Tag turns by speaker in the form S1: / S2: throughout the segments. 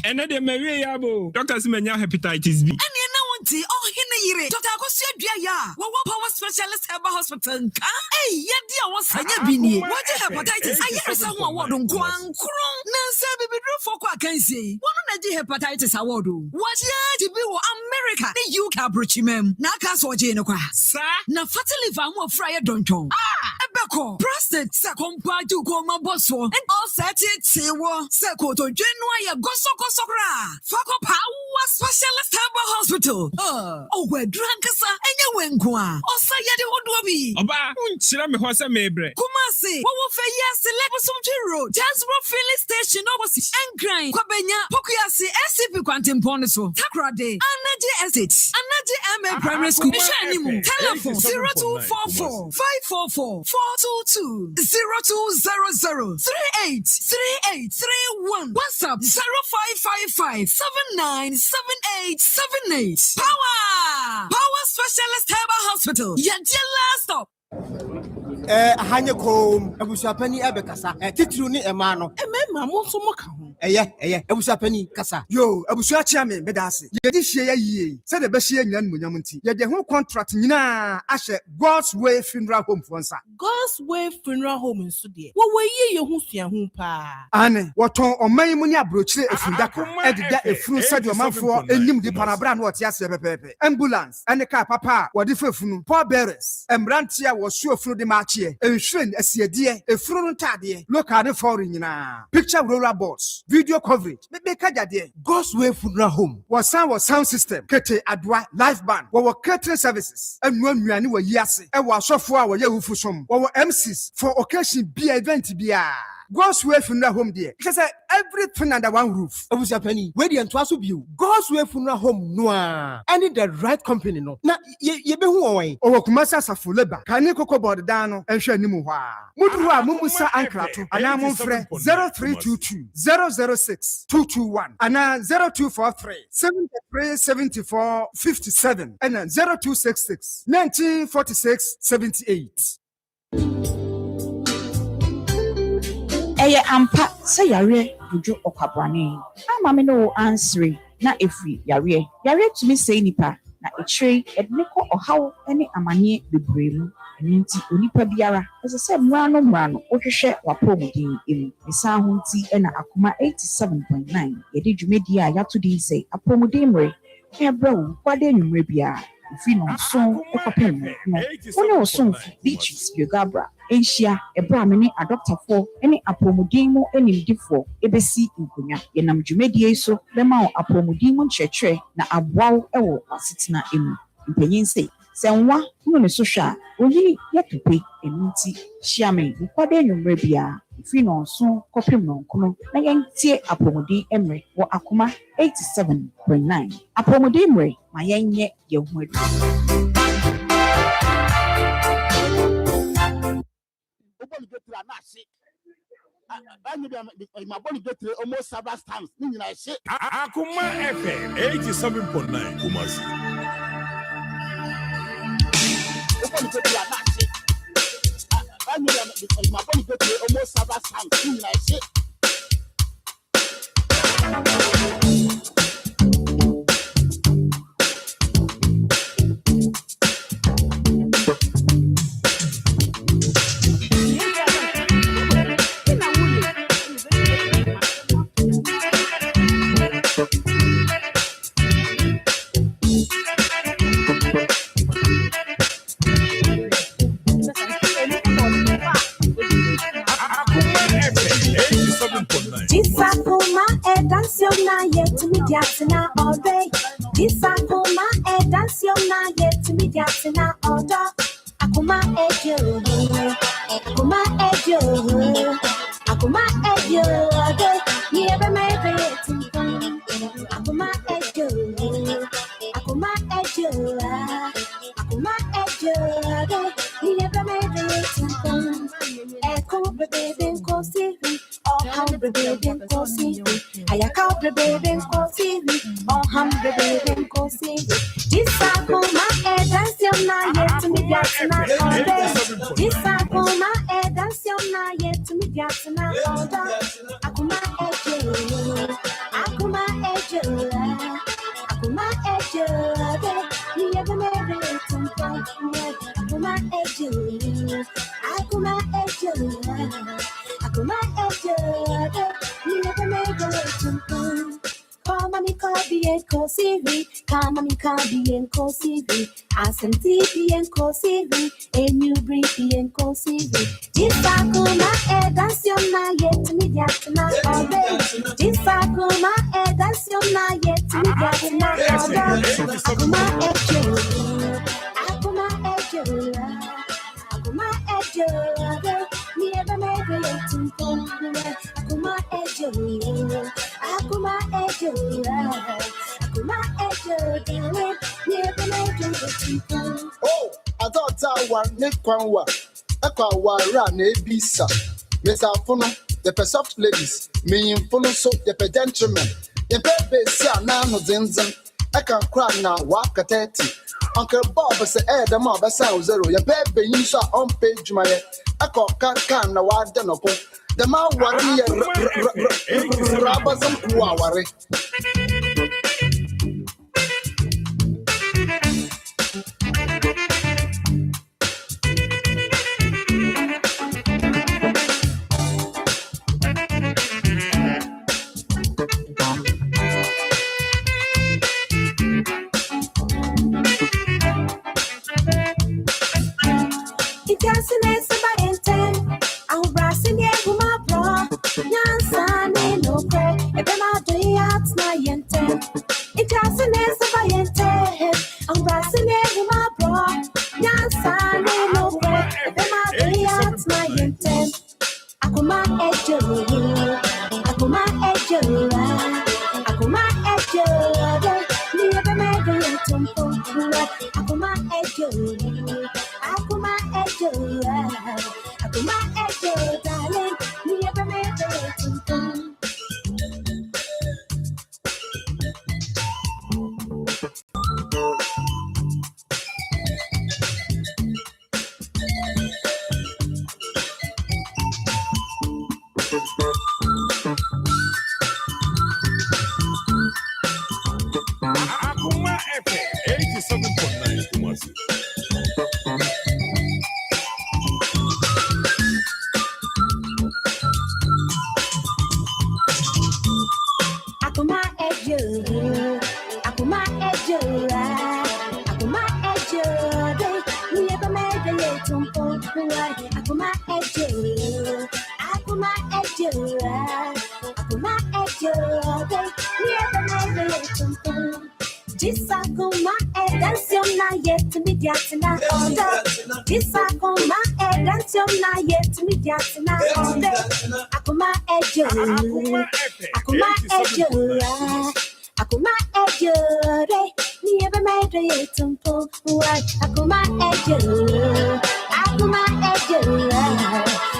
S1: And then Maria Yabo. Doctors menya hepatitis B.
S2: Dr. Akosia Diaya, Power Specialist Herbal Hospital. Hey, Yadia was Sanya Bini. What hepatitis? I hear someone word on Kwan Kron. Nancy be for Quakency. One of the hepatitis award. What ya to be America? The UK Bruchimem. Nakas or Janoka. Sir, na fatally van or fryer donton. Ebeko, prostate, Sakompa, to Goma Bosso, and all set it, Sewa, Sekoto, Genoa, Gosokosokra. Fako Power Specialist Herbal Hospital. Oh, we're drunk, sir, and you went qua. Oh, say, you don't be.
S1: Oba, Unchira me was a mebre.
S2: Kumasi, what will say yes, Leposum Road, Jasbro Filling Station, overseas, and Grind, Quabena, Pokiasi, SCP Quantum Ponaso, Takrade, Anaji Essex, Anaji MA Primary School, Shanimu, telephone 0244 544 422 0200 383831, WhatsApp 0555 797878. Power Specialist Herbal Hospital. Last stop.
S3: Hanyako, Abusapani Abekasa, Titru ni Emano, Emma Monsomoka. Abusapani Kasa. Yo, Abusachiame, Bedasi. This year, said the Bashir Yan Munamunti. Yet the whole contract, Nina, Asher, God's Way Funeral Home for us.
S4: God's Way Funeral Home in Sudia. What were you who see a humpa?
S3: Anne, what on my munia broche a fundaka, and a fruit said your mouth for a nim de Parabran, what yes, pepe. Ambulance, and a car, papa, what if poor bearers, and Brantia was sure through the march here, and shrink as a dear, a front taddy, look at the foreign picture roller boards, video coverage, God's Way Funeral Home, was sound system, Kete Adwa, live band, our catering services, and when we are yasi, and was so for our Yahoo our MCs for occasion be event be God's Way Funeral Home there. She said everything under one roof. I was a penny. Where the enthusiasm you? God's Way Funeral Home noa. I need the right company no. Na ye be who away. Owo kumasa safuleba. Kani koko board dano and share nimu wa. Mudruwa mumusa ankrato. Ana mumfre 0322 006 221. Ana 0243 73 74 57. Ana 0266 1946 78.
S5: Eye ampa say yare bujo okwabwane ama me no answering na efri yare to me say nipa na etre edneko ohaw ene amanye bebremu nti onipa biara ese say mrano ohwehwe wapomudin emu esa ho nti ena Akoma 87.9 yede dwumedi a yato din say apomudin mre ebrew kwade nwumre bia ifi no so ekopem no woni oso beaches yogabra Asia ebra me ni adopter for any apomudin mu enimdifo ebesi nkonya yenam dwumedie so bema o apomudin mu nkyerɛkyerɛ na aboaw ewo asetina emu mpanyin sei senwa no ne so hwa oyini yetope eminti hyiame nkwade nwumre bia ifi no so kopem no nkono na yentie apomudin emre wo Akoma 87.9 apomudin mre ma yenye yehu
S6: my body get almost several times.
S7: Akoma FM 87.9 Kumasi.
S6: My body get almost several times. Akoma ejo, Akoma ejo, Akoma ejo, you ever made it. Akoma ejo, Akoma ejo, Akoma ejo, you ever made it. Echo baby, go see me. Oh, humble baby, go see me. I call the baby, go see me. Oh, humble baby, go see me. This Akoma dance your night to me tonight all day. This Akoma dance your night to me tonight all day. Akoma ejo, Akoma and Cosivi, Kamami Kabi and Cosivi, Asam TV and Cosivi, a new briefy and Cosivi. Disakuma Edasiona yet Midiatana already. Disakuma Edasiona yet Midiatana already. Akuma Ejo, Akuma Ejo, Akuma Ejo, never made it to Akuma Ejo, Akuma Ejo, Akuma Ejo, never made it to.
S8: Oh, I thought I was Nick Kwanwa. Akwa run a bisa. Miss Alfono, the soft ladies, me in Fono so the gentlemen. The baby sa nano zinzan. I can cry now, walk at 30. Uncle Bob say, the mob sound zero. Your baby, you saw on page my Akwa can now, I don't know. The man worry robbers and worry.
S6: Akuma Ejo, Akuma Ejo, Akuma Ejo, never made it to Akuma Ejo, Akuma Ejo, Akuma Ejo, darling, never made it to
S7: Akoma FM 87.9 Kumasi.
S6: Akuma Ejo, Akuma Ejo, Akuma Ejo, never made a little point. Akuma Ejo, Akuma Ejo, Akuma Ejo, never made a little point. Disakuma Edasiona yet Midiatina order. Disakuma Edasiona yet Midiatina order. Akuma Ejo, Akuma Ejo, Akuma Ejo, never made a tumpo. Akuma Ejo, Akuma Ejo,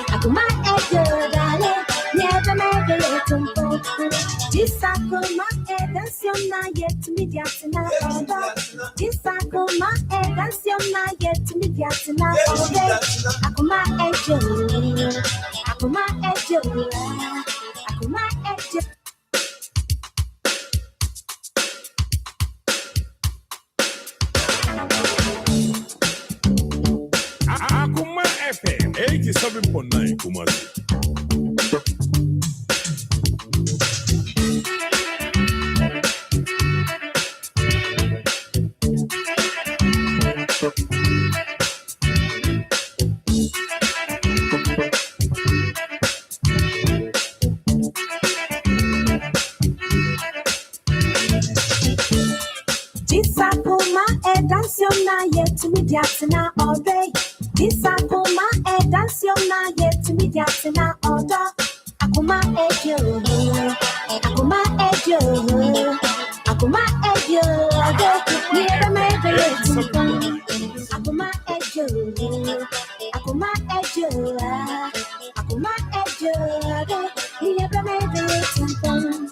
S6: Akuma Ejo, never made a tumpo. Disakuma Edasiona yet Midiatina order. Disakuma Edasiona yet Midiatina order. Akuma Ejo, Akuma Ejo, Akuma Ejo.
S7: Akoma FM 87.9 Kumasi.
S6: Disakuma Edasiona yet Midiatina order. Disakuma Edasiona yet Midiatina order. Akuma Ejo, Akuma Ejo, Akuma Ejo, never made a little fun. Akuma Ejo, Akuma Ejo, Akuma Ejo, never made a little fun.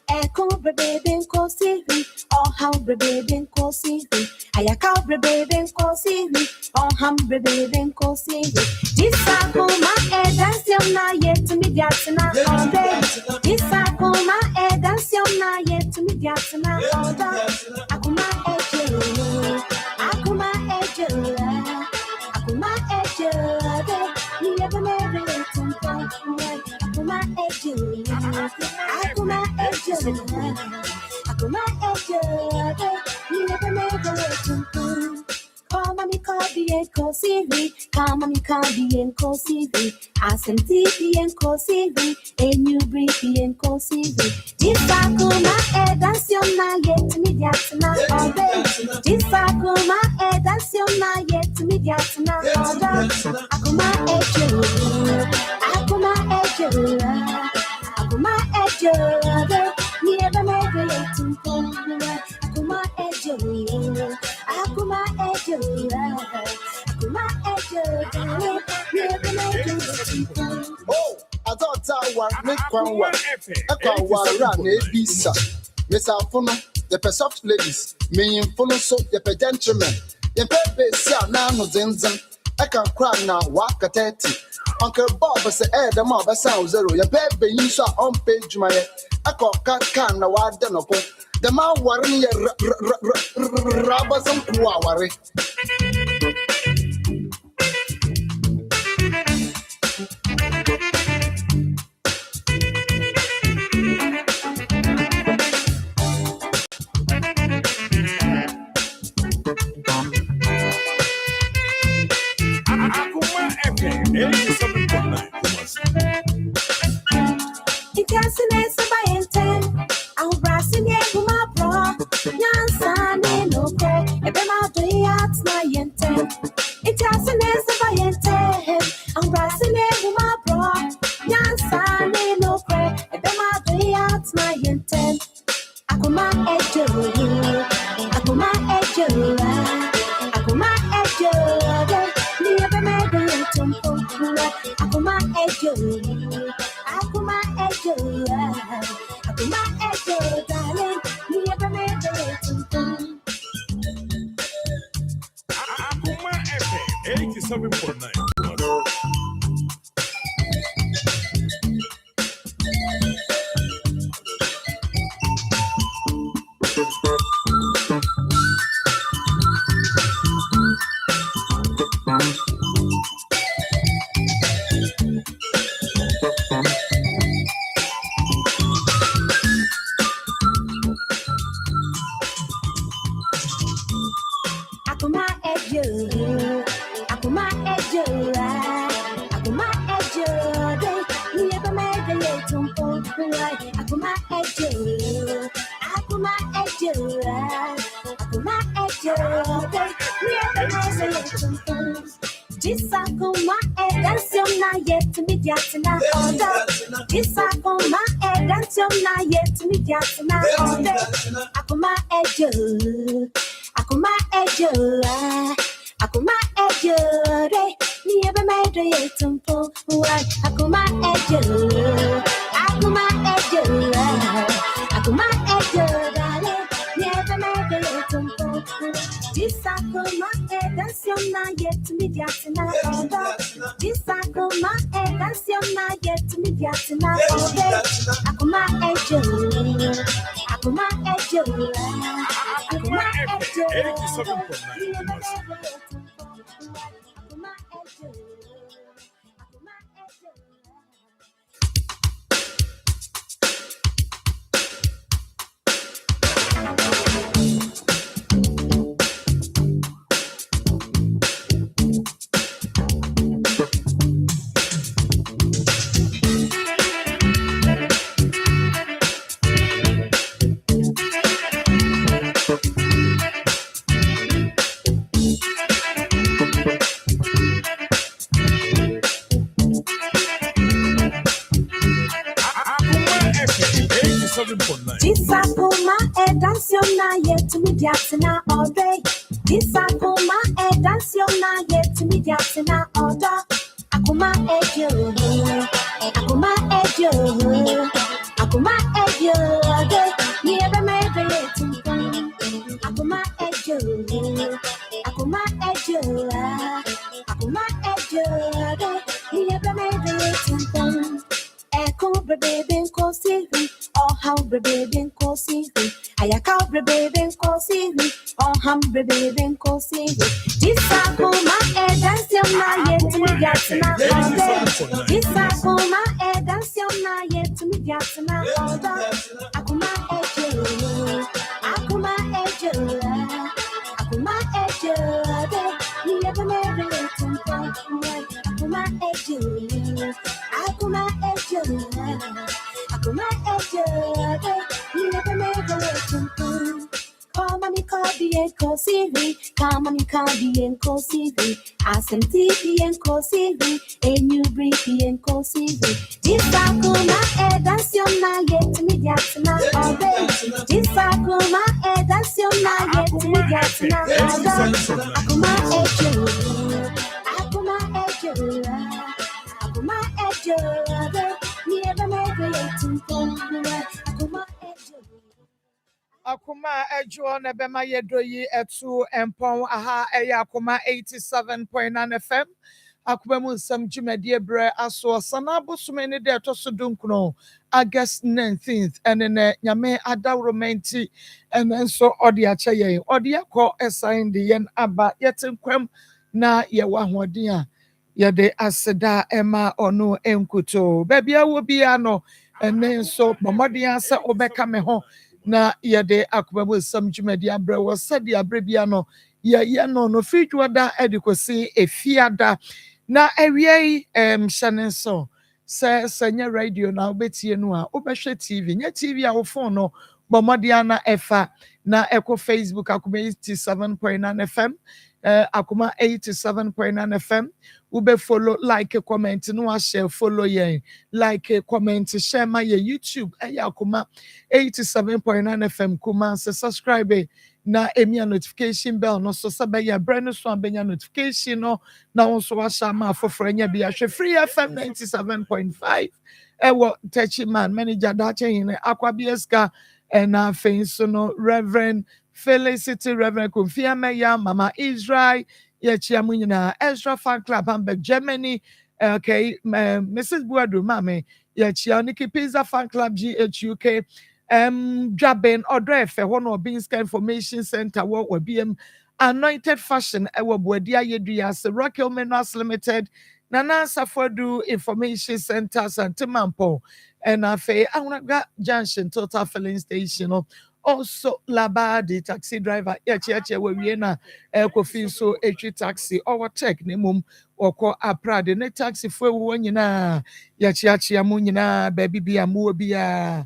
S6: Echo baby Cosivi, oh how baby Cosivi, Ayaka baby Cosivi, oh hum baby Cosivi. Disakuma Edasiona yet Midiatina all day. Disakuma Edasiona yet Midiatina all day. Akuma Ejo, Akuma Ejo, Akuma Ejo, never made it to Akuma Ejo, Akuma Ejo, Akuma Ejo. Kosivi, Kama Mikandi and Kosivi, Asen TV and Kosivi, and you breathe and Kosivi. Disakuma Edaciona yet Mediatana all day. Disakuma Edaciona yet Mediatana all day. Akuma Ejo, Akuma Ejo, Akuma Ejo, near the Mediatin Pona, Akuma Ejo, Akuma Ejo, Akuma Ejo, near the Mediatin Pona.
S8: Oh, I thought I was Nick Kwanwa. Run a visa. Miss Alfono, the soft ladies, me in full so the gentlemen. The baby said, now no zinzan. I can cry now, walk at 30. Uncle Bob said, the mob sound zero. Your baby, you saw on page my I call can now. I don't know. The man worrying rubbers and worry.
S6: Disakuma Edaciona yet Mediatana order. Disakuma Edaciona yet Mediatana order. Akuma Ejo, Akuma Ejo, Akuma Ejo, never made a temple. Akuma Ejo, Akuma Ejo, Akuma Ejo, never made a temple. Disakuma Edaciona yet Mediatana order. Disakuma Edaciona yet Mediatana order. Akuma Ejo, Akuma Ejo, Akuma Ejo, Akuma Ejo. Disakuma Edaciona yet Mediatana order. Disakuma Edaciona yet Mediatana order. Akuma Ejo, Akuma Ejo, Akuma Ejo, never made it. Akuma Ejo, Akuma Ejo, Akuma Ejo, never made it. Echo baby Kosivi, or how baby Kosivi. Ayaka baby Kosivi, or hum baby Kosivi. Disakuma Edaciona yet Mediatana order. Disakuma Edaciona yet Mediatana order. Akuma Ejo, Akuma Ejo, Akuma Ejo, never made Call mommy, call the call CV. Call mommy, call the call CV. Asem TV and call CV. A new breed and call CV. This Akoma, that's your night to me, Yatsana, all day. This Akoma, that's your night to me, Yatsana, all day. Akoma, Akoma, Akoma, never make it Akoma,
S9: Akoma ejo na bema yedoyi etu empon aha eya Akoma 87.9 FM. Akoma mu nsem dwumadie bre aso sana bosume ne de etoso dunkuno August 19th ene nyame adawromenti ene so odi ache yen odi akọ esign de yen aba yetenkwam na ye wa hoden a yede aseda ema ono enkuto bebia wo bia no ene so bomodin ase obeka me ho na yede Akoma mu nsem dwumadi abre wo sede abre bia no ye no fidwoda edikosi efiada na ewie shanenso senya radio na obetie no a obehwe TV nya TV a wo phone no bomodia na efa na eko Facebook Akoma 87.9 FM Akoma 87.9 FM ube follow like comment no share follow yen like comment share my YouTube Akoma 87.9 FM kuma subscribe na emia notification bell no so sabaya brand so abenya notification no na won so washa ma afoforo nya bia hwe free FM 97.5 ewo Techi man manager da chen Akwabiaska na fenso no Reverend Felicity Reverend Kofia Meya Mama Israel yechia munyina Ezra Fan Club Hamburg Germany okay Mrs. Buadu mame yechia Nikki Pizza Fan Club GHUK Jaben Odrefe Hono Binska Information Center what BM Anointed Fashion ewo Boadia Yedria Raquel Menas Limited Nana Safodu Information Center Santimampo and Afe Awnaga Junction Total Filling Station also Labadi taxi driver yachi we na Kofi so etri taxi or check ne mum or aprade ne taxi for wo nyina yachi amu nyina baby bia mu bia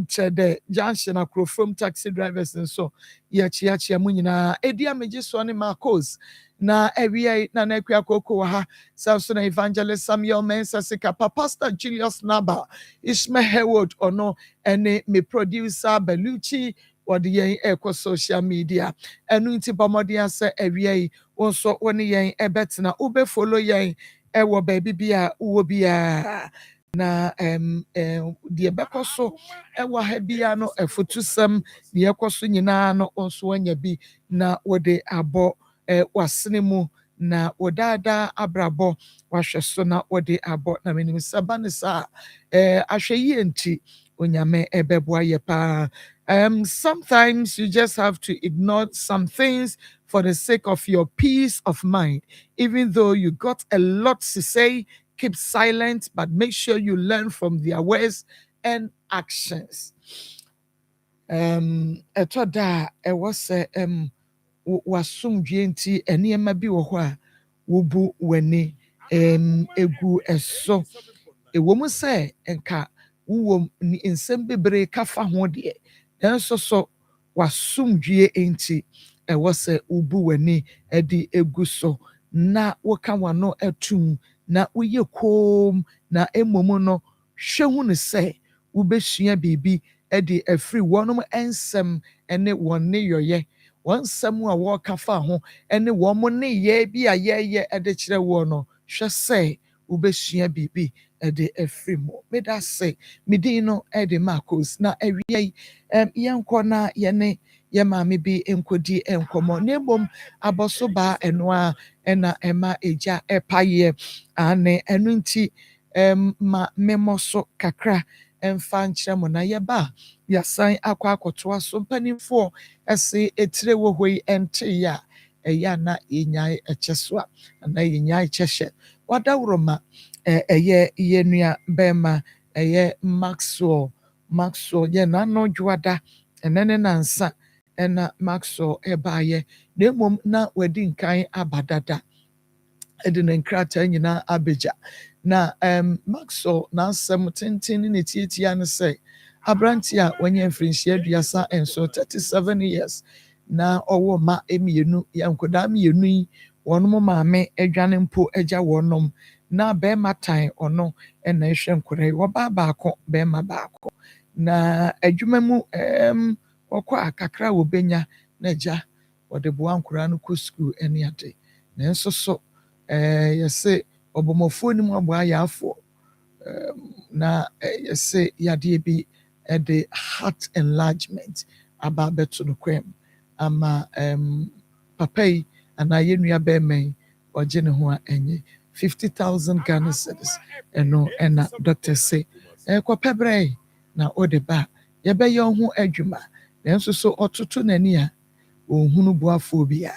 S9: chede junction akro from taxi drivers and so yachi amu nyina edia meji so ne Marcos na ewie na nakwa koko ha Samson Evangelist Samuel Mensa Sika Pastor Julius Naba Ishmael Heward ono ene me producer Beluchi wode yen eko social media enu nti bomodian se ewie wonso woni yen ebetena ube follow yen ewo baby bia uwo bia na die bekoso ewo ha bia no efotusem ne ekoso nyina no onso wanya bi na wode abo wasene mu na wodada abrabo wahwe so na wode abo na menim sabane sa ahwe nti onyame ebeboa ye pa sometimes you just have to ignore some things for the sake of your peace of mind even though you got a lot to say keep silent but make sure you learn from their words and actions etoda was wasumdwe nti eniema bi wo ho a wobu wani egu eso ewomu se enka wo nsem bebre kafa ho de enso so wasumdwe nti se wobu wani edi egu so na woka wano atum na woye kom na emomu no hwehu ne se wobesua bibi edi afri wonum ensem ene wonne yoye wansam a walk afa ho ene wo mo ne ye bi a ye ede kire wo no hwe se ubesua bibi ede afrimo meda se midin no ede Marcos na awie yenko na ye ne ye maame bi enkodi enkomo na ebom aboso ba eno a ena ema eja epaye ane enu nti ma memoso kakra emfa nkyerɛ mo na yɛba yasan akɔ akɔtoa so mpanimfoɔ ɛse etire wɔ hɔ yi ɛnte ya ɛyɛ na yenyae ɛkyɛ so a na yenyae kyɛhyɛ wadawroma ɛyɛ yenua bɛma ɛyɛ Maxwell yɛ nano dwada ɛnene nansa ɛna Maxwell ɛbaayɛ na mmom na wadi nkan abadada ɛde ne nkrataa nyinaa abegya na Maxwell na asɛm tenten ne tietia ne sɛ Abranti a wanya mfrinhyia aduasa enso 37 years na ọwọ ma emienu ya nkoda mienu yi wɔnom maame adwane mpo agya wɔnom na bɛrima tan ɔno na ehwɛ nkora yi wɔbaa baako bɛrima baako na adwuma mu wɔkɔ akakra wɔ benya na agya wɔde boa nkora no kɔ school ne ade nanso so yɛse ɔbɔmmɔfoɔ ni mu aboa yɛafoɔ na yɛse yadeɛ bi the heart enlargement aba beto no kwam ama papa yi ana ye nua bɛrima yi ɔgye ne ho a enye 50,000 Ghana cedis ɛno ɛna doctor say kɔpɛ brɛ na ɔde ba yɛbɛyɛ ho adwuma nanso so ɔtoto n'ani a ɔhunu boafoɔ bi a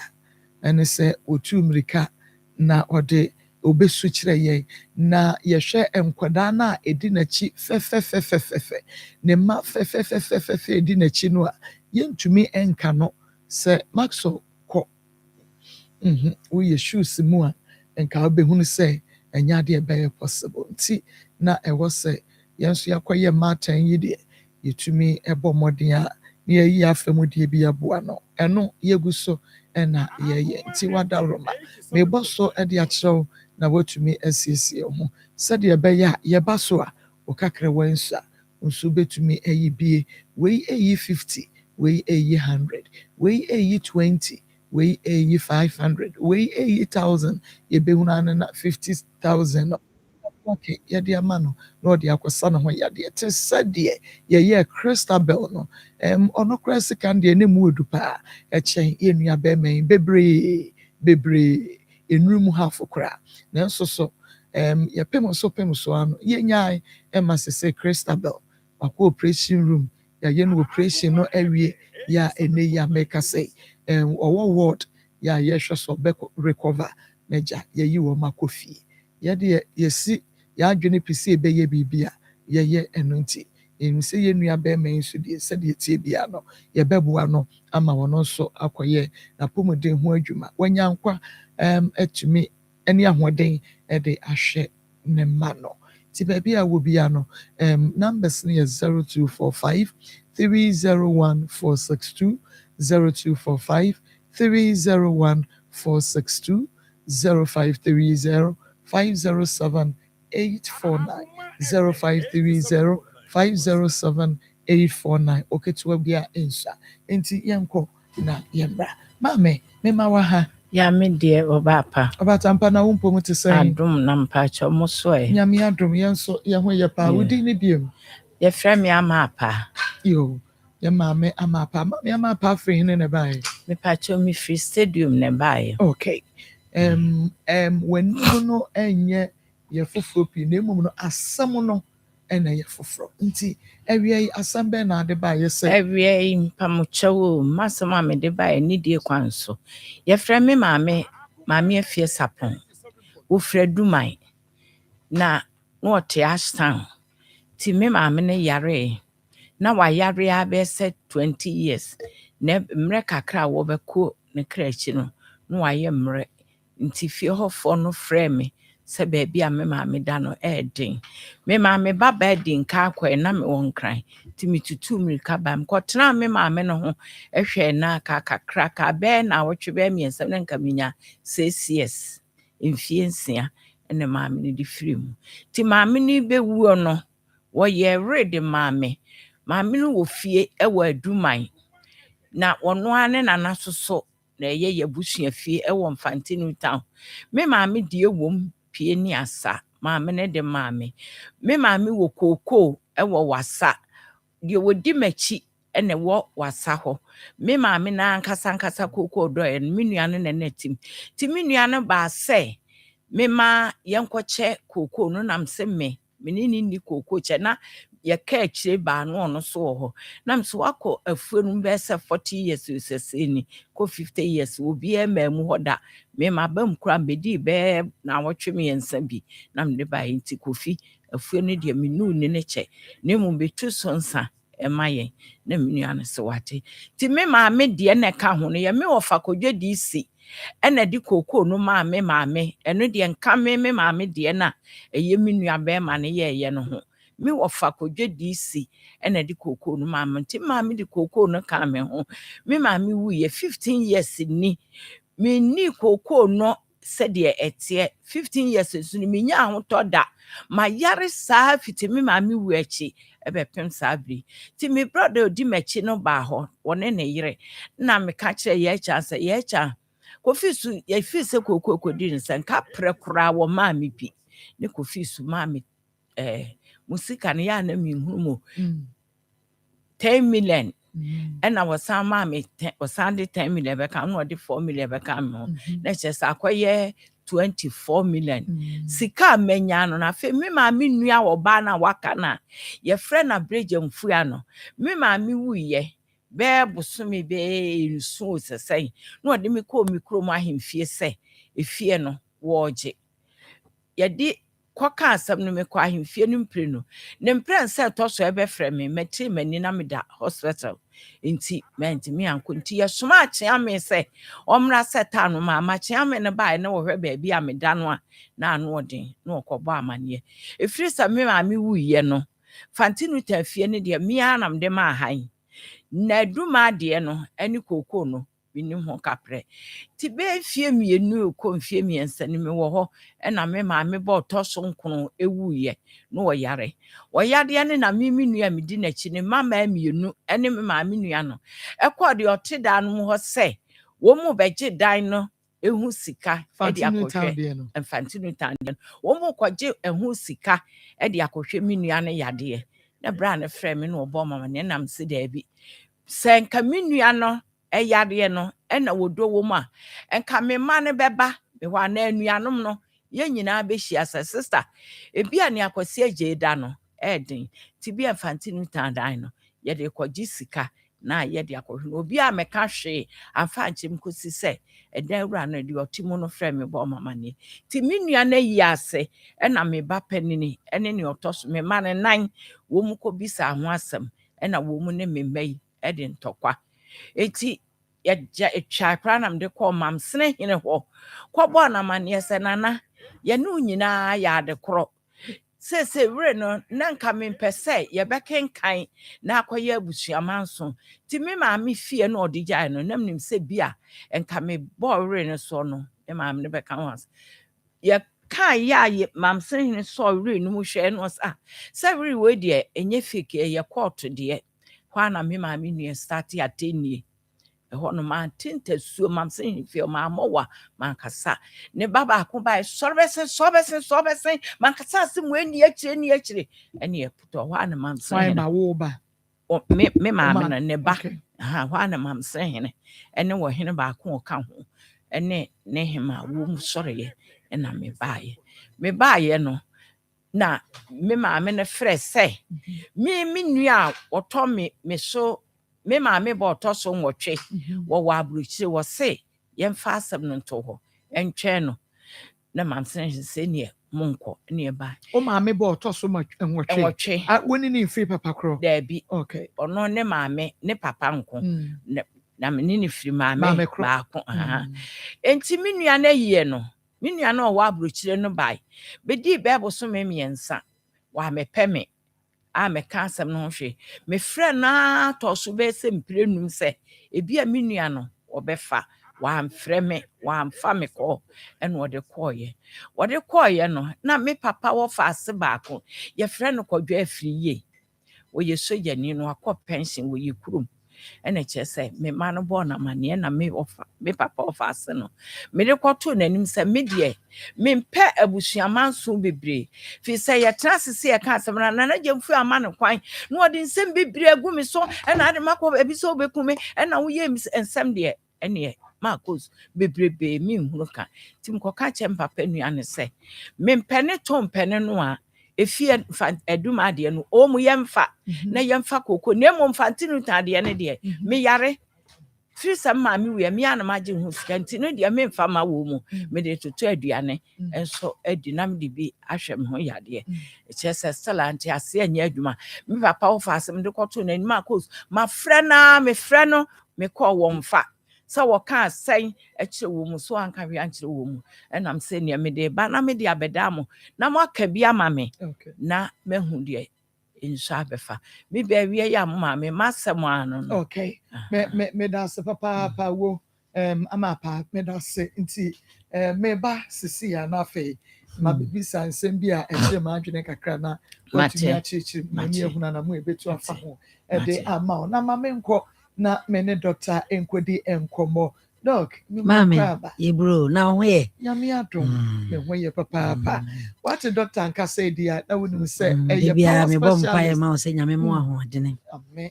S9: ɛne sɛ otu mmirika na ɔde obesu kyerɛ yɛn na yɛhwɛ nkwadaa na edi n'akyi fɛfɛfɛfɛfɛ ne mma fɛfɛfɛfɛfɛ edi n'akyi no a yɛntumi nka no sɛ maxo kɔ woyɛ shoes mu a nka wobɛhunu sɛ ɛnyɛ adeɛ ɛbɛyɛ possible nti na ɛwɔ sɛ yɛn nso yɛakɔyɛ mmaatan yi deɛ yɛtumi ɛbɔ mmɔden a na yɛyi afa mu deɛ bi aboa no ɛno yɛgu so ɛna yɛyɛ nti wada roma mebɔ so ɛde akyerɛw na watumi asiesie ho sɛdeɛ ɛbɛyɛ a yɛba so a ɔkakra wɔn nso a nso betumi ayi bie wei ayi 50 wei ayi 100 wei ayi 20 wei ayi 500 wei ayi 1000 yɛbɛhunu ano na 50,000 okay yɛde ama no na ɔde akɔsa ne ho yadeɛ te sɛdeɛ yɛyɛ Christabel no ɔno kora sika deɛ ne mu odu paa ɛkyɛn yɛnua bɛrima yi bebree enuru mu hafo kora nanso so yɛpem so ano yɛnyae ɛma sɛ Christabel wakɔ operation room yɛyɛ no operation no awie yɛ ene yɛ meka sɛ ɔwɔ ward yɛ yɛhwɛ so ɔbɛ recover n'agya yɛyi wɔ ma kɔ fie yɛde yɛsi yɛadwene pisi ɛbɛyɛ biribi a yɛyɛ ɛno nti sɛ yɛnua bɛrima yi nso deɛ sɛdeɛ tie bia no yɛbɛboa no ama wɔn nso akɔyɛ n'apɔmuden ho adwuma wɔnya nkwa atumi ne ahoɔden de ahwɛ ne mma no nti baabi a wɔ bia no numbers no yɛ 0245 301 462 0245 301 462 0530 507 849 0530 507 849 oketewa bia ensa enti yenko na yembra mame mema wa ha
S10: ya me de
S9: obatampa na wo mpom te sɛ
S10: adom na mpacho mo so
S9: nyame adom yenso ye ho ye pa wodi ne biem
S10: ye frɛ me ama apa
S9: yo ye mame ama apa mame ama apa frɛ hene ne bae
S10: me pacho me free stadium ne bae
S9: okay when no enye ye foforo pi na emum no asɛm no ɛna yɛ foforɔ nti awia yi asɛm bɛ na ade ba yɛ sɛ
S10: awia yi mpamokyɛw masɛm a mede ba ni die kwan so yɛfrɛ me maame afie sapon wo frɛ Dumai na ɔte Ashtown ti me maame ne yare na wa yare a bɛ sɛ 20 years na mmerɛ kakra a wɔbɛkɔ ne krakyi no na wayɛ mmerɛ nti fie hɔfoɔ no frɛ me sɛ baabi a me maame da no ɛɛden me maame ba bɛɛden ka akɔɛ na me wɔ nkran nti metutu mmirika ba mkɔtena me maame no ho ɛhwɛ na kakra ka bɛɛ na awɔtwe bɛɛ mmiɛnsa na nka menya 6 years mfie 6 ɛne maame no de firi mu nti maame no bɛwuo no wɔyɛ rede maame no wɔ fie ɛwɔ Aduman na ɔno a ne nana soso na ɛyɛ yɛbusua fie ɛwɔ Mfantinu town me maame die wom pie ni asa maame ne de maame me maame wɔ kookoo ɛwɔ wasa deɛ wɔdi machi ɛne wɔ wasa hɔ me maame na ankasa kookoo dɔ ɛno me nua no na natim ti me nua no ba sɛ me ma yɛnkɔkyɛ kookoo no nam sɛ me ne ni kookoo kyɛ na yɛka akyire ba no ɔno so wɔ hɔ nam so wakɔ afuo no bɛ sɛ 40 years sɛsɛ ni kɔ 50 years obi ma mu hɔ da me ma ba mu kura mbedi bɛ na wɔtwe me nsa bi na me de ba nti kofi afuo no deɛ me nu ne kyɛ ne mu betu so nsa ɛma yɛn na me nua no se wate ti me maame deɛ na ka ho no yɛ me wɔ fakodwe DC ɛna di kookoo no maame ɛno deɛ nka me maame deɛ na ɛyɛ me nua bɛrima ne yɛyɛ no ho me wofa kodwe DC ena de kokoo no maame nti maame de kokoo no ka me ho me maame wu ye 15 years ni me ni kokoo no said ye etie 15 years so ni me nya ahotɔ da ma yare saa fiti me maame wu achi ebe pem saa bri ti me brother odi machi no ba ho wone ne yere na me ka kire ye chance ye cha kofi su ye fi se kokoo kodi nsan ka pre kora wo maame bi ne kofi su maame musika ne ya na mi hunu 10 million and I was some mammy was Sunday 10 million beka no de 4 million beka me ho na chese akoye 24 million sika menya no na fe me ma me nua wo ba na waka na ye frɛ na bridge mfua no me ma me wuye be bosome be nsu sesai no de me ko mi krom ahemfie se efie no woje ye di kwaka asam no me kwa ahemfie no mpre no ne mpre nse to so ebe frɛ me meti mani na me da hospital inti menti me anko nti ye soma akye ame se omra seta no ma akye ame ne bae ne wo hwɛ ba bia me da no a na ano odin na okɔbɔ amane efiri sa me ma me wuye no fantinu tafie ne de me anam de ma han na duma de no ani kokoo no binim ho kapre ti be fie mienu ko fie miensa ni me wo ho na me ma me bo to so nkono ewuye no wo yare ne na me nua me di na chi ne mama mienu ene me ma me nua no ekọ de ote da no ho se wo mu beje dan no ehu sika e de akohwe infantino tan wo mu kwaje ehu sika e de akohwe me nua ne yade na bra ne frɛ me no obo mama ne nam se da bi senka me nua no eyade no ena wodo wo ma enka me ma ne beba me wa na anuanom no ye nyina be hia sa sister ebia ne akwase agye da no edin ti bia fantinu tan dan no ye de kwaji sika na ye de akohwe obi a meka hwe afa nchim kosi se edan wura no de otimu no frɛ me bo mama ne ti me nua na yi ase ena me ba panini ene ne otoso me ma ne nan wo mu ko bisa ho asem ena wo mu ne me mai ede ntokwa eti ya etwa nam de call mam sene hene ho kwọbọ na mane se nana ye no nyina ya de kro se wre no na nka me mpese ye bekenkan na akoye abusuamanso ti me ma me fie no odija no nam nim se bia enka me bo wre no so no e ma me bekan was ye kan ya mam sene hene so wre no mu hwe no sa se wre we de enye fake ye court de kwa na me ma me nu start atenie hono ma tinta suo mam se fie ma mowa man kasa ne baba akoba sobesen man kasa se mu ani akire ene eputo ho ana mam se
S9: why ba wo ba
S10: me ma me ne ba ha ho ana mam se hene ene wo hene ba ko ka ho ene ne hema wo mu sore ye ena me baaye no na me ma me ne frɛ sɛ me nua oto me so me ma me bo to so nwotwe wo wa abruchire wo se ye mfa asem no nto ho entwe no na mam se ne monko ne ba
S9: o ma me bo to so nwotwe woni ni free papa kro
S10: da bi
S9: okay
S10: ono ne ma me ne papa nko na me ni free ma me ba ko enti me nua na yie no me nua na wo abruchire no bai be di bebo so me miensa wa me peme a me cancer no hwe me frɛ na to so be se mprenum se ebia me nua no obefa wa mfrɛ me wa mfa me ko ene wode koye no na me papa wo fa ase baako ye frɛ no kwadwa afiri ye wo ye so yani no akɔ pension wo ye kurum ene che se me ma no bo na mane na me papa ofa ase no me de kɔto nanim se me de me mpɛ abusuamanso bebre fi se ye transese ye ka asem na gyemfu ama no kwan no ɔde nsɛm bebre agu me so ena ade makɔ ebi so obekume ena wo ye nsɛm de ene Marcos bebrebe mi nhuru ka tim ko ka che papa nua ne se me mpɛ ne to mpɛ ne no a efie eduma ade no o mu yemfa na yemfa koko na mo mfantinu tade ne de me yare firi sam ma me wi me ana maje hu sika ntino de me mfa ma wo mu me de toto aduane enso adinam de bi ahwɛ me ho yade e che se salanti ase anya aduma me papa wo fa asem de kɔto na nima Marcos ma frɛ na me frɛ no me kɔ wo mfa sa wo ka asen akire wo mu so anka hwe ankire wo mu enam se ne me de ba na me de abeda mo na mo aka bi ama me na mahu de nso abefa me be wie ya mama me masem ano no
S9: okay me da se papa wo ama pa me da se nti me ba sisi ya na fe ma bibisa nsem bi a ehye ma adwene kakra na watumi achichi mani ehuna na mu ebetu afa ho de ama na ma me nko na me ne doctor enkodi enkomo doc
S11: mami ye bro na ho ye
S9: nyame adom me ho ye papa what the doctor anka say dia na wonu say ye
S11: bia me bom pa ye ma o say nyame mo ahoɔdene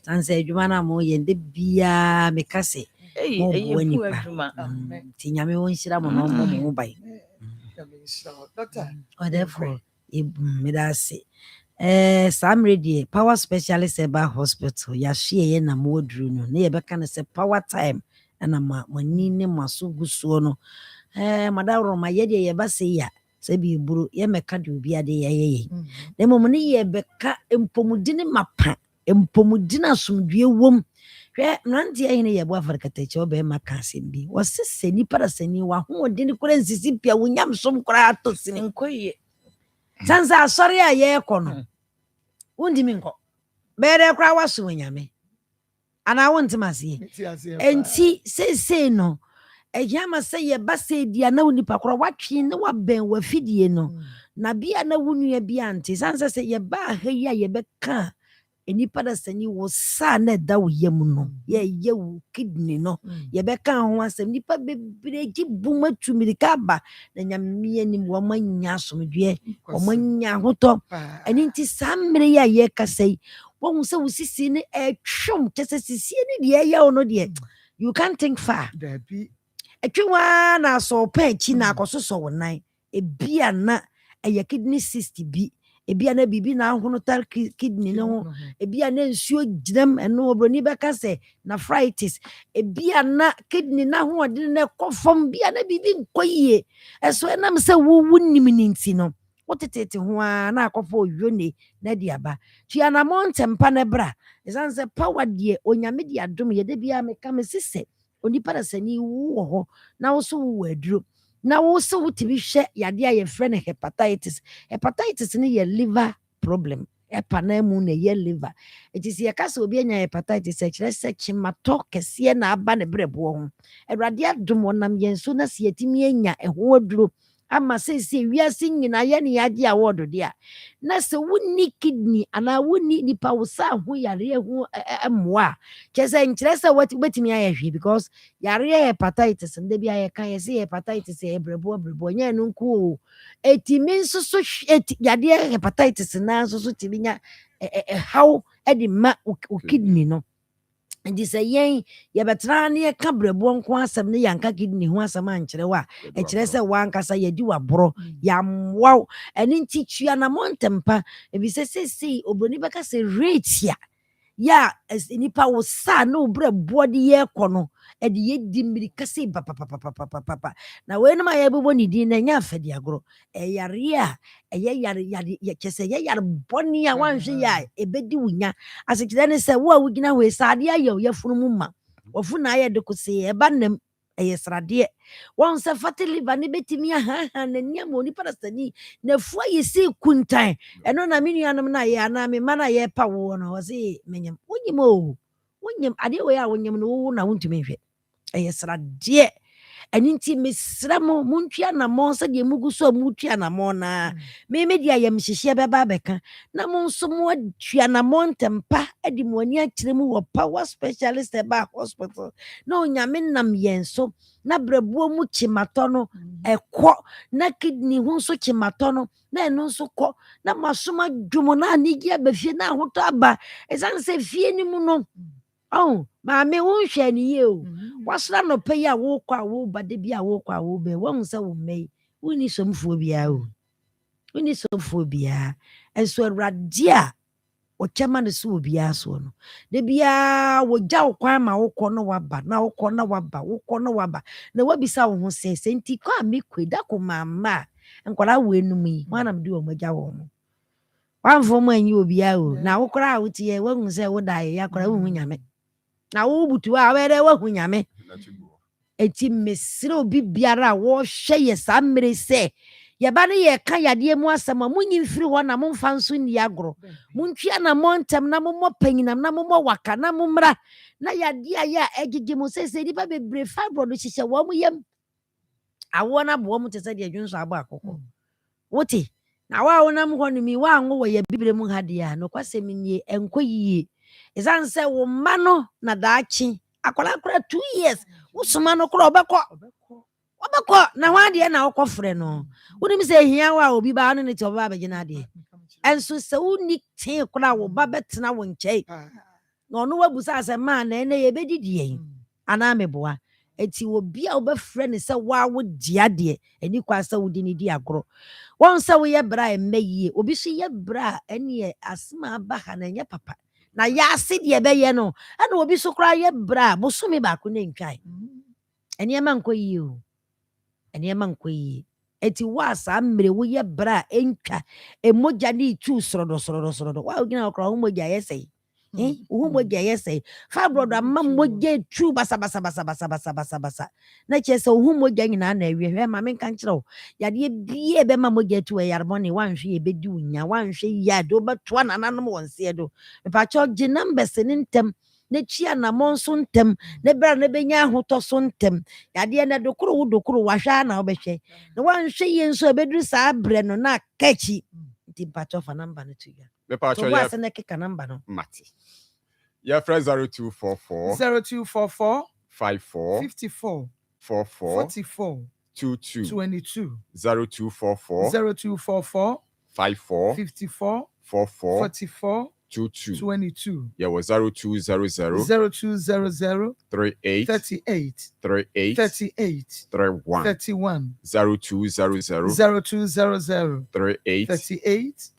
S11: san say adwuma na mo ye de bia me kase mo bo nipa ti nyame won hira mo no mo bai
S9: doctor
S11: therefore me da say Sam ready power specialist eba hospital ya hye ye na mo duru no na ye beka na say power time ana mani ne maso gusuo no madawro ma ye de ye ba se ya se bi buru ye meka de obi ade ye na mom ne ye beka empomudine mapa empomudine asomdue wom hwe mrante ye ne ye bo afarkata che obe maka asembi wo sese ni para sani wa ho de ne kora nsisi pia wonyam som kora atosini
S10: nkoye
S11: sansa asori a ye kono wondi mi nko bere kora waso wonyame ana wontimase enti sese no ehama se ye base dia na onipa kora watwe ne waben wafidie no na bia na wunua bia ante sanse se ye ba ha yi a ye beka enipa da sani wo sa na da wo yam no ye wo kidney no ye beka ho asem nipa bebreji bumatu mirika ba na nyame anim wo manya asomdwe wo manya hoto eni nti samre ya ye kasai wo se wo sisi ne etwom kese sisi ne de ye no de you can't think far etwa na so pa chi na akososo wo nan ebia na eye kidney 60 bi ebia na bibi na ahonotal kidney no ebia na nsuo ginam eno obroni beka se na nephritis ebia na kidney na ho ode na kofom bia na bibi nkoyie eso enam se wo wunnim ninti no wotete ho na akofo oyone na diaba tua na montempa na bra esanse power de onyame de adom ye de bia meka mesese onipa da sani wo ho na wo so wo aduro na wo so wutibi hwe yade a ye frɛ hepatitis ne ye liver problem epanemu na ye liver it is ye kasa obi anya hepatitis ekire se chimato kese na aba ne brebo ho awrade adom wonam yenso na se yatimi anya eho aduro ama sese wiase nyina ye ne yade award de a na se wonni kidney ana wonni nipa wo sa ho yare ho emoa kese nkire se wetimi ayehwe because yare hepatitis nde bia ye kan ye se hepatitis e brebo nya no nku etimi nso so yade hepatitis na nso so tibinya how e ma o kidney no ndi se yen ye betra na ye ka brebo nko asem ne yanka kidney ho asem ankyere wa e kire se wankasa ye di wabro ya mwaw eni nti tua na montempa e bi se obroni beka se rate ya nipa wo sa na obrebo de ye kono e de ye di mirika se papa na we no ma ye bobo ni din na nya afedi agro e yare a ye yare kese ye yare boni a wanhwe ya e bedi wunya asekide ne se wo a wugina we sa ade aye ye funu mu ma wofu na aye de ko se e ba nam eye srade won se fati liver ne betimi ha na niam oni parastani na fua yesi kuntan eno na menu anam na ye ana me mana ye pa wo no wo se menyam wonyim ade we a wonyim no wo na wontumi hwe eye srade aninti mesra mo muntwa na mo se de mugu so mutua na mo na me media yam hyehye beba beka na mo nso mo atua na mo ntempa edi mo ani akire mu wo power specialist eba hospital na onyame nam yenso na brebuo mu chimato no ekọ na kidney hu nso chimato no na eno nso kọ na masoma dwomo na anigi abafie na ahoto aba esan se fie ni mu no oh maame wonhwe ni ye o wasra no pay a wo kwa wo bade bia wo kwa wo be won se wo mei woni somfo bia o woni somfo bia enso awrade a o chama ne so bia so no de bia wo ja wo kwa ma wo kọ no waba na wo kọ na waba wo kọ no waba na wabisa wo ho se nti kwa me kweda ko mama enkwala wo enum yi wana mde wo maja wo mo wanfo mo anyi obi a o na wo kra wo tie wo hu se wo dai ya kra wo hu nyame na wo butu a were wa hu nyame eti mesire obi biara wo hwe ye samre se yɛba no yɛka yadeɛ mu asɛm a monyi mfiri hɔ na momfa nso nni agorɔ montwea na mɔntɛm na mommɔ panyinam na mommɔ waka na mommra na yadeɛ a yɛ a ɛgyegye mu sɛ nnipa bebree fibroid hyehyɛ wɔ mo yam awoɔ no aboɔ mu te sɛ deɛ adwonso abɔ akɔkɔ wote na wa wonam hɔ no mi wa anwo wɔ yɛ bibire mu ha deɛ a nokwasɛm nie ɛnkɔ yie ɛsiane sɛ wo mma no na daakye akwadaa kora 2 years wosoma no kora ɔbɛkɔ na hɔ adeɛ na wokɔ frɛ no wonim sɛ hia wa obi baa no ne te ɔbɛba abɛgyina adeɛ ɛnso sɛ wonni tee kora wo ba bɛtena wo nkyɛn na ɔno wabusa sɛ maa na ɛnɛ yɛbɛdidi yɛn anaa meboa eti obi a wobɛfrɛ ne sɛ waawo dia deɛ ɛni kwa sɛ wodi ne di agorɔ wɔn sɛ woyɛ bra ɛmmɛ yie obi so yɛ bra ɛne asema aba ha na ɛnyɛ papa na yɛase deɛ ɛbɛyɛ no ɛna obi so koraa yɛ bra bosome baako na ntwae ɛnneɛma nkɔ yie o ɛnneɛma nkɔ yie eti wo a saa mmerɛ woyɛ bra ɛntwa ɛmogya ne itu sorɔdɔ wa ogina okra wo mogya yɛ sɛe wo mogya yɛ sɛe fibroid ama mogya tu basa na kyerɛ sɛ wo mogya nyinaa na awie hwɛ ma menka nkyerɛ wo yadeɛ bie bɛma mogya tu ɛyaremɔne wanhwɛ yɛbɛdi wo nya wanhwɛ yia de wobɛtoa nananom wɔ nseɛ do mepakyɛ gye numbers ne ntɛm na tua namɔ nso ntɛm na bra na bɛnya ahotɔ so ntɛm yadeɛ na dokoro wahwɛ na wobɛhwɛ na wanhwɛ yie nso ɛbɛduru saa berɛ no na akakyi nti mpakyɛ fa number no to ya
S12: mepakyɛ
S11: yɛ na keka number no
S12: mate yɛfrɛ 0244 54 44 44 22 0244 54 44 22 yɛwɔ 0200 38 31 0200 38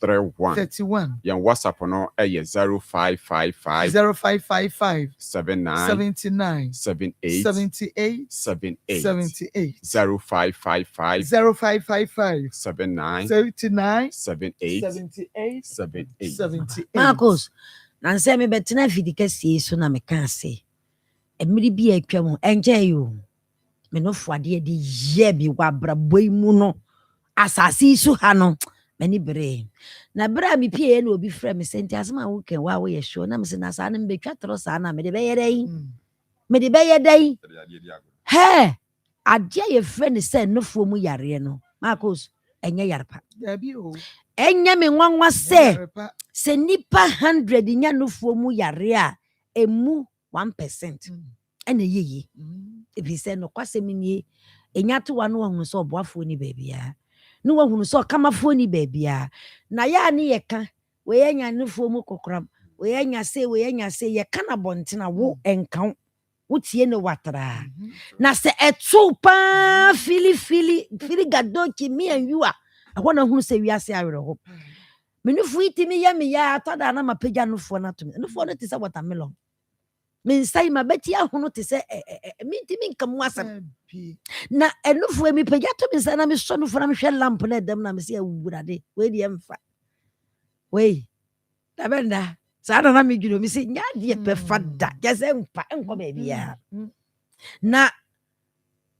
S12: 31 yɛn WhatsApp no ɛyɛ 0555 79 78 0555 79 78
S11: Marcos, na nsɛ me bɛtena fidi kɛseɛ so na meka ase mmere bi atwa mu ɛnkyɛ yo me no fuadeɛ de yɛ bi wabrabɔ yi mu no asase so ha no mani bere na bere a me pie na obi frɛ me sɛ nti asɛm a wokan wa woyɛ sure na me sɛ na saa no mbɛtwa toro saa na mede bɛyɛ dai he adeɛ yɛ frɛ ne sɛ nofoɔ mu yareɛ no Marcos ɛnyɛ yarepa ɛnyɛ me nwanwa sɛ nipa 100 nya nofoɔ mu yare a emu 1% ɛna yeye ebi sɛ no kwasɛm nie enya to wa no wahunu sɛ ɔboafoɔ ni baabia no wahunu sɛ ɔkamafoɔ ni baabia na ya ne yɛka wɔyɛ nya nofoɔ mu kokram wɔyɛ nya sɛ yɛka na bɔntena wo ɛnka wotie ne watra na sɛ ɛto pa fili gadoki me and you a ɛhɔ na hunu sɛ wiase awerɛ hɔ menufo itimi yɛ me ya atada na mapagya nofoɔ no atome nofoɔ no te sɛ watermelon mensai mabɛti ahono te sɛ mentimi nka mu asɛm na ɛnofoɔ mi pagya to me nsa na mesɔ nofoɔ na mehwɛ lamp na ɛdam na mesɛ awurade wei deɛ mfa wei dabɛnda saa na medwuro me sɛ nya deɛ pɛfa da kyɛ sɛ mpa nkɔ baabia na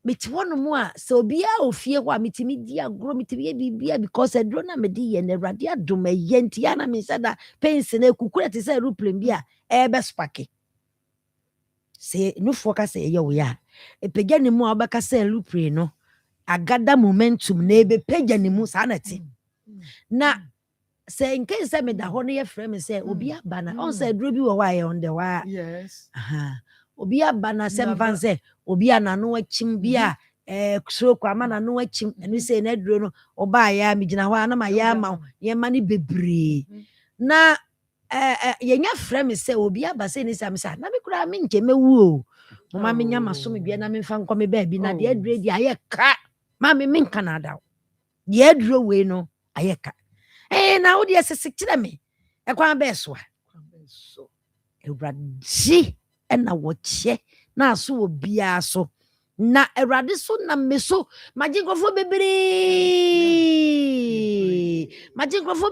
S11: meti wono mu a sɛ obiara ofie hɔ a metimi di agro metimi yɛ bibia because aduro na mede yɛ na Awurade adom ɛyɛ nti ya na me sɛ da pensi na kukura te sɛ aeroplane bi a ɛbɛ spake sɛ nufoɔ ka sɛ ɛyɛ wo ya epagya ne mu a wobɛka sɛ aeroplane no agada momentum na ɛbɛpagya ne mu saa na te na sɛ nke sɛ meda hɔ no yɛfrɛ me sɛ obi aba na ɔn sɛ aduro bi wɔ hɔ a yɛ on the wa obi aba na sɛ mfa sɛ obi a nano akyim bi a stroke ama nano akyim ɛno sɛ na aduro no ɔba ya me gyina hɔ a na ma ya ma yɛma ne bebree na yɛnya frɛ me sɛ obi aba sɛ ne sɛ me sɛ na me kura me nkyɛ mewu o mama me nya maso me bia na me mfa nkɔ me baabi na de aduro di ayɛ ka ma me nka na da de aduro wei no ayɛ ka na wo de sese kyerɛ me ɛkwan bɛ so a Awurade ɛna wɔkyɛ na aso obiara so na Awurade so na me so magye nkrɔfo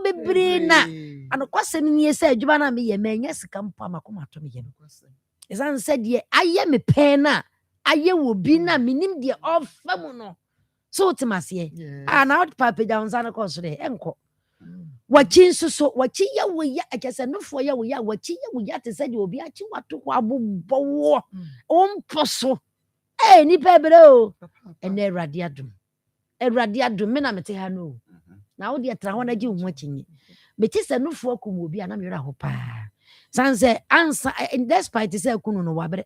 S11: bebree na anokwasɛm nie sɛ adwuma na meyɛ manya sika mpo amakoma to meyɛ no ɛsan sɛ deɛ ayɛ me pɛn na ayɛ wɔ bi na menim deɛ ɔfa mu no So Timasiye. And out Papa down Zana Cosre, Enco. Watching so watching ya we ya I just no for ya we ya watching ya we ya to say you will be at you what to wabu poso. Eh, ni pebro. And there radiadum. A radiadum, menamete hano. Now the Trawana you watching it. But it's a no for will be an amira hopa. Sans answer, and despite the say kuno wabre.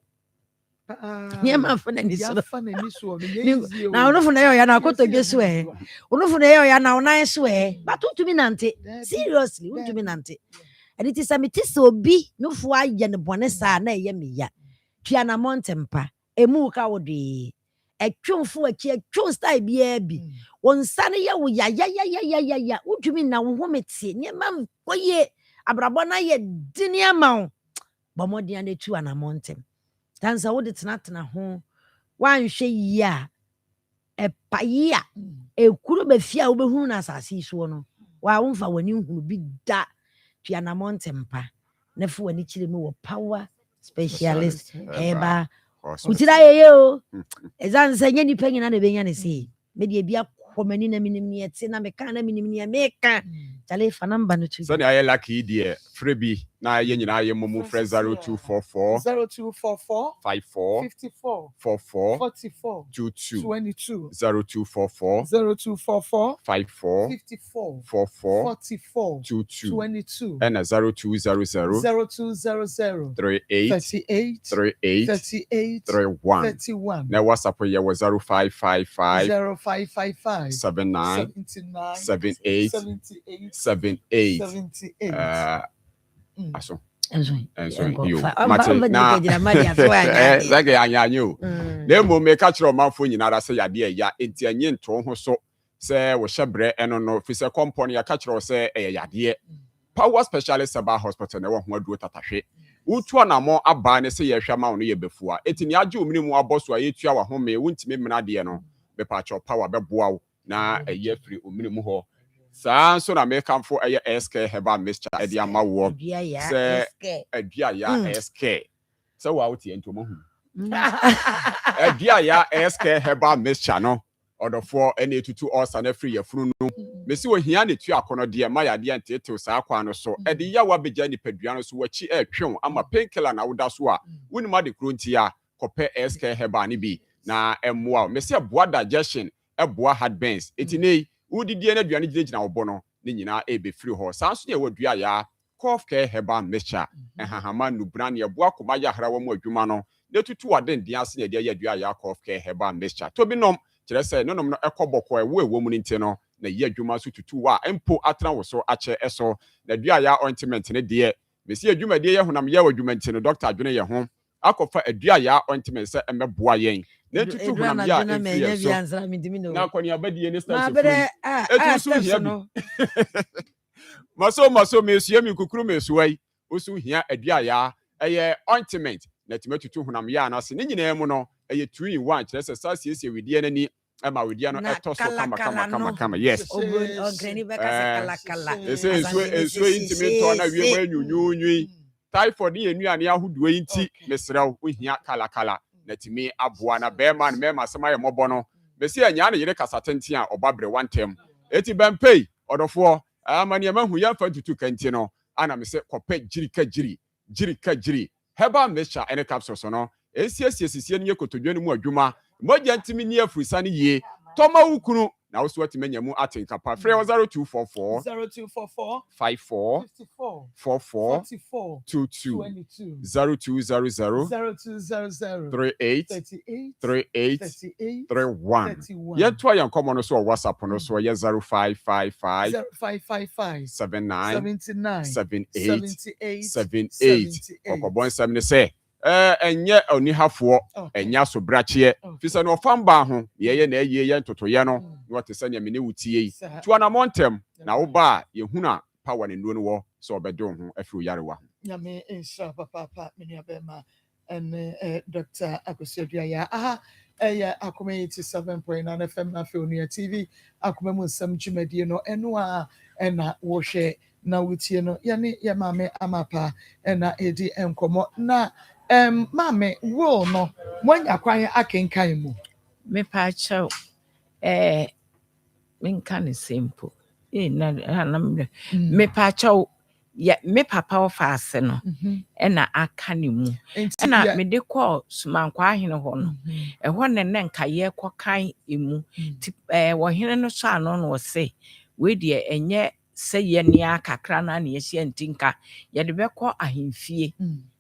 S11: Yeah, my friend, and it's funny. Now, no for now, you're not going to guess where. No for now, you're now nice way. But to me, Nante, seriously, to me, Nante. And it is a metis so be no for I and the bonessa, nay, yemmy, Piana Montempa, a mooka would be a tune for a chair, tune style be. One sunny ya, ya. What do you mean now, woman? Near ma'am, oh, ye, Abrabona, ye, dinner mount. Bomodian the two and a mountain. Dansa wo de tena ho wan hwe ya e paya e kuro be fia wo be hu na asase so no wa wo mfa wani hunu bi da tuana montempa na fu wani kire mu wo power specialist eba kutira yeye o ezanse nya nipa nyina na be nya ne sei me de bia komani na minim ne ete na me kan na minim ne me kan chale fa number no tu
S12: so na ye lucky there frebi na ye nyina ye momu fre 0244 54
S9: 54
S12: 44
S9: 44
S12: 22
S9: 22
S12: 0244 54
S9: 54
S12: 44
S9: 44
S12: 22
S9: 22
S12: and 0200 38 31 na WhatsApp ye was 0555 79 78 78 aso you zage anyanyo na mo me ka kire omanfo nyina ra se yade ya enti anye nto ho so se wo hyebre eno no fi se company ya ka kire se yade power specialist aba hospital na wo ho aduo tatahwe utu na mo aba ne se ye hwama no ye befua etini age omini mu aboso a yetua wa home wuntimi mena de no be pa cho power be boa wo na eye free omini mu ho saa so na me kamfo eye SK heba mixture e dia ma wo se adua ya SK se wa wuti entomo hu adua ya SK heba mixture no odofo ene etutu osa na free yafunu no mesi wo hia ne tu akono de ma ya de antete saa kwa no so e de ya wa beja ni padua no so wachi etwon ama painkiller na woda so a wunima de kronti a kope SK heba ni bi na emwa mesi aboa digestion eboa heartburns etinei udidie na aduane gina obo no ne nyina ebe free ho saa so ne wadua ya cough care herbal mixture ehahama nubra ne eboa koma ya harawa mu adwuma no ne tutu waden dia ase ne dia ya adua ya cough care herbal mixture to bi nom kire se no nom no ekoboko ewo mu nti no na ye adwuma so tutu wa empo atena wo so ache eso na adua ya ointment ne de mesi adwuma de ye honam ye wadwuma nti no doctor adwene ye ho akofa adua ya ointment se emeboa yen na tutu honam ya na kwani abadie ne start so maso mesu mi kukuru mesu ai osu hia adua ya eye ointment na timatutu honam ya na se ne nyina mu no eye 2 in 1 kire se sasiesie wedie nani ema wedie no etoso kama yes
S11: ogreni beka kala
S12: eso intimate to na wie ma nyunyunyi typhoid ye nuane ahodo yinti mesrew ohia kala na timi aboa na bema na mema sema ye mobo no besi anya na yire kasatenti a obabre wantem eti bempei odofo amane ma hu ya fa tutu kanti no ana me se kope jirika jiri heba mesha ene capsules no esiesie ne kotodwani mu adwuma moja ntimi ni afurisa ne ye toma wukunu na wo so atimanya mu atenkapa frɛ 0244 54 44 22 0200 38 31 yɛto ayɛ nkɔmmɔ no so wɔ WhatsApp no so yɛ 0555 79 78 ɔkɔbɔ nsɛm ne sɛ enye onihafo enya so brachie fisa no famba ho ye na ye ye ntotoye no no te sanya me ne wutie tuana montem na wo ba ye huna power ne ndo no wo so obede ho afiri yarewa ho
S9: nyame insha papa me ne abema en Dr. Akosua ya aha Akoma 87.9 FM na Feonia TV Akoma mu Nsem dwumadie no eno a na wo hwe na wutie no ye ne ye mame amapa na edi enkomo na mame wo no mwanya kwan akenkan mu
S10: me pa chao menka ne simple me pacho me papa ofa ase no na aka ne mu na me de call sumankwa ahene ho no ho ne nka ye kokan emu ti wo hene no so ano no se we de enye se ye ne akakra na na ye hye ntinka ye de bekọ ahemfie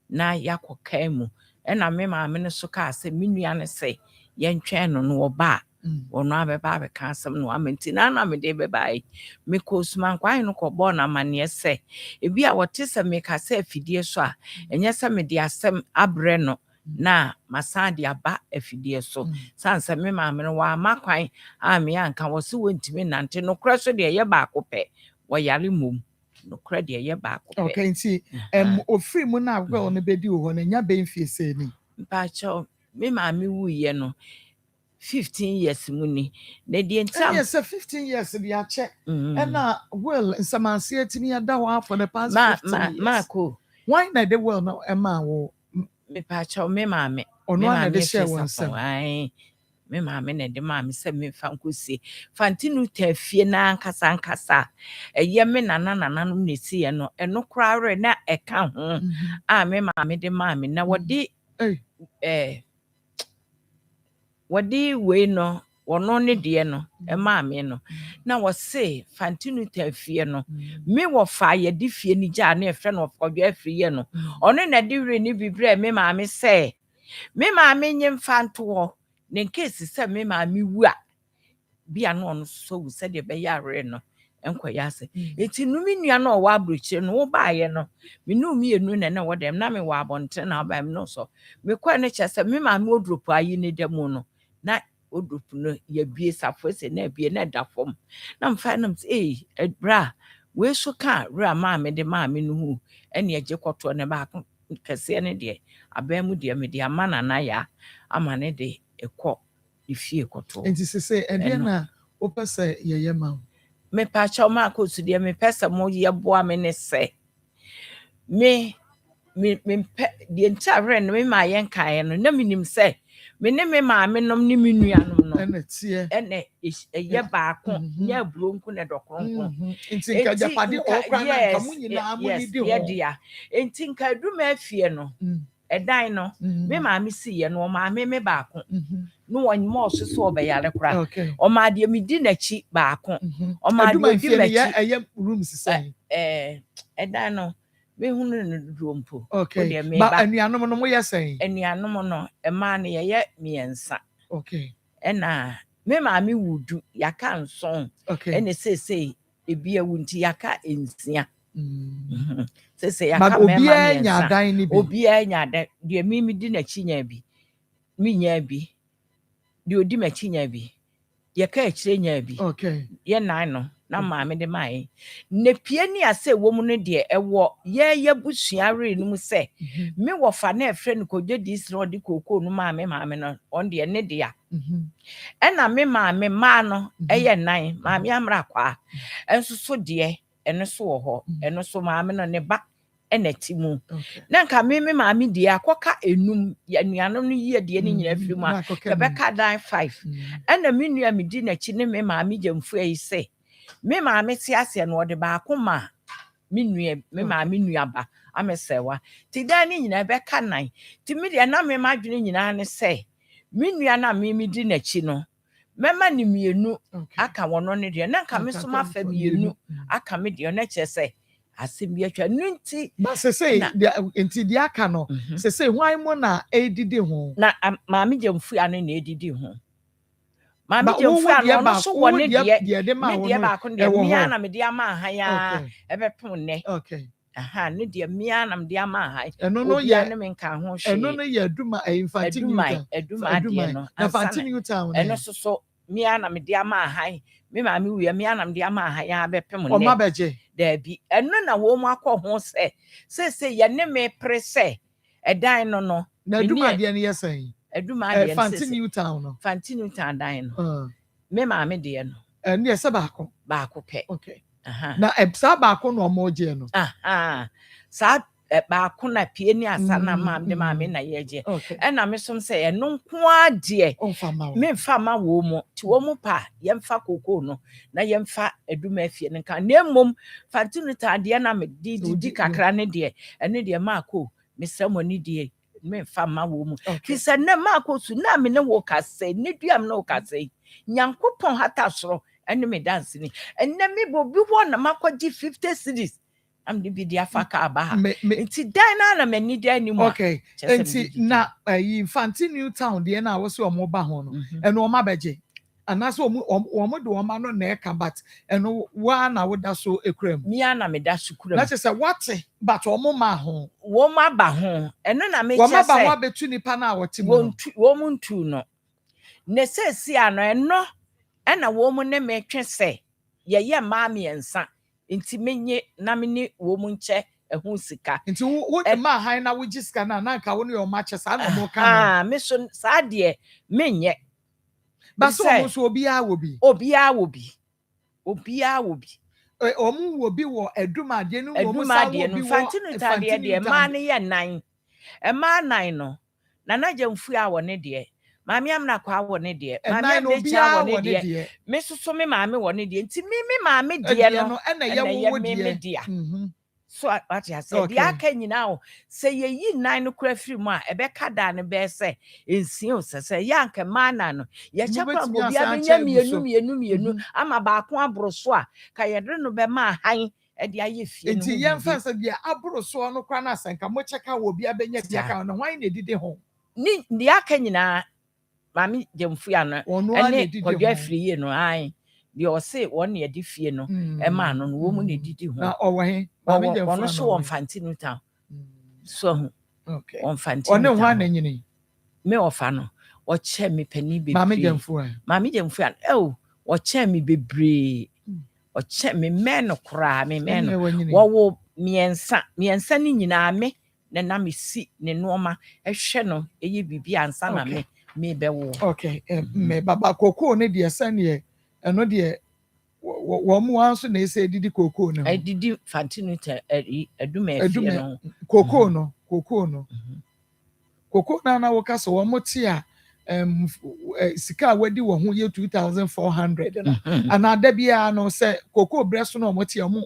S10: na yakokan mu na me maame no so ka se menua ne se ye ntwen no no oba ono abeba abeka asem no amenti na me de bebai me ko sumankwa no ko bo na mane se ebi a wote se me ka se afidie so a enye se me de asem abre no na masan de aba afidie so sanse me maame no wa makwan a me anka wo se wontimi nante no kra so de ye ba akopɛ wo yare mom no kra de ye ba akopɛ
S9: okay nti ofiri mu na agwa no bedi wo no nya be mfie se ni
S10: mpacho me maame wuye no 15 years muni na die ntam
S9: yes 15 years bi a che na will nsamanse atimi ada wa for the past 15 years
S10: Marco
S9: why na the will no ema wo
S10: me pacho me maame
S9: ono na de share one sem
S10: ai me maame na de maame se me fa nkosie fantinu tafie na nkasa eye me nana no nesi ye no eno krare na eka ho a me maame de maame na wodi wadi we no wono ne de no maame no na wo se fantinu tafie no me wo fa ye de fie ni gya na efre no fodwe afriye no ono na de wre ni bibre me maame se me maame nyem fanto ho ne case se me maame wu a bia no ono so wu se de be yare no enkoya se eti nu mi nua no wa abrochire no wo baaye no me nu mi enu na wo dem na me wa abonte na ba me no so me kwa ne chese me maame odropo ayi ne dem no na odropo no ya bie safo se na bie na da fom na mfa na mse bra we so ka ra maame de maame no hu ene eje kwoto ne ba kese ne de abamu de me de amana na ya amane de ekọ ifie kwoto
S9: enti se ede na opese yeye ma
S10: me pacha o ma ko su de me pesa mo ye boa me ne se me de ntavre no me ma ye nkae no na minim se me ne me maame nom ne me nuanom no ene ye baako nya bronku ne dokronko
S9: enti nka japade okra na nka munyina amuni di ho
S10: dia enti nka duma afie no edan no me maame si ye no maame me baako no one more so obeyare kra o ma de me di nachi baako o ma de di nachi
S9: eye rooms say
S10: edan no me hunu no dompo
S9: okay ba anuanom no mo yesen
S10: anuanom no e ma ne ye miensa
S9: okay
S10: ena me maame wudu yaka nson ene sese ebia wunti yaka ensia sese yaka me ma miensa obia nya dan de mi di nachi nya bi mi nya bi de odi machi nya bi yaka akire nya bi
S9: okay
S10: ye nan no na maame de mai ne pie ni ase wo mu no de ewo ye busuare no mu se me wo fa na efre no kodwe dis no de kokoo no maame no on de ne de ya ena me maame ma no eye nan maame amra kwa enso so de eno so wo ho eno so maame no ne ba ena timu na nka me maame de akoka enum ya nuanom no yie de ne nyina firi mu a kebeka dan 5 ena me nua me di na chi ne me maame jamfu ayi se me maame ti ase no de ba akoma me nua me maame nua ba amesewa ti dan ni nyina be ka nan ti me de na me madwene nyina ne se me nua na me di na chi no mema ni mienu aka wono ne de na nka me so ma fa mienu aka me de na che se asemi atwa nunti
S9: ba se enti di aka no se hwan mo na edidi ho
S10: na maame jamfu anu na edidi ho maame jamfu anu so woni de me ba ko de mia na me de ama han ya ebepon ne aha ne de mia na me de ama han
S9: eno ye
S10: ne me nka ho hwe
S9: eno no ye aduma infantile
S10: aduma de no
S9: infantile town
S10: eno so mia na me de ama han me maame wi mia na me de ama han ya bepem ne
S9: o ma beje
S10: dabi eno na wo mu akọ ho se ye ne me prese edan no
S9: na aduma de ne yesen
S10: aduma de
S9: infantile town no
S10: infantile town dan no me maame de no
S9: ne yesa baako
S10: pe
S9: okay aha na ebsa baako no mo je no
S10: aha sa baako na pie ni asa na maame na yeje na me som se eno nko ade me mfa ma wo mu ti wo mu pa ye mfa koko no na ye mfa eduma afie ne kan na mom fantinita ade na me di kakra ne de ene de maako me semo ni de me mfa ma wo mu fi se na maako su na me ne wo kase ne duam no kase nyankopon hata soro ene me dance ni ene me bobi ho na makwaji 50 cedis am the bidia faka aba nti dan na mani dan ni mu
S9: okay nti na Infanti New Town de na wo se o mo ba ho no eno o ma beje anaso o mo de o ma no na e ka but eno wa na wo da so ekram
S10: mi ana me da so kuram
S9: na se what but o mo ma ho
S10: wo ma ba ho eno na me
S9: che se wo ma ba
S10: wa
S9: betu nipa na wo ti mo
S10: wo mu ntu no ne se si ano eno na wo mu ne me twe se ye ma miensa nti menye na meni wo mu nche ehu sika
S9: nti wo ma han na wo gisika na nka wo ne o ma che sa na mo ka
S10: me so sa de menye
S9: ba so mo so obi a wo bi o mu wo bi wo eduma de no wo mu sa wo bi wo
S10: Fantinita de ma ne ye nan e ma nan no na jamfu a wo ne de maame am na kwa wo ne de maame am de cha wo ne de me so me maame wo ne de nti me maame de no
S9: na ye wo
S10: me de so what you say the aka nyina o say ye yi nan no kura firi mu a ebe ka da ne be se ensi o se ya nke mana no ye chakwa obi abenya mienu ama ba ko aboro so a ka ye de no be ma han e de aye fie no
S9: nti ye mfa se bia aboro so no kra na asanka mo cheka wo obi abenya bia ka no hwan na edide ho
S10: ni the aka nyina mami jemfu ya no ene kodwa firi ye no ai de o se won na de fie no e ma no wo mu na didi ho
S9: na o he mami jemfu
S10: no so won Fantinita so hu
S9: okay
S10: won Fantinita
S9: one hwan na nyini
S10: me ofa no o che me pani bebre
S9: mami
S10: jemfu ya o che me bebre o che me me no kra me no wo miensa ni nyina me na me si ne nooma ehwe no eye bibi ansa na me be wo
S9: okay me baba koko ne de sane eno de wo mu anso na ese didi koko ne
S10: didi Fantinita aduma afie no
S9: koko na wo kasa wo moti a sika wadi wo ho ye 2400 na ana da bia no se koko breso no moti omo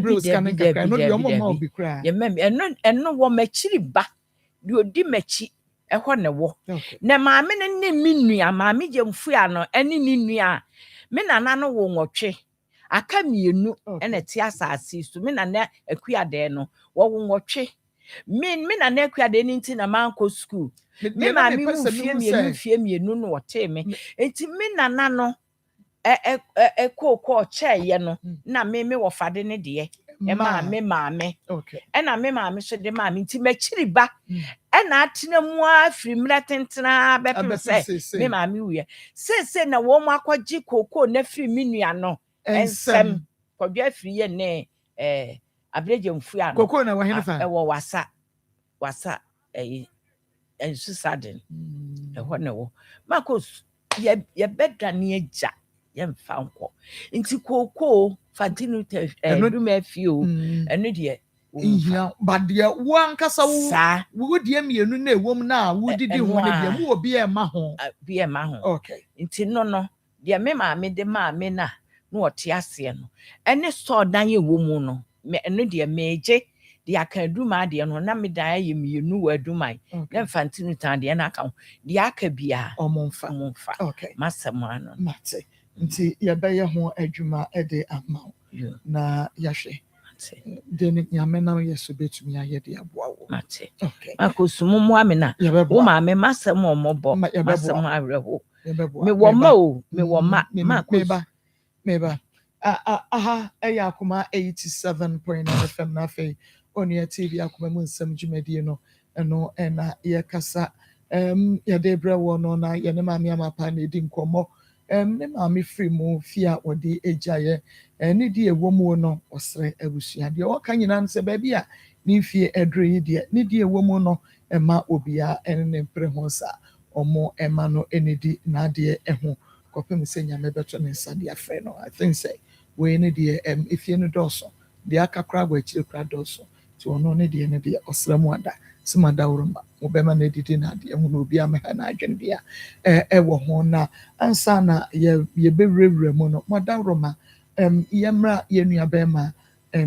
S9: bro scan kakra no de omo ma obi kra
S10: ye mem eno wo machiri ba de odi machi ehɔ ne wo na maame ne minua maame jemfu ya no ene ni nua me nana no wo nwotwe aka mienu ene te asase so me nana akuade no wo nwotwe me nana akuade ni nti na manko school me maame mu fie mienu no wote me enti me nana no kokɔ cheye no na me wo fade ne de e maame
S9: okay
S10: ena me maame so de maame nti machiri ba ena atena mu afiri mra tentena bepem se me maame wuye se na wo mu akwaji kokɔ na firi minua no ensem kodwa afiri ye ne abreje mfua no
S9: kokɔ na wo henefa
S10: wo wasa ensu sadin ehɔ ne wo makos ye bedane agya ye mfa nko nti kokɔ Fantinita eduma afie o eno de
S9: ihia badia wo ankasa wo die mienu na ewom na wo didi ho ne de mu obi e ma ho
S10: okay nti no de me maame de maame na wote ase no ene so dan ye wo mu no me eno de meje de aka aduma de no na me dan ye mienu wa aduma na Fantinita de na aka de aka bia
S9: omomfa okay
S10: masema no
S9: mate nti ye beye ho adwuma de ama na yahwe de ne nyame na yeso betumi aye de aboa wo
S10: mate okay akosumu mu amena wo ma me masem omobo masem awreho me wo ma o me wo ma
S9: meba aha eya Akoma 87.9 FM na fe Onia TV Akoma mu nsem dwumadie no eno na ye kasa ye de bre wo no na ye ne maame amapa na edi nkomo ne maame free mu fia odi ejaye ne di ewo mu no osre abusua de o ka nyina nse ba bia ne fie edro yi de ne di ewo mu no ema obia ene ne mpre ho sa omo ema no enedi na de eho kopem se nyame beto ne nsa de afre no I think say we ne de ifie no doso de akakra gwa chire kra doso to ono ne de ne de osramu ada sima dawroma obema na didi na de hu no obi ameha na adwen bia wo ho na ansa na ye bewrewre mu no madawroma yemra yenua bema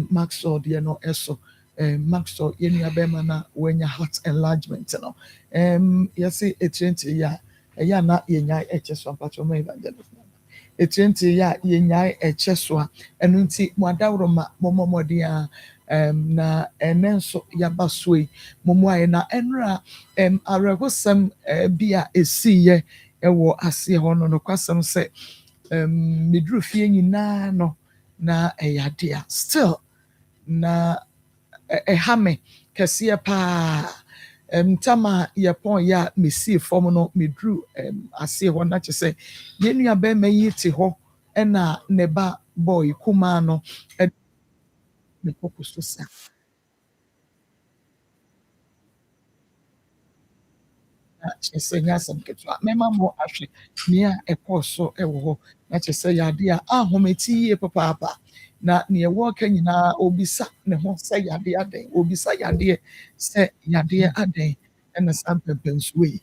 S9: Maxwell de no eso Maxwell yenua bema na wenya heart enlargement no yesi etenti ya na yenya echeso apacho ma evangelist etenti ya yenya echeso a enu nti madawroma momomodi a na enenso yabasoi momoaye na enra aregosem bia esiye ewo ase ho no kwasem se midru fie nyina no na eyadea still na ehame kese pa tama yepon ya mesi form no midru ase ho na chese yenua be mayi te ho na neba boy kuma no me pokuso sa chese nya sam ketwa mema mo ahwe nia ekoso ewo ho na chese yade a ahometi ye papa na ne ewo ka nyina obisa ne ho se yade aden obisa yade se yade aden ena sampempensuwe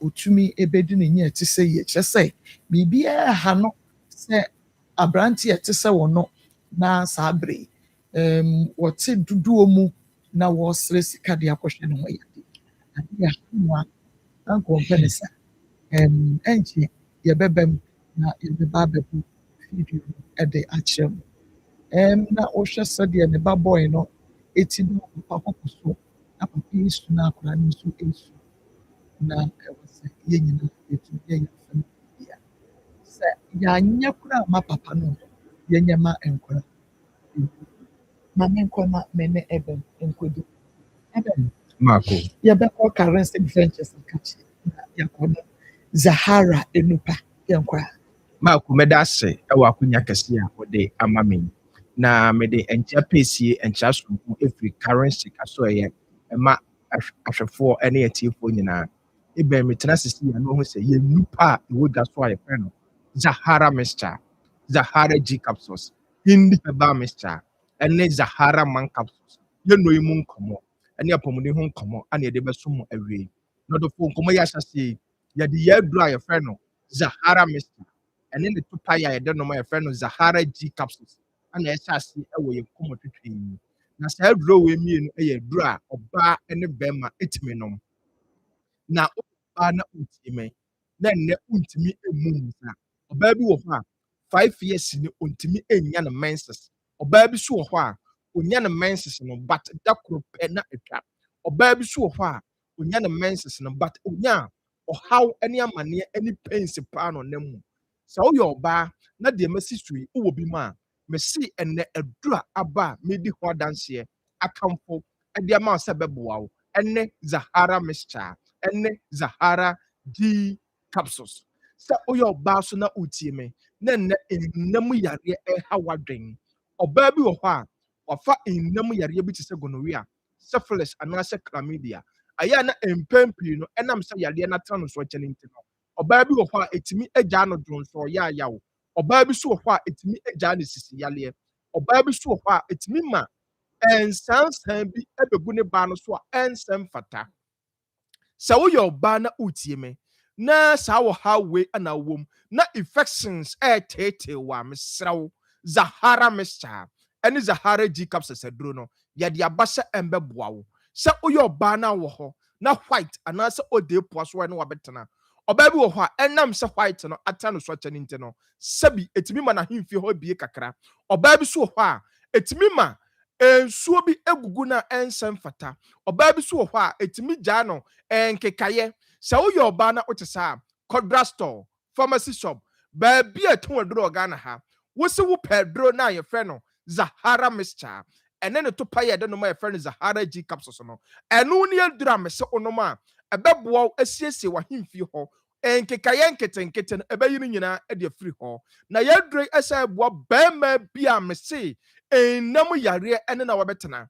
S9: otumi ebedi ne nya ti se ye chese bibia ha no se abranti ete se wono na sabre wote duduo mu na wo sre sika de akohwe ne ho yade ya no Uncle Penisa, enchi yebebem na yebeba bebu video ede achem. Na osha sadi ne baboy no eti no papa so na papa isu na akura ni so esu na ewase yenyina eti yenya fam ya. Se ya nya kura ma papa no yenya ma enkura. Ma menkona mene ebem enkodu. Ebem
S13: Marco.
S9: Yabeko currency ventures kachi yakona Zahara enupa yankwa
S13: Marco medase ewa akunya kese a wode ama me na mede encha pesie encha sonko efri currency kaso ye ema ahwefo ene atifo nyina ebe metena sisi ya no ho se ye nupa ewoda so aye fe no Zahara mixture Zahara G capsules hindi heba mixture ene Zahara man capsules ye no imu nkomo ene apomuni ho nkomo ane de beso mo awie no do fo nkomo ya hyase ye de ye dry ye fe no Zahara mixture ene ne tupa ya ye de no ma ye fe no Zahara G capsules ane ya hyase ewo ye nkomo twetwe na sa duro we mienu eye duro a oba ene bema etime nom na oba na utime na ne untimi emu nsa oba bi wo ho a 5 years ni untimi enya na menses oba bi so wo ho a onya na menses no but dakro pe na etwa oba bi so wo ho a onya na menses no but onya ohaw ene amane ene pains pa no namu sa wo yo oba na de masisui wo bi ma mesi ene adura aba medi ho danse akamfo ede ama se beboa wo ene Zahara mixture ene Zahara D capsules sa oyo ba so na utie me na ne enam yare ha wadwen oba bi wo ho a wafa enam yare bi te se gonorrhea syphilis anase chlamydia aya na empempi no enam se yare na tano so kyene ntino oba bi wo ho a etimi agya no dwon so ya yawo oba bi so wo ho a etimi agya ne sisi yale oba bi so wo ho a etimi ma ensansan bi ebegu ne ba no so a ensem fata sa wo yo ba na utie me na sa wo ha we ana wom na infections tete wa mesraw Zahara mixture ene Zahara G capsules aduro no ye de abasa embeboa wo sa wo yo ba na wo ho na white anase ode po so na wabetena oba bi wo ho a enam se white no ata no so kyene nti no sabi etimi ma na hemfie ho bie kakra oba bi so ho a etimi ma ensuo bi egugu na ensem fata oba bi so ho a etimi gya no enkekaye sa wo yo ba na otesa Kodra store pharmacy shop ba bi eton aduro organa ha wo se wo pedro na ye fe no Zahara mixture ene ne to pa ye de no ma ye fe no Zahara G capsules no eno ne adura me se onoma ebeboa asiesie wa hemfie ho enkekaye nketenkete no ebayiri nyina e de free ho na ye dure esa eboa bema bia me se enam yare ene na wabetena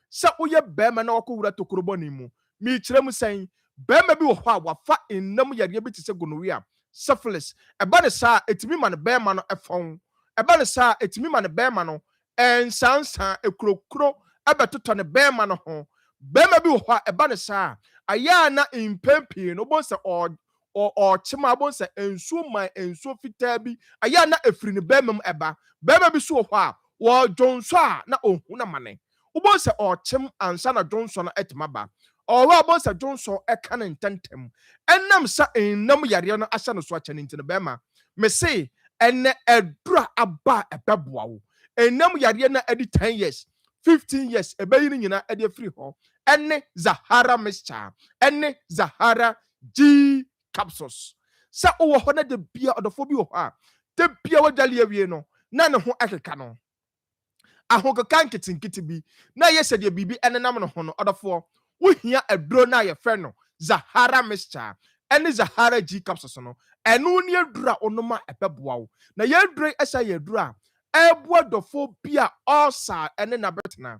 S13: sa woye bema na wakowura tokrobo ni mu mi kirem sen bema bi wo ho a wafa enam yare bi te se gonorrhea syphilis eba ne sa etimi ma ne bema no efon eba ne sa etimi ma ne bema no ensansan ekrokro ɛbɛtotɔ ne bɛrima no ho bɛrima bi wɔ hɔ a ɛba ne saa ayɛ na mpɛmpie no bɔ sɛ ɔkyema bɔ sɛ nsuo man nsuo fitaa bi ayɛ na efiri ne bɛrima mu ɛba bɛrima bi so wɔ hɔ a wɔdwonso a na ohun na mane wobɔ sɛ ɔkyem ansa na dwonso no ɛtema ba ɔwɔ abɔ sɛ dwonso ɛka ne ntɛntɛm ɛnam sa nnam yareɛ no ahyɛ no so akyɛ ne nti no bɛrima me se ɛnɛ ɛdura aba ɛbɛboa wo nnam yareɛ na ɛdi 10 years 15 years ɛbɛyi no nyinaa ɛde afiri hɔ ɛne Zahara mixture ɛne Zahara G capsules sɛ wowɔ hɔ na de bia ɔdɔfo bi wɔ hɔ a de bia wadwale awie no na ne ho ɛkeka no ahokeka nketenkete bi na yɛ sɛdeɛ biribi ɛnenam no ho no ɔdɔfoɔ wohia aduro na yɛfrɛ no Zahara mixture ɛne Zahara G capsules no ɛno ne aduro a onoma ɛbɛboa wo na yɛaduro ɛsɛ yɛ aduro a ɛboa dɔfo bi a ɔsa ɛne na betena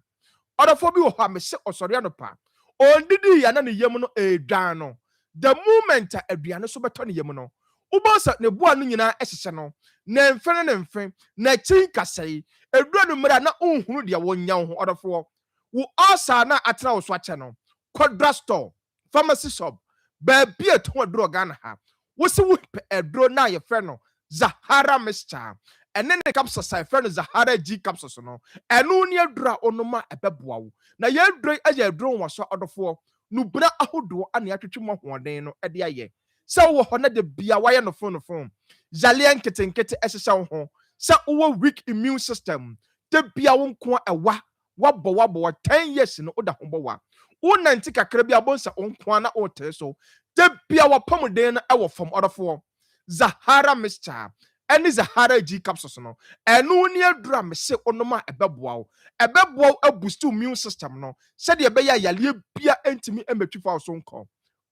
S13: ɔdɔfo bi wɔ hɔ a mehyɛ ɔsɔre ano pa ɔndidi ya na ne yam no ɛdwan no the moment a aduane so bɛtɔ ne yam no wobɔsa ne boa no nyinaa ɛhyehyɛ no na mfe ne mfe na kyin kasɛe aduro no mmere a na nhunu deɛ wɔnya ho ɔdɔfoɔ wo ɔsa na atena wo so akyɛ no kɔdra store pharmacy shop baabi a ɛtɔn aduro Ghana ha wosi wo aduro na yɛfrɛ no Zahara mixture ɛne ne capsules a yɛfrɛ no Zahara G capsules no ɛno ne aduro a onoma ɛbɛboa wo na yɛaduro ɛyɛ aduro wɔ so ɔdɔfoɔ no bra ahodoɔ ane atwetwe mu ahoɔden no ɛde ayɛ sɛ wowɔ hɔ na de bia wayɛ no fon yaleɛ nketenkete ɛhyehyɛ wo ho sɛ wowɔ weak immune system de bia wo nko ɛwa wabɔ 10 years no woda ho bɔwa wonanti kakra bi abɔnsa wo nko na wotere so de bia wapɔmuden no ɛwɔ fam ɔdɔfoɔ Zahara mixture ɛne Zahara G capsules no ɛno ne adura me se onoma ɛbɛboa wo aboost immune system no sɛdeɛ ɛbɛyɛ yaleɛ bia entimi emetwi fa so nkɔ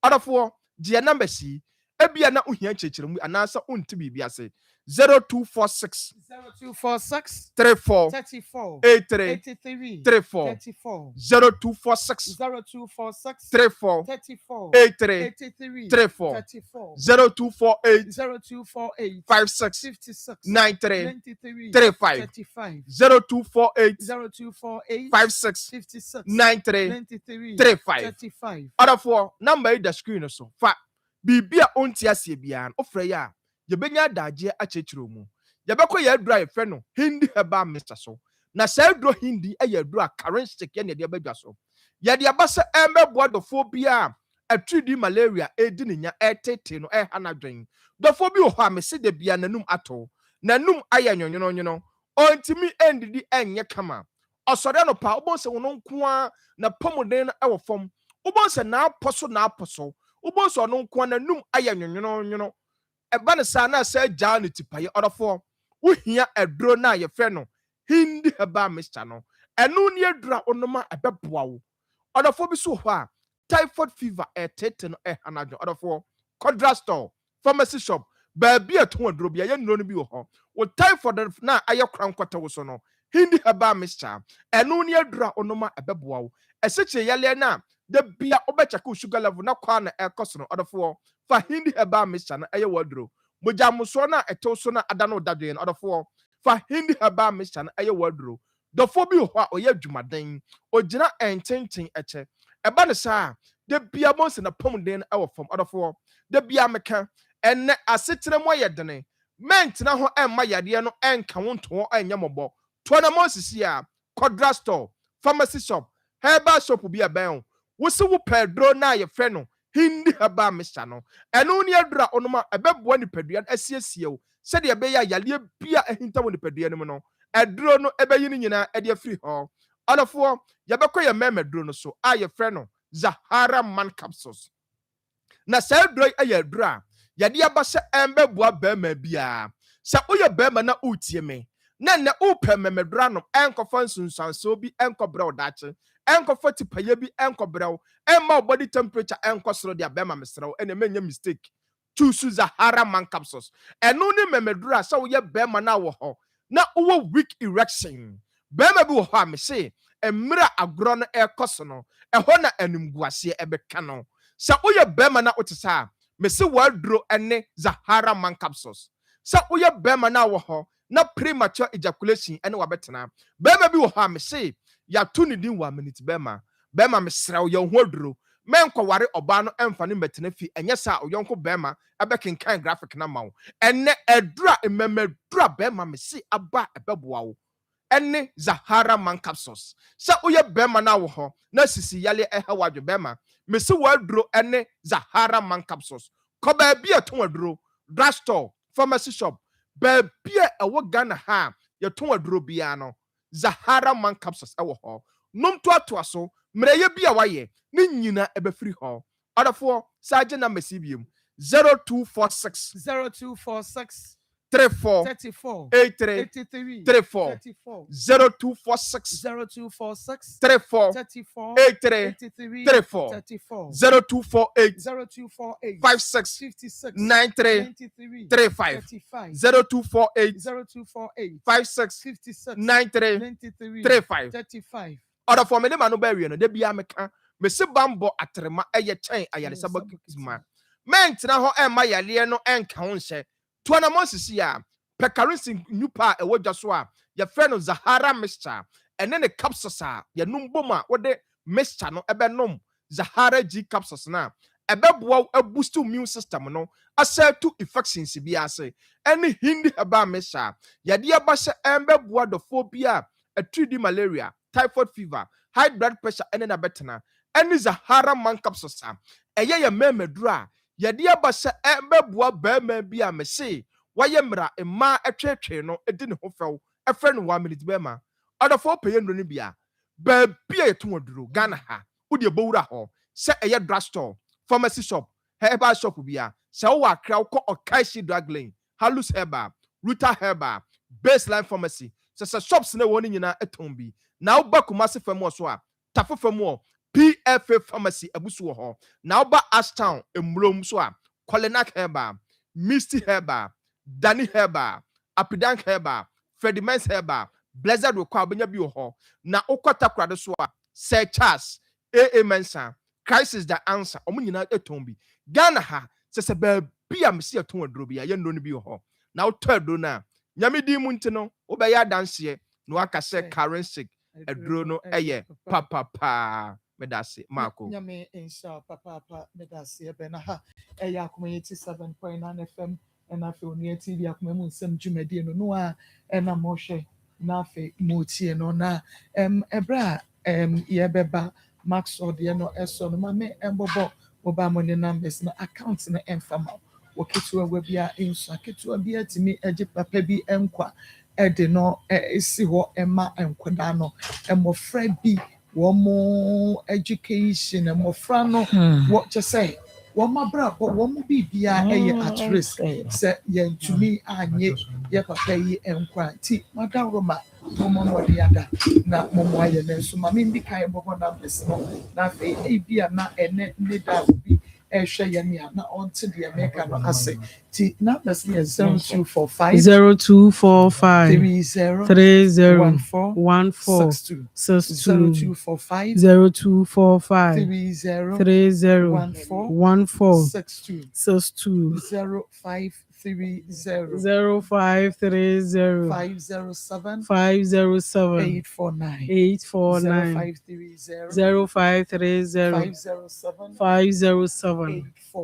S13: ɔdɔfoɔ die number si ebia na ohia kyekyeremu anaasa onti bibi ase 0246 34 83 34 0246 34 83 34 0248 56 93 35 0248 56 93 35 ɔdɔfoɔ number yi da screen so fa biribi a onti asie bia ofrɛ ya yɛbɛnya adagye akyekyerew mu yɛbɛkɔ yɛ aduro a yɛfrɛ no hindi herbal mixture so na sɛ aduro hindi ɛyɛ aduro a current stick yɛ ne yɛde abɛdwa so yɛde aba sɛ ɛmbɛboa dɔfoɔ bi a atridi malaria ɛdi ne nya ɛtete no ɛha n'adwen dɔfoɔ bi wɔ hɔ a mese de bia nanum ato nanum ayɛ nwonwono ɔntimi ɛndidi ɛnyɛ kama ɔsɔre no pa wobɔ sɛ wono nko a na pɔmuden no ɛwɔ fam wobɔ sɛ naapɔ so wobɔ sɛ ɔno nko a nanum ayɛ nwonwono ɛba ne saa na sɛ gyaa ne tipaeɛ ɔdɔfoɔ wohia aduro na yɛfrɛ no hindi herbal mixture no ɛno ne aduro a onoma ɛbɛboa wo ɔdɔfoɔ bi so hɔ a typhoid fever ɛtete no ɛha n'adwo ɔdɔfoɔ kɔdra store pharmacy shop baabi a ɛtɔn aduro bi a yɛ nnuro no bi wɔ hɔ wo typhoid na ayɛ kora nkɔtɛ wo so no hindi herbal mixture ɛno ne aduro a onoma ɛbɛboa wo ɛsɛkyerɛ yɛlɛ na da bia wobɛkyɛke sugar level na kwa na ɛkɔ so no ɔdɔfoɔ fa hindi herbal mixture na ɛyɛ waduro mogya muso na ɛtew so na ada no dadwe no ɔdɔfoɔ fa hindi herbal mixture na ɛyɛ waduro dɔfoɔ bi wɔ hɔ a ɔyɛ adwumaden ogyina ɛnkyɛnkyɛn ɛkyɛ ɛba ne saa da bia bɔnse na pɔmuden no ɛwɔ fam ɔdɔfoɔ da bia meka ɛnɛ asetena mu ayɛ dene mɛntena ho ɛmma yadeɛ no ɛnka wo ntoɔ ɛnyɛ mɔbɔ toɔ na mɔsisi a kɔdra store pharmacy shop herbal shop bi abɛn wosi wo pedro na yɛfrɛ no hindi herbal mixture no ɛno ne adura onoma ɛbɛboa nipadua no asiesie wo sɛdeɛ ɛbɛyɛ yaleɛ bia ahinta wo nipadua no mu no aduro no ɛbɛyi no nyinaa ɛde afiri hɔ ɔdɔfoɔ yɛbɛkɔ yɛ mɛmɛ aduro no so a yɛfrɛ no Zahara man capsules na sɛ aduro ɛyɛ aduro a yɛde aba sɛ ɛmbɛboa bɛrima biara sɛ woyɛ bɛrima na wotie me na nɛ wopɛ mɛmɛdura no ɛnkɔfa nsunsuansoɔ bi ɛnkɔbrɛ wo daakye ɛnkɔfa tipaeɛ bi ɛnkɔbrɛ wo ɛmma wo body temperature ɛnkɔ soro de abɛrima mesrɛ wo ɛna mɛnyɛ mistake choose Zahara man capsules ɛno ne mɛmɛdura sɛ woyɛ bɛrima na wɔ hɔ na wowɔ weak erection bɛrima bi wɔ hɔ a mese mmerɛ agorɔ no ɛkɔ so no ɛhɔ na animguaseɛ ɛbɛka no sɛ woyɛ bɛrima na wote saa mese waduro ɛne Zahara man capsules sɛ woyɛ bɛrima na wɔ hɔ na premature ejaculation ɛne wabɛtena bɛrima bi wɔ hɔ a mese yɛato ne din wɔ ameniti bɛma mesrɛ wo yɛn ho aduro menkɔware ɔbaa no ɛmfa ne mbɛtena fi ɛnyɛ saa ɔyɔnko bɛma ɛbɛkenkan graphic na ma wo ɛnɛ ɛdura mmɛmɛdura bɛma mesi aba ɛbɛboa wo ɛne Zahara man capsules sɛ woyɛ bɛma na wo hɔ na sisi yale ɛha wadwo bɛma mesi waduro ɛne Zahara man capsules kɔ baabi ɛto waduro drugstore pharmacy shop baabi a ɛwɔ Ghana ha yɛto waduro biara no Zahara man capsules ɛwɔ hɔ nom toatoa so mmerɛyɛ bi a wayɛ ne nyina ɛbɛfiri hɔ ɔdɔfoɔ saa gye na masi biom 0246 34 83 34 0246 34 83 34 0248 56 93 35 0248 56 93 35 Order for me, no barrier, no, de be ameka, Messi Bambo atrema, a ye chain, a yarisabakisma. Men tina ho and my alieno and counsel. Tuana Monsisia, Pecarin new pa, a word jaswa, your friend of Zahara Mister, and then a capsasa, your numboma, what de Mister no ebenom, Zahara G capsas now. A bebwa a boost to immune system, no, a said two effects in CBS, any hindi about Messa, Yadia Bassa and bebwa the phobia, a 3D malaria. Typhoid fever, high blood pressure, and then a betana. Any Zahara man capsules. A ye meme dra. Yadia basa ebebwa beme be a messy. Wayemra, a ma a trade no, a didn't hofel, a friend 1 minute bema. Other 4 payen runibia. Be a tumodru, Ghana ha. Would you boura ho? Set a drugstore, pharmacy shop, herbal shop bia. Sawa crowd or Kaishi drug lane, Halus herba, Ruta herba, baseline pharmacy. Sasa shops na woni nyina etombi na oba Kumasi famo so a tafo famo PFA pharmacy abusu ho na oba Ashtown emlom so a Kolenak herba Misty herba Danny herba Apidank herba Fredimens herba Blessed Rekwa benya bi ho na okota krado so a Sir Charles AA Mensa crisis the answer omo nyina etombi Ghana ha sese ba bia mesi eton aduro bia ye no bi ho na otado na nyame di mu ntino wo be ya danse no aka se currency aduro no eye papa medase mako
S9: nyame insha papa medase be na ha eye Akoma 87.9 FM na fe onu TV Akoma mu nsem dwumadi no a na mo hwe na fe mo tie no na ebra ye beba max ode no eso no mame embobo oba mo ne numbers na account na enfama woketua wabia insa ketua bia timi age papa bi enkwa ede no esi ho ema enkoda no emofra bi wo education emofra no what to say wo mabra wo mo bibia at risk say yentumi anye ye papa yi enkwa ti madawroma mo no de ada na mo aye na so ma me kai bobo na bes no na fe bia na ene ne da bi ehwe ye ne na onto de America no ase ti na bes ne 0245 30 14 0245 30 14 62 0530 507 849 507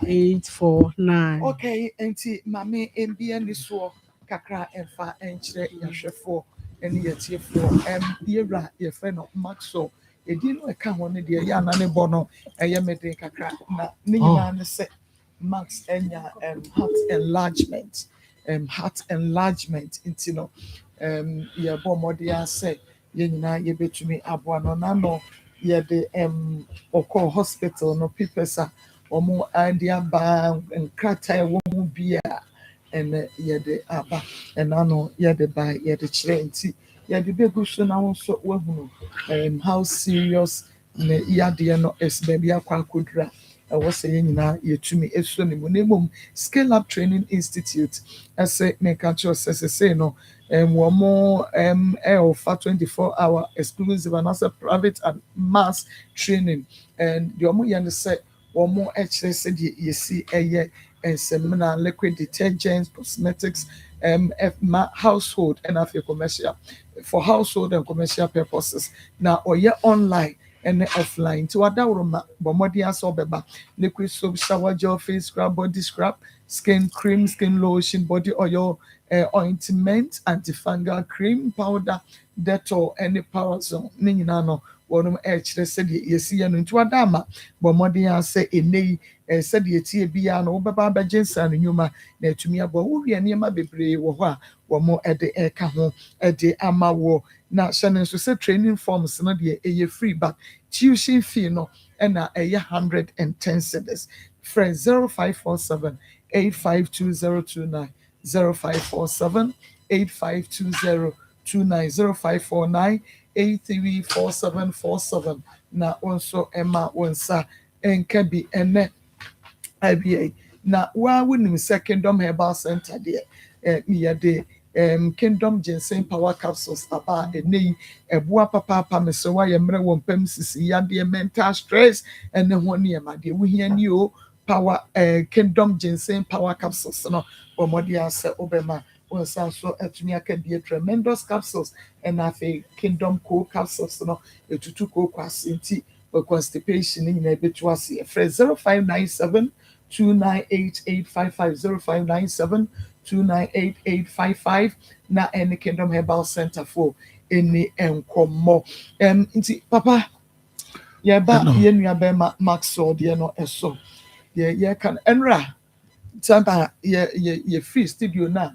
S9: 849 okay enti mame mbia ni so kakra emfa enchire yahwefo eni yetiefo yewra ye friend of Maxo edi no eka ho ne de ya na ne bo no eye meden kakra na ne nyina ne se Max enya heart enlargement into no ye bo modia say ye nyina ye betumi aboa no na no ye de oko hospital no pipesa omo andia ba nkrata e wo mu bia and ye de aba and ano ye de ba ye de kire nti ye de begu so na won so wahunu how serious ne yade no es baby akwa kodura was saying nyina yetumi eso ne mu Scale Up Training Institute ase me catch us say no womo for 24-hour exclusive and also private and mass training and the omo yande say womo actually said you see eye and seminar liquid detergents cosmetics household and after commercial for household and commercial purposes. Now or yeah online and offline. To adawroma bomodi aso beba liquid soap, shower gel, face scrub, body scrub, skin cream, skin lotion, body oil, ointment, antifungal cream, powder, Dettol, any power zone. Ninano, one actually said yes, and into a dama, bomodi say a nay, said ye tea biano, baba jensen, and yuma, ne to me about who and yama bebre, or more at the air camo, at the ama war. Now, Shannon, so say training forms, not a free, but tuition fee, no, and a 110 cedis. Friend 0547 852029 0547 852029 0549 834747. Now, also Emma Wonsa and Kabi and net IBA. Now, why wouldn't Secondom Herbal Center there? Me day. Kingdom ginseng power capsules about a knee, a boa papa, Miss Why and Mre Pem Sisi, Yandia mental stress, and then 1 year, my dear. We hear new power, Kingdom ginseng power capsules, no, or Modia said Obama was also at me. I can be a tremendous capsules, and I think Kingdom co capsules, no, a tutu co quasinti or constipation in a bit was a phrase 0597 298 0597 298 na any Kingdom Herbal Center for any enkomo. Inti papa ya ba ye nua be Maxwell de no eso. Ye can enra tamba ye free studio na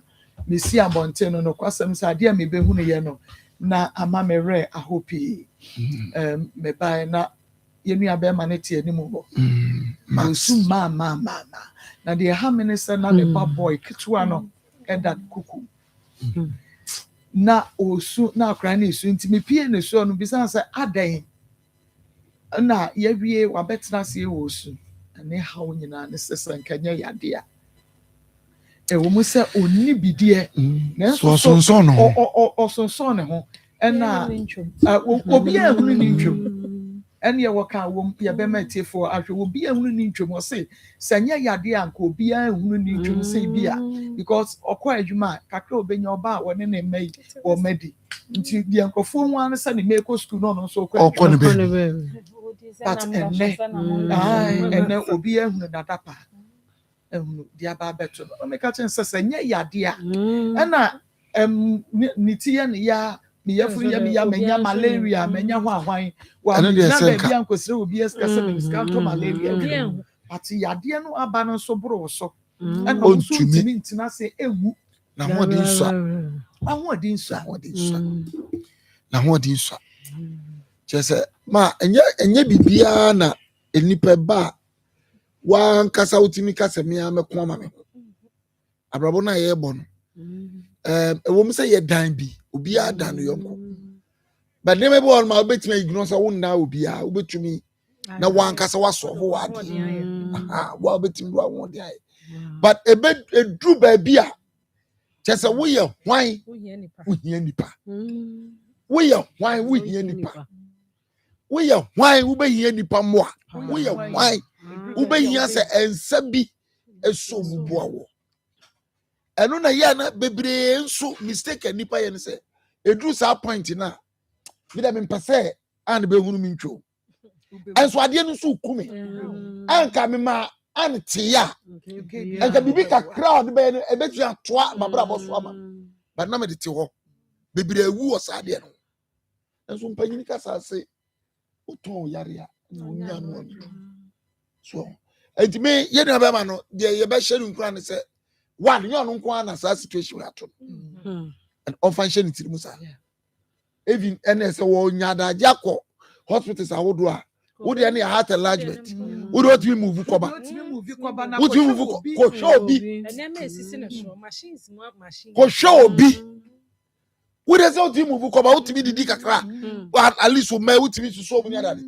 S9: me si abonte no kwasem sa de me be hu ne ye no na ama me re ahopi. Me ba na ye nua be ma ne tie ni mu bo. Masu ma na the ha minister na the boy kitwa no that kuku na osu na akra na esu nti me pie na so no bisa say adan na ye wie wa betena se osu ne ha onyina ne sesa nkanya yade a wo mu se onni bidie na so sonson ne ho na obi ehunu ni ntwom and ye waka wom ye be mate for ahwe obi ehunu ni ntwom say sanya yade anka obi ehunu ni ntwom say bia because okwa adwuma kakra obenya oba woni ne mai o medi nti di ankofo ho an say ne make school no so okwa ne be but enne obi ehunu dadapa ehunu dia ba beto no make chen say sanya yade a na ni tie ne ya me yafu ya me ya menya malaria menya ho ahwan wa na be bia nkosire obi eskase me scanto malaria but yade no aba no so bro so and no so ntimi ntina se ewu
S14: na ho di nsa chese ma enye bibia na enipa ba wa nkasa utimi kasa me ameko ama me abrabo na ye bo no ewom se ye dan bi obi adan yonko but dem be on ma obetimi ignore so wonna obi a obetumi na wankasa waso ho wade wa obetimi do awon de ai but edru ba bi a chese wo ye hwan wo hia nipa wo ye hwan wo hia nipa wo ye hwan wo be hia nipa mo a wo ye hwan wo be hia se ensa bi eso bubu awo eno na ya na bebre nso mistake nipa ye ne se edru sa point na bi da me mpese and be hunu mi ntwo enso ade no so kume anka me ma an tia anka bibi ka crowd be no ebetu atoa babra boso ama but na me de ti ho bebre ewu o sa ade no enso mpanyini ka sa se uton yare a na onya no so enti me ye na be ma no de ye be hye nkura ne se one you no kwa na sa situation ato and on function it musa even ns wo nyada jakọ hospitals awodo a wo de na heart enlargement wo do to move koba wo to move ko show bi ko show bi wo de so to move koba wo to bi didi kakra at least wo ma wo to bi so mu nyada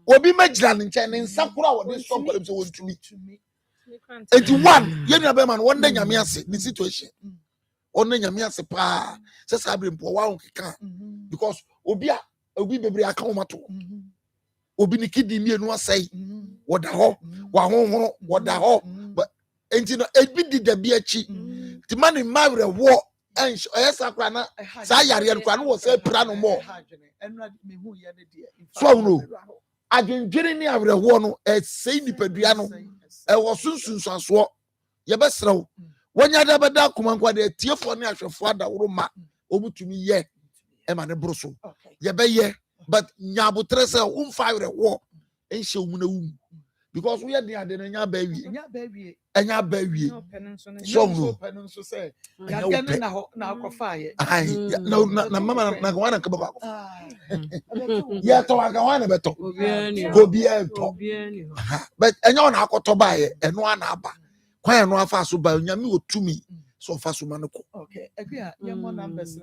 S14: obi magira ne nche ne nsakura wo de so kwalem so wo ntumi 81 yenu abema no wonde nyame ase ni situation onne nyame ase pa se sabre mpo wa onkeka because obi bebre aka wo mato obi ni kidney enu asai woda ho wa honhoro woda ho but enti no ebi di da bi achi The man in my war and Sakana, Sayari and was a prano more. So no, I didn't get any of the one as Saint Pedriano. I was soon swore. Your best row. When you never da come on, the tear for natural father Roma over to me yet. Emma Brussels. Ye but Nyabutresa won't fire a war. Ain't show me because we are the Adena baby. And your baby. So no.
S9: Now fire.
S14: No, Mamma Nagwana come back. Yeah, to Agawana better. Go be a but and you're not to buy it and one abba. Why no fast by Yamu to me so fast manoko.
S9: Okay, again, young numbers.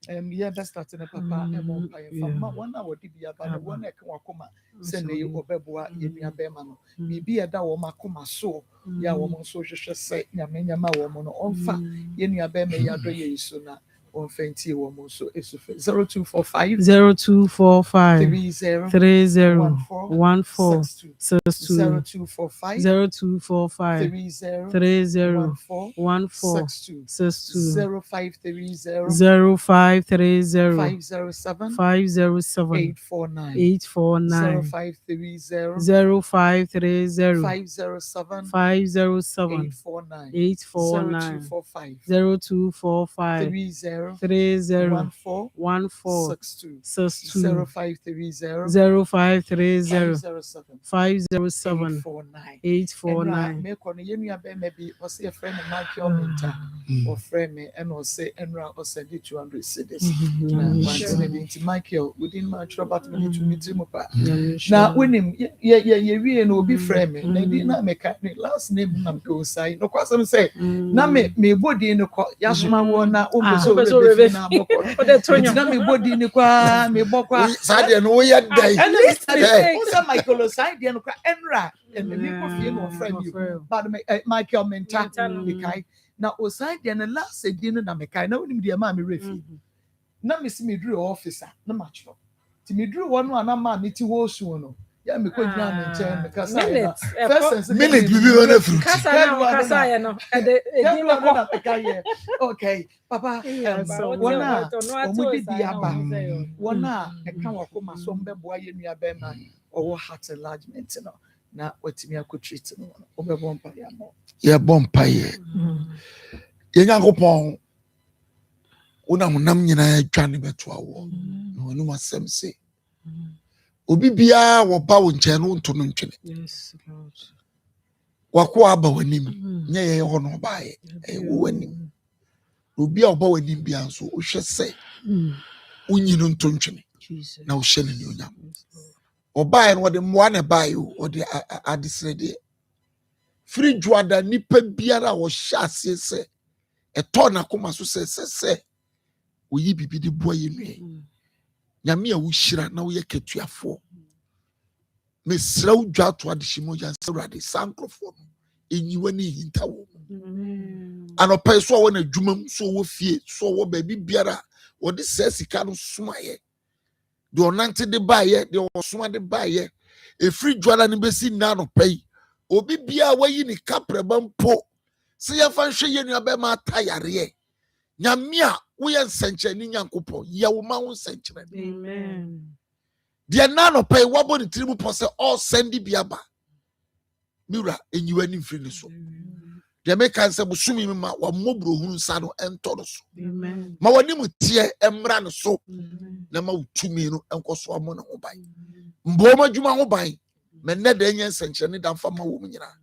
S9: Yeah, best starting a papa and more pie from 1 hour dibia by the one that Akoma send you Obeboa in your bemano. Maybe a daw Makoma so ya woman social say Yamena woman on fa in your beme yadoye sooner on Fenty woman so it's 0245
S4: 0245
S9: 30
S4: 14
S9: 0245
S4: 0245 30 14
S9: 0530
S4: 0530
S9: 507
S4: 849
S9: 0530
S4: 0530
S9: 507
S4: 507 849 0245 30 14 62 0530 507 849
S9: me kono yenu abema bi o say friend Michael Minta or friend me and o say enra o send 200 cedis na Michael within my trouble to meet him pa na when him ye wie na obi friend me na di na make last name na go say no kwasem say na me body no ko yasoma wo na o beso rebe na boko na me body ni kwa me bokwa
S14: Sadia no ye dai
S9: o say Michael say dia no kwa enra and me ko fie no friend you but Michael Menta kai na o say dia na last day no na me kai na onim dia ma me refi na me si me duru officer na matcho ti me duru wono ana ma me ti wo su no ya me ko gina me nchen me kasa first
S14: minute bibi wona fruit
S9: kasa ya no e di me ko okay papa wona omudi di aba wona e kan wa ko maso mbebo aye nua be ma owo heart enlargement no na watimi akotreat no obebo mpa ya mo
S14: ye bompa ye ye Nyankopon una munam nyina adwane beto awo no wonu masem se obi bia wo ba wo nche no nto no ntwene
S4: yes lord
S14: wako aba wanim nya ye ho no ba ye wo wanim obi a oba wanim bia nso o hwe se unyi no nto ntwene na o hye ne onyam oba ye no de moa ne ba ye o de adisrede free juada nipa biara wo hye ase se eto na koma so se oyi bibi de boa ye nue nyame a wo hira na wo ye ketuafo mesra wo dwa to adehimo ya sawrade sankrofo enyiwa ne hinta wo anopai so wo na dwumam so wo fie so wo ba biara wo de sika no somaye de onante de baye de osoma de baye e free dwala ne besi na anopai obi bia wayi ni kapreba mpo se ya fa hwe ye nua be ma tayare nyame a wo ye nsenche ni Nyankopon ye wo ma wo nsenche
S4: amen
S14: de na no pay wabo ni tribu pose all sendi biaba mira enyiwa ni mfiri ni so de me kan se busumi ma wa mobro hunu sa no ento no so
S4: amen
S14: ma wani mu tie emra no so na ma utumi no enkoso amo na ho ban mbo ma djuma ho ban me ne de enye nsenche ni da mfa ma wo mu nyina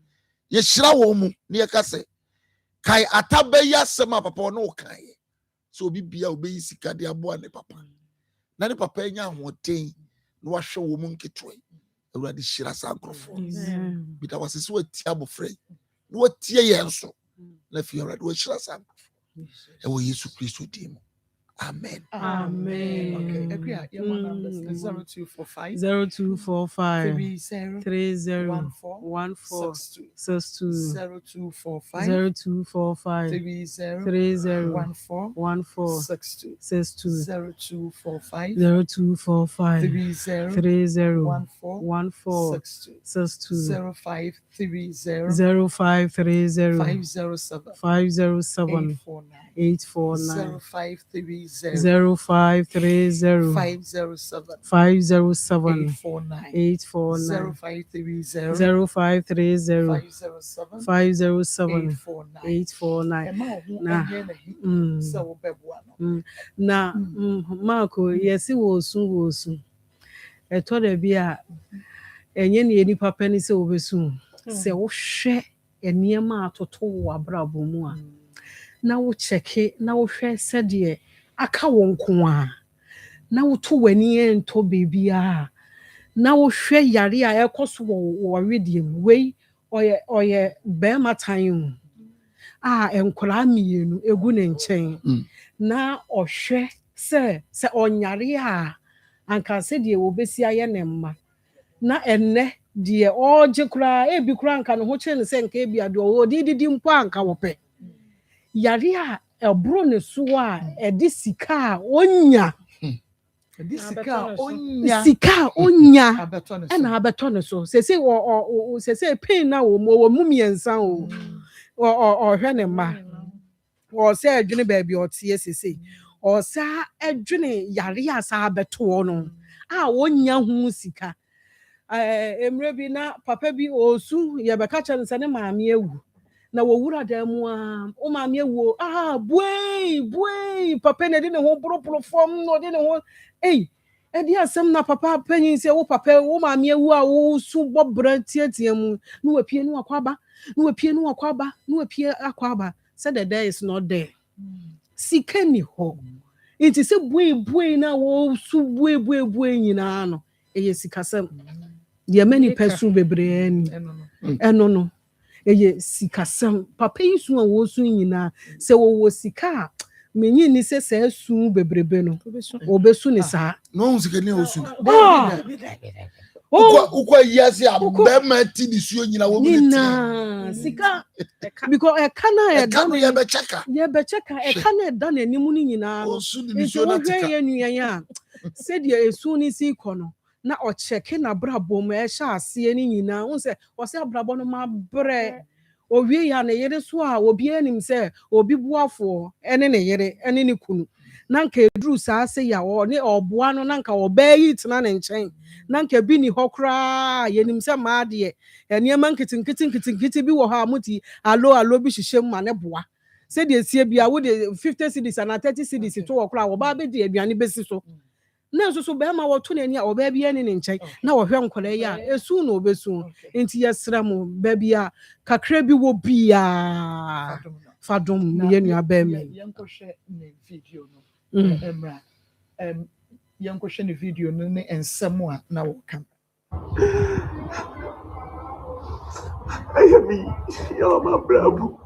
S14: ye hyira wo mu ne ye kase kai atabeya sema papa no kan ye so obi bia obeyi sika de aboa ne papa na ne papa enya ahoten no wahwe wo mu nketoi awurade hyira sankrofo bida wasese watia bofrɛ no watie ye nso na fi awurade wa hyira sankrofo e wo Yesu Kristo dim Amen.
S4: Amen.
S9: Okay, agree. Your numbers 0245
S4: 0245
S9: 30
S4: 14 62
S9: 0245
S4: 0245 30
S9: 14
S4: 14
S9: 62
S4: 62
S9: 0245
S4: 0245 30
S9: 14
S4: 14 62
S9: 0530
S4: 0530
S9: 507
S4: 507 849
S9: 0530
S4: 0530
S9: 507
S4: 507
S9: 849
S4: 849
S9: 0530
S4: 0530
S9: 507
S4: 507
S9: 849
S4: 849
S9: Emma ho
S4: na
S9: enye na hi
S4: mm,
S9: se wo beboa no
S4: na Marco yesi wo su eto da bi a enye ne nipa pani se obesu se wo hwe enema atoto wo abrabo mu a na wo cheke na wo hwe sede aka wo nko a na wo to wani ento bebia na wo hwe yare a ekoso wo wedie wei oye be matan a enkola mienu egu ne nchen na ohwe se onyare a anka se de wo besi aye ne mma na enne de oje kura ebi kura anka no ho kire ne se nka ebi ade o didi mpo anka wo pe yare a ebro ne so a edi sika a onya
S9: sika
S4: onya na abeto ne so sese sese pain na wo mu miensa o hwe ne ma o se adwene ba bi o tie sese o sa adwene yare asa abeto no a wonya hu sika emre bi na papa bi osu ye be ka cha nse ne maame ewu na wo wura da mu a o maame ewu buei papa ne de ne ho poroporo fom no de ne ho edi asem na papa panyin se wo papa wo maame ewu a wo su bobra tietie mu no wapie no akwaba no wapie akwaba said the day is not there sika ni ho nti se buei na wo su buei nyina no eye sikasem de mani pesu bebre ni eno no eye sikasem papa yi su a wo su nyina se wo sika menyi ni se su bebrebe no obesu ni saa
S14: no sika ni osu ukwa yasi abema ti di suo nyina wo
S4: nyina sika because ekana
S14: ye be cheka
S4: ekana eda na enimu ni nyina no nti wo hwe ye nuyan a se de esu ni si kono na o cheke na brabo mo e sha ase ni nyina wo se o se brabo no ma bre owie ya na yere so a obi anim se obi buafo ene ne yere ene ne kunu nanka edru saa se ya wo ne oboa no nanka obayi tena ne nchen nanka bi ni hokra yenim se maade eniema nkitinkiti bi wo ha muti alo bi hihye ma ne boa se de sie bia wo de 50 cedis na 30 cedis to wokra wo ba be de aduane besi so na so be ma wo to na ni a oba bi ene ne nchen na wo hwe nkola ya esu na obesu enti yesra mu ba bia kakra bi wo bia fadom ye nua ba me
S9: yenkohwe ne video no emra yenkohwe ne video no ne ensem a na wo kam
S15: ayami yo ma bravo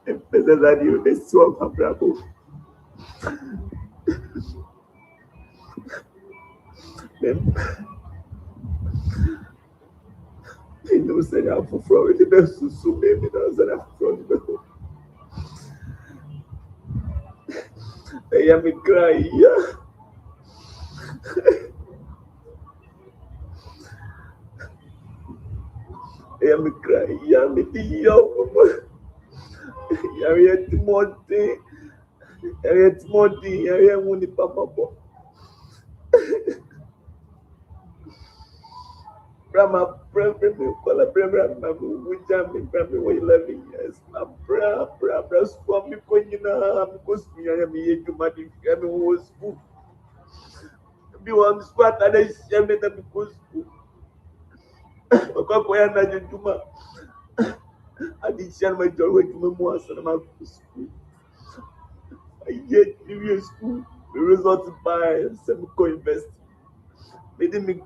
S15: empezario de sua ma bravo e não será por fora de Deus subir não será por fora de Deus ella me creía me dio y había Timothy y había un papá Brahma me qual a Brahma me 11 years na bra sua me conhina me cozinha me de uma de me was me was quatro da chame da me cosco kwa na de uma adiciar mais jogo de uma moça na cosco aí de school the result by some co-invest me de me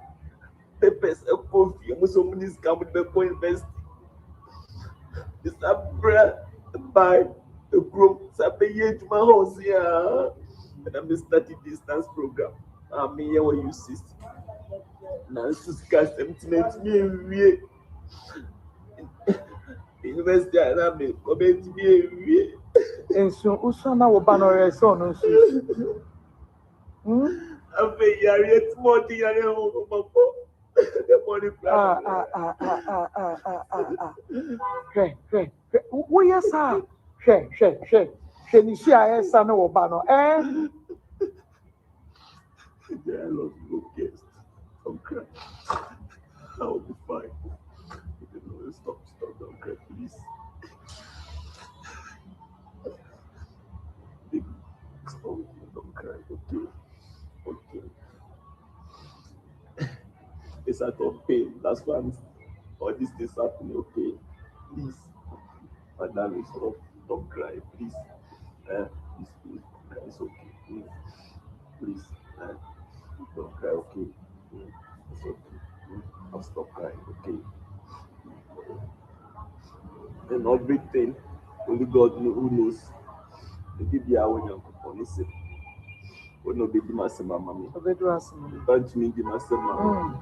S15: pepes a coffee mo so munis kam de co-invest is a bra by the group Sabe to my house here. And I'm studying distance program. I'm here where you see. Now it's cast emptiness me. University and I'm coming to be.
S9: And so Usana will ban or a son.
S15: I'm yet more than the money plan.
S9: Who yes, sir? She see I son or banner, eh?
S15: I love you, guest. I'm crying. I'll be fine. Stop, don't cry, please. Stop, don't cry, okay. It's out of pain. That's why all these things happen, okay? Please. Madam, don't cry, please. Please, it's okay. Please. Don't cry, okay? It's okay. I'll stop crying, okay? And everything, only God who knows. Maybe be our young police. When no baby must say, Mammy. Don't me be my son, Mammy.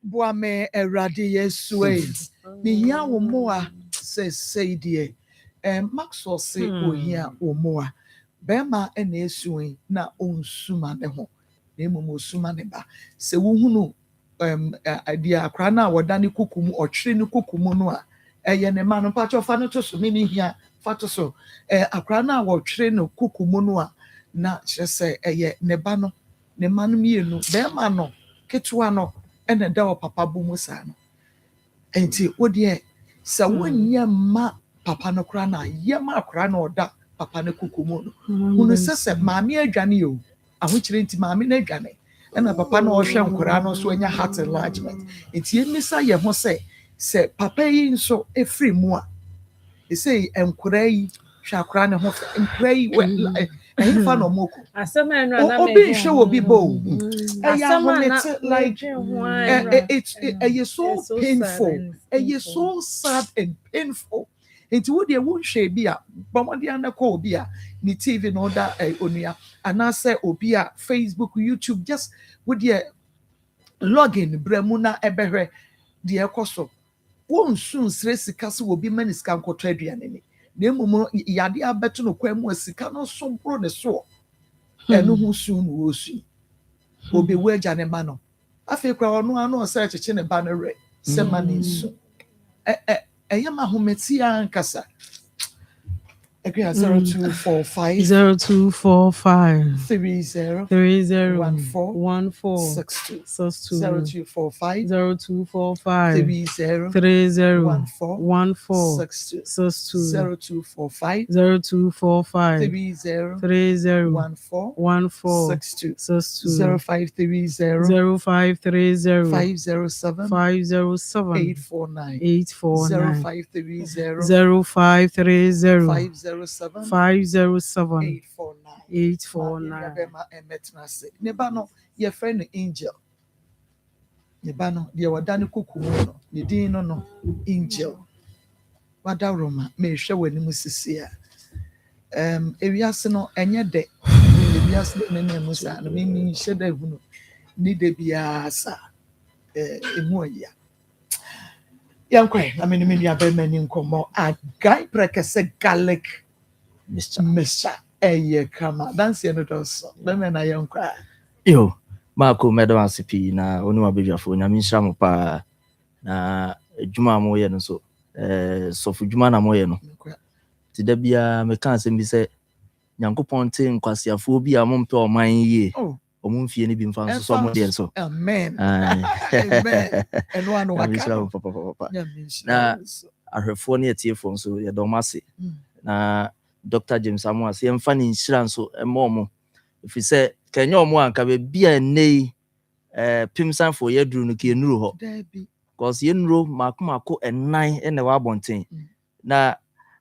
S9: Buame eradi yesue. Miya womoa say dear. Maxwell say ohia omoa. Bema ene esue na onsuma ne ho. Na emu osuma ne ba. Se wuhunu dia akra na wodane kukum otwere ne kukum no a eye ne ma no pacho fa no to so me hia fa to so akra na wotwere no kukum no a na kyerese eye ne ba no ne ma no mienu bema no ketua no ene da o papa bu mu sa no enti wodie sa wonya ma papa no kra na yema akra na oda papa ne kukum no hunu sese maame adwane yo ahokyere nti maame na adwane ena papa na ohwe nkora no so anya heart enlargement enti emisa ye ho se papa yi nso efri mu a say nkora yi hwa akra ne ho nkora yi fa no moko
S4: asema enu ana me
S9: obi hwe obi bo asema like it's so painful it's so sad and painful enti wo de wo hwe bi a bomode anako obi a ni TV no da onua anase obi a Facebook YouTube just wo de login bremu na ebehwe de ekoso won sun sresika se obi maniska nkoto aduane ni na emum yade abeto no kwam asika no so bro ne so enu hu sun wo su obi waja ne ma no afi kwa ono ano se cheche ne ba no re se ma ne so eyama hometi ankasa agree 0245
S4: 0245
S9: 30
S4: 30
S9: 14
S4: 14
S9: 62 0245
S4: 0245
S9: 30
S4: 14
S9: 0245
S4: 0245
S9: 30
S4: 14
S9: 0530
S4: 0530
S9: 507
S4: 507
S9: 849
S4: 849 0530
S9: 507
S4: 849
S9: neba no ye friend angel neba no de wadane kokumu no ne din no angel wada roma me hwe wani sisi a ewiase no enye de ewiase ne ne musa no me hye da hunu ni de bia sa emu ya Yankwe, I mean, you have many nkomo. A guy prekese garlic, Mr. Eye kama. That's the end of us. Bemen na yankwe.
S16: Yo, Marco Meadow CP na onu abedwafo na minhira mo pa na adwuma mo ye no so sofu dwuma na mo ye no ti da bia me kan asem bi se Nyankopɔn te nkwasiafo bi a mo mpe oman yie omo mfie ne bi mfa nso so mo de so
S9: amen amen eno anu
S16: waka papa na ahwefo ne etiefo nso ye do mase na Dr. James Amuas ye mfa ne nhira nso emo mo ifi se kenye omo anka be bia nei pimsan for ye duru no ke nuru ho because ye nuru mako enan ene wa bonten na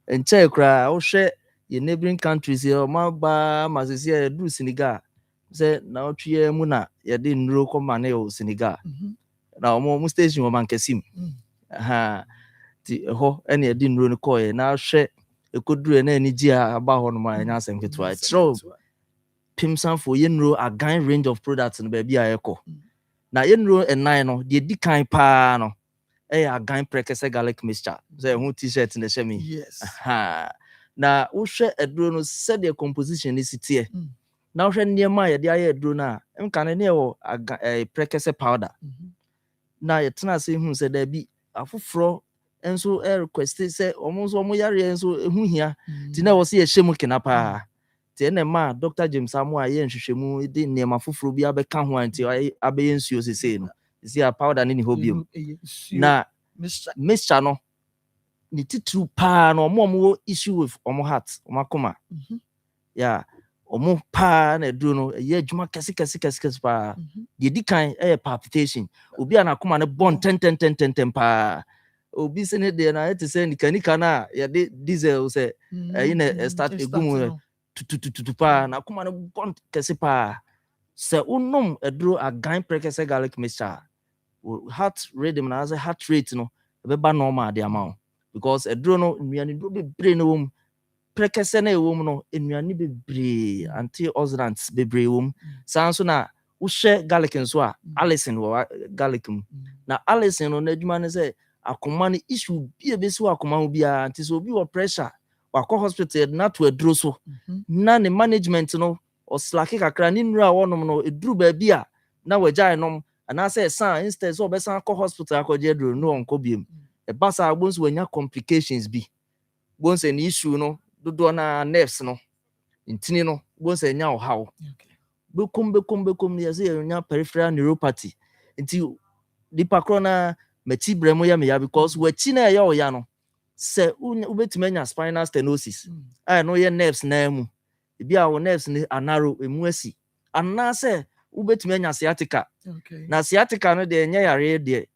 S16: enche kra wo hwe ye neighboring countries ye ma ba masisi ye duru Senegal se na otwe mu na ye de nuru ko mane o Senegal na omo station o man kesim aha ti ho ene ye de nuru no ko ye na hwe ekoduru na ani gi aba ho no ma nya asem ketwa tro pimsan for yenro a gan range of products no ba bia yeko na yenro enan no de di kan pa no a gan prekese garlic mixture so hu t-shirt na shemi
S9: yes
S16: na wo hwe eduro no se de composition ni sitie na wo hwe niema ye de aye eduro na nka ne wo prekese powder na ye tena se hu se da bi afoforo enso request se omo yare enso hu hia ti na wo se ye hyemu kenapa ene ma Dr. James Amuas ye nhwehwemu de nema foforo bi abeka ho anti abeyen suo sese no isi a powder ni hobium na mixture no ni titru pa no omo issue with omo heart omo akoma ya omo pa na duro no ye adwuma kese pa ye dikan palpitation obi ana akoma ne bon ten pa obi se ne de na ete se nikanika na ye de diesel se ina start egumu tutututu pa na kuma no bon kese pa se unum eduro a gan prekese garlic mixture heart rhythm na as heart rate no be ba normal de amount because eduro no nnuane do be bre no wom prekese na ewom no nnuane be bre antioxidants be bre wom sanso na wo hye garlic nso a allicin wo garlic mu na allicin no na adwuma ne se akoma ne issue bi ebesi wo akoma ho bia anti so obi wo pressure wakọ hospital na to eduro so na ne management no o slake kakra ni nura wonom no eduru ba bia na wagya enom ana say san instead so obesan akọ hospital akọje eduro no onko biem e basa agbonso wanya complications bi bonse ni issue no dodo na nerves no intini no bonse nya ohaw bekum ya say nya peripheral neuropathy inti dipa krona meti bremo ya me ya because wachi na ya oya no se ubetimenya spinal stenosis no ye nerves na emu bia wo nerves ni anaro emu asi anna se ubetimenya sciatica na sciatica no de nya yare de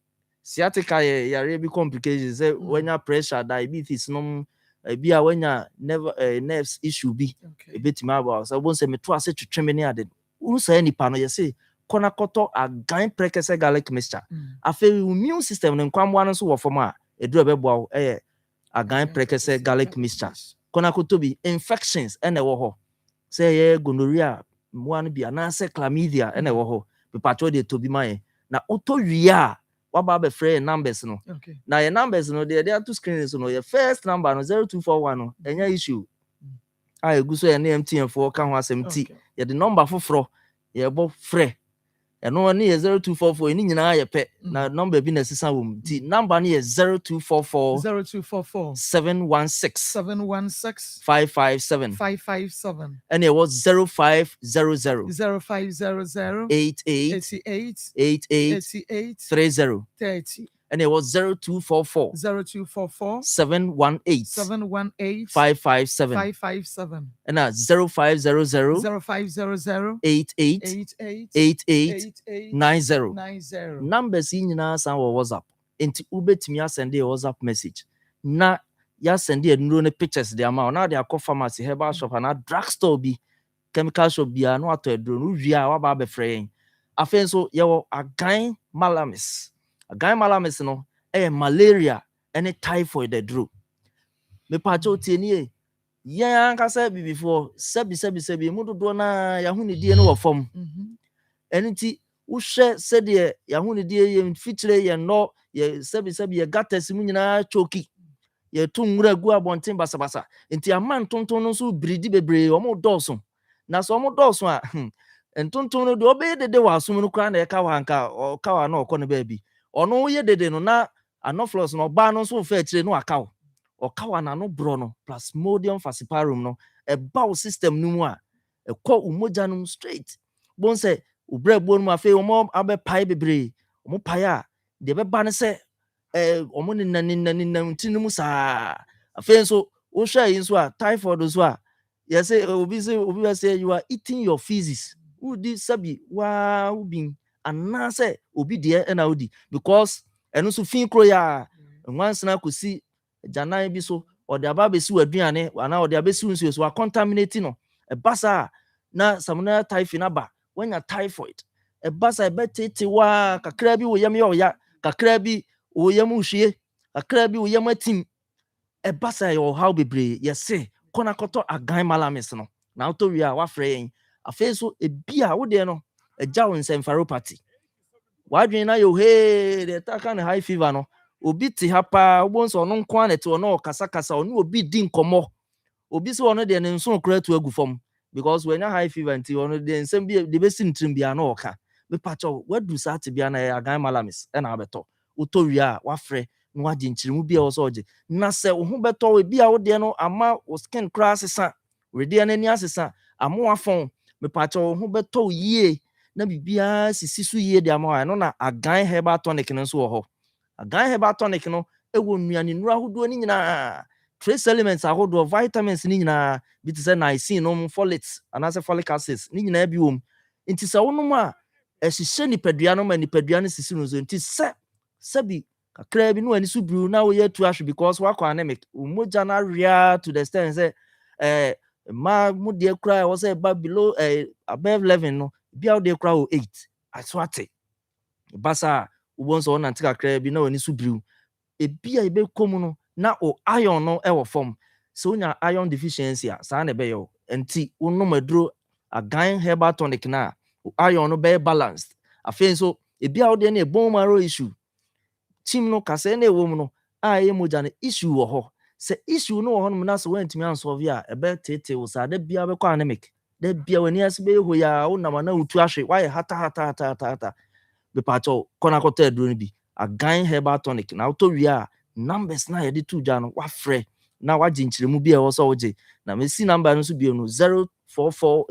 S16: sciatica ye yare bi complications se wenya pressure diabetes no bia wenya nerves issue bi ebetima ba so bon se meto ase twetweme ne ade unsa nipa no ye se kona koto a gan prekese garlic mixture afi immune system ne nkwamwa no so wo form a eduro bebo a gan prekese garlic mixture kona kotobi infections ene wo ho say ye gonorrhea mwan bia na say chlamydia ene wo ho pepacho de tobi man na otowi a waba be free numbers no na your numbers no they are two screens no your first number no 0241 no enya issue a eguso ye na MTN for ka ho asem ti ye the number foforo ye bo free eno ne ye 0244 ni nyina ye pe na number bi na sisa wom ti number ne ye 0244 716 557 and it was 0500 88 30 and it was 0244 718 557 and 0500 88 90 numbers in na san WhatsApp enti ubetimi asende WhatsApp message na ya send e nuro ne pictures de ama na de akọ pharmacy herbal shop na drugstore bi chemical shop bi no ato eduro no wia wa ba be frɛ afen so ye wo agan malamis no malaria and typhoid eduro me pacho tie ni ya anka say before sebi mu dodo na ya hu ne die no wo fam eniti wohwɛ sɛdeɛ yɛahonedie yɛ mfikyire yɛ nnɔ yɛ sɛbi yɛ gatas mu nyinaa choki yɛto nwura gu abɔnten basabasa nti ama ntonton no nso biridi bebree ɔmo dɔɔso na sɛ ɔmo dɔɔso a ntonton no deɛ ɔbɛyɛ dede wɔ asom no koraa na ɛka wɔ anka ɔka wɔ na ɔkɔ no baabi ɔno yɛ dede no na anopheles no ɔbaa no nso mfa akyire no aka wo ɔka wɔ n'ano borɔ no plasmodium falciparum no ɛba wo system no mu a ɛkɔ wo mogya no straight bon sɛ wo brɛ bo no mu afei ɔmo abɛpae bebree ɔmo pae a deɛ ɛbɛba no sɛ ɔmo nenam ti no mu saa afei nso wohwɛ yi nso a typhoid nso a yɛsɛ obi bɛ sɛ you are eating your feces wodi sɛbi waa wobin anaasɛ obi deɛ ɛna wodi because ɛno nso fi koro yɛ a nwansena kɔsi gyanan bi so ɔde aba abɛsi w'aduane anaa ɔde abɛsi nsuo so contaminate no ɛba saa na salmonella typhi aba wanya typhoid ɛba saa ɛbɛtete waa kakra bi wɔ yam yɛ ɔya kakra bi wɔ yam hwie kakra bi wɔ yam atim ɛba saa yɛ ɔhaw bebree yɛse kɔna kɔtɔ agan malamis no na wotɔ wie a wafrɛ yɛn afei so ebi a wodeɛ no ɛgya wo nsɛmfaropathy wadwene na yɛ hee deɛ ta ka ne high fever no obi te ha paa wobɔ nso ɔno nko ana te ɔno ɔkasakasa ɔno obi di nkɔmmɔ obi sɛ ɔno deɛ ne nso kora to agu fam because wanya high fever nti ɔno deɛ nsɛm bi de bɛsi ntirim bia na ɔka mepakyɛw wadu saa te bia na ɛyɛ agan malamis ɛna abɛtɔ wotɔ wie a wafrɛ na wagye nkyirimu bi a wɔ sɛ ɔgye na sɛ wo ho bɛtɔ wo bi a wodeɛ no ama wo skin koraa asesa wedeɛ no ani asesa ama wafɔn mepakyɛw wo ho bɛtɔ wo yie na biribiara sisi so yie de ama wo ɛno na agan herbal tonic no nso wɔ hɔ agan herbal tonic no ɛwɔ nnuane nnuro ahodoɔ no nyinaa trace elements ahodoɔ vitamins no nyinaa bi te sɛ niacin nom folates anaasɛ folic acids ne nyinaa bi wɔ mu nti sɛ wonom a ɛhyehyɛ nipadua no ma nipadua no sisi no so nti sɛbi kakra bi no ani so buru na woyɛ tu ahwe because wakɔ anemic mogya no awea to the extent sɛ ma mu deɛ koraa ɛwɔ sɛ ɛba below above 11 no bia wo deɛ koraa wɔ 8 aso ate basa wobɔ nso ɔnante kakra bi na w'ani so buru ebi a ɛbɛkɔ mu no na o iron no ɛwɔ fam sɛ wonya iron deficiency a saa na ɛbɛyɛ o nti wonom aduro agan herbal tonic na iron no bɛyɛ balanced afei nso ebi a wodeɛ no yɛ bone marrow issue tim no kasɛɛ na ɛwɔ mu no a ɛyɛ mogya no issue wɔ hɔ sɛ issue no wɔ hɔ no na sɛ woantumi ansɔve a ɛbɛtete wo saa da bia bɛkɔ anemic da bia w'ani ase bɛyɛ hɔ yɛ a wonam ana wotu ahwe woayɛ hata bɛpakyɛw kɔna kɔtɔ aduro no bi agan herbal tonic na wotɔ wie a numbers na yɛde to gya no wafrɛ na wagye nkyerɛmu bi a ɛwɔ sɛ wogye na mesi number no nso bio no 0244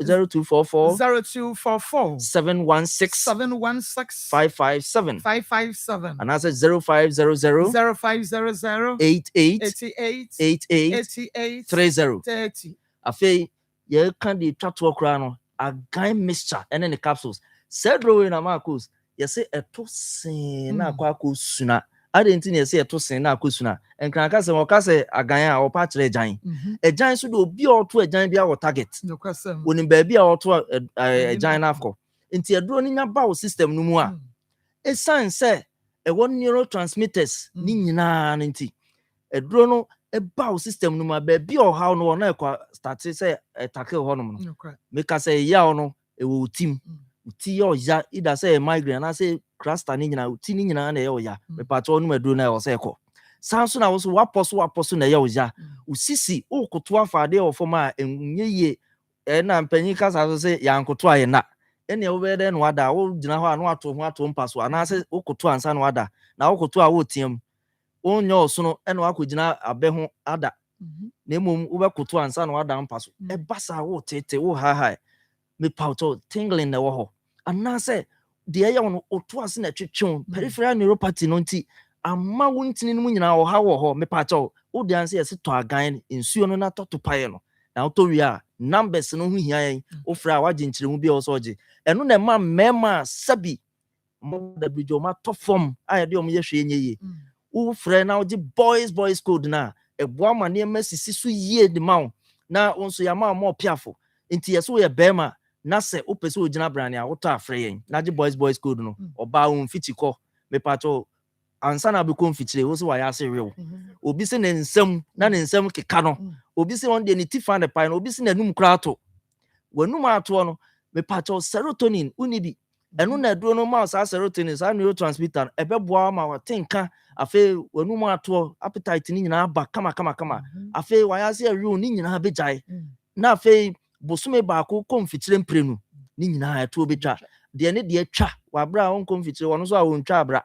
S16: 716 557 anaasɛ 0500 88 30 afei yɛka de twa toɔ koraa no agan mixture ɛne ne capsules sɛ duro wei na maakos yɛsɛ ɛto see na akɔ suna ade nti na yɛsɛ ɛto see na akɔ suna nkranka sɛ wɔka sɛ agan a wɔpa kyerɛ agyan agyan so de obi a ɔto agyan bi a target wɔnim baabi a ɔto agyan no afɔ nti aduro no nya ba wo system no mu a ɛsiane sɛ ɛwɔ neurotransmitters ne nyinaa no nti aduro no ɛba wo system no mu a baabi a ɔhaw no ɔna ɛkɔ start sɛ ɛtake hɔnom no meka sɛ ɛyaw no ɛwɔ wo tim ti yɛ ɔya ida sɛ migraine na sɛ cluster ne nyinaa ti ne nyinaa na ɛyɛ ɔya mepakyɛ ɔnom aduro na ɛwɔ sɛ ɛkɔ san so na wo so wapɔ so na ɛyɛ ɔya usisi wokoto afa adeɛ wɔ fam a ɛnyɛ yie ɛna mpanyin kasa so sɛ yɛankoto a yɛna ɛnea wobɛyɛ dɛ no wada wo gyina hɔ a no ato ho ato mpa so anaasɛ wokoto ansa no wada na wokoto a woteam wonyɛ ɔso no ɛna wakɔgyina abɛ ho ada na mmom wobɛkoto ansa no wada mpa so ɛba saa wotete wo hahae mepawtɔ tingling na ɛwɔ hɔ anaasɛ deɛ ɛyɛ no oto ase na twetwew peripheral neuropathy no nti ama wo ntini no mu nyinaa ɔha wɔ hɔ mepakyɛw wode anse yɛse tɔ agan nsuo no na tɔto paeɛ no na wotɔ wie a numbers no ho hia yɛn wofrɛ a wagye nkyerɛmu bi a wɔ sɛ ɔgye ɛno na ɛma mmarima a sɛbi dabridwo ma tɔ fam a yɛde ɔmo yɛ hwee nyɛ yie wofrɛ na wogye boys code no a ɛboa ma nneɛma sisi so yie de ma wo na wo nso yɛama ɔma ɔpiafo nti yɛsɛ woyɛ bɛrima na sɛ wopɛ sɛ wogyina brane a wotɔ afrɛ yɛn na gye boys code no ɔbaa wo mfiti kɔ mepakyɛw ansa na bɛkɔ mfikyire wo sɛ wayɛ ase rew obi sɛ ne nsɛm na ne nsɛm keka no obi sɛ ɔn deɛ ne ti fa ne pae no obi sɛ n'anum koraa ato w'anum atoɔ no mepakyɛw serotonin woni bi ɛno na aduro no ma saa serotonin saa neurotransmitter ɛbɛboa ma watenka afei wanu mu atoɔ appetite ni nyinaa ba kama afei wayase awiu ni nyinaa begyae na afei bosome baako kɔmfitire mprenu ni nyinaa ɛto betwa deɛ ne deɛ twa wabra wɔn kɔmfitire wɔn so a wɔn twa abra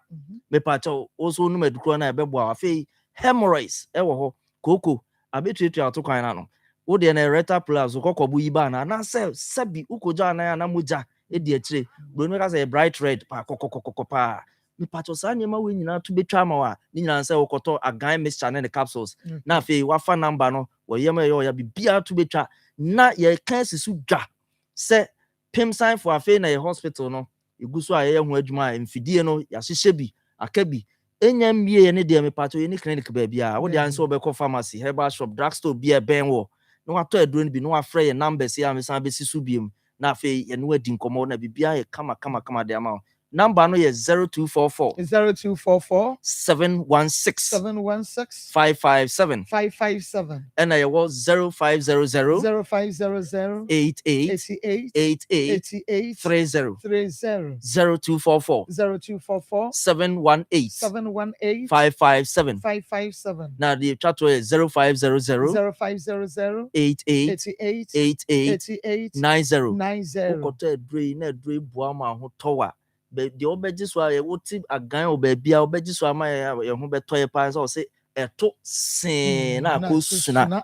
S16: mepakyɛw also no madukuro na ɛbɛboa afei hemorrhoids ɛwɔ hɔ koko abetuatua ato kwan na no wo deɛ na rectal plus kɔkɔbu yi ba na sɛ sabi ukogya na mogya edi akyire bronu ka sɛ bright red pa kɔkɔkɔkɔ pa mepakyɛw saa nneɛma wɔ nyinaa to betwa ma wa ni nyinaa sɛ wokɔtɔ agan mixture ne capsules na afei wafa number no wɔyɛ ma yɛ bibia to betwa na yɛ kan sisu dwa sɛ pim sign for afei na yɛ hospital no egu so a yɛ ho adwuma mfidie no yɛahyehyɛ bi aka bi enya mmie ne deɛ mepakyɛw yɛ ne clinic baabia wo deɛ ansɛ wobɛkɔ pharmacy herbal shop drugstore bia bɛn wɔ na watɔ aduro no bi na wafrɛ yɛ numbers yɛ amesan bɛsi so biem na afei yɛ no adi nkɔmmɔ na bibia yɛ kama de ama wo number no yɛ 0244 716 557 ɛna yɛwɔ 0500 88 30 0244 718 557 na deɛ twa to yɛ 0500 88 90 wokɔtɔ aduro yi na aduro yi boa ma ho tɔwa deɛ wobɛgye so a wote agan wɔ baabi a wobɛgye so ama yɛ ho bɛtɔ yɛ paa sɛ wɔ sɛ ɛto see na akɔ suna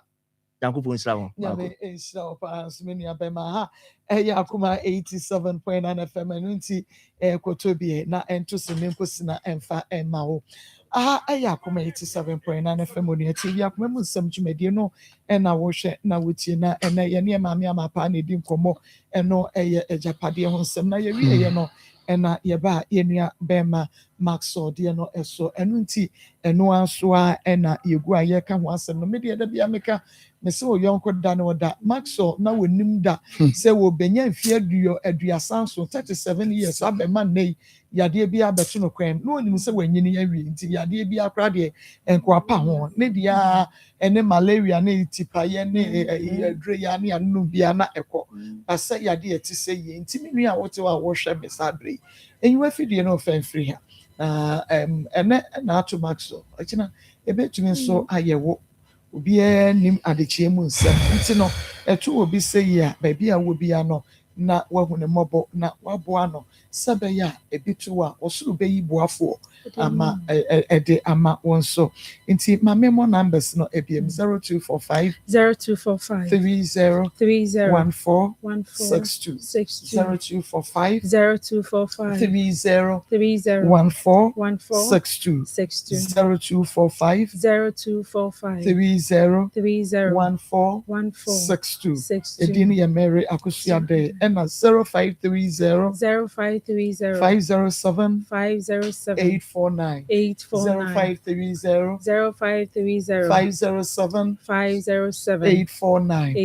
S16: Nyankopɔn nhyira ho
S9: nyame nhyira wo paa so me nua bɛma ha ɛyɛ Akoma 87.9 FM ɛno nti kɔtɔ bi na ɛnto so ne nkɔsina ɛmfa ɛma wo aha ɛyɛ Akoma 87.9 FM onua TV Akoma mu nsɛm dwumadie no ɛna wohwɛ na wotie na ɛnɛ yɛ ne maame amapa na edi nkɔmmɔ ɛno ɛyɛ agyapadeɛ ho nsɛm na yɛwie yɛ no ɛna yɛba yɛnua bɛma Maxwell deɛ no ɛso ɛno nti ɛno aso a ɛna yɛgu a yɛka ho asɛm no me deɛ da bia meka me sɛ wo yɔnko da no da Maxwell na wɔnim da sɛ wɔbɛnya mfie aduasa so 37 years abɛma nnɛ yadeɛ bi abɛto no kwan na onim sɛ wanyini awie nti yadeɛ bi akora deɛ enkwapa ho ne deɛ ene malaria ne tipaye ne adre ya ne anu bia na ekɔ asɛ yadeɛ ti sɛ yɛ nti me nua wote wa wo hwɛ me sadre enyiwa fidie no fanfiri ha ene na ato Maxwell akina ebetumi so ayɛwo obi nim adekye mu nsɛm nti no ɛto obi sɛ yi a baabi a wo bia no na wahu ne mmɔbɔ na waboa no sɛbɛyɛ a ebitu a ɔsoro bɛyi boafoɔ ama ɛde ama wɔn so nti ma memo numbers no ebiem 0245 30 14 62 0245 30 14 62 0245 30 14 62 edin yɛ Mary Akusiade ɛna 0530 507 849 0530 507 849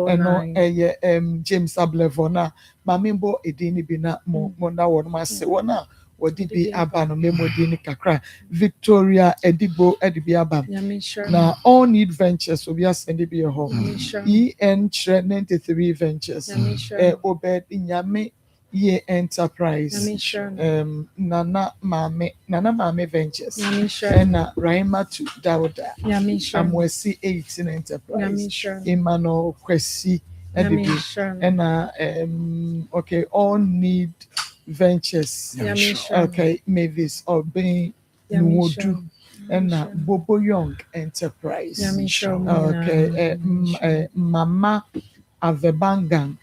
S9: ɛno ɛyɛ James Ablevona mamimbo edin bi na mo na wɔn ma se wɔn a wɔde bi aba no memodi ni kakra Victoria Edibo edibi aba na All Need Ventures obi asende bi ho EN 93 Ventures Obed Nyame Ye Enterprise Nana Mame Ventures na Raima to Dauda Amwesi 18 Enterprise Emmanuel Kwesi edibi na okay All Need Ventures okay Mavis Obey Nuodu and Bobo Young Enterprise okay Mama Avebangang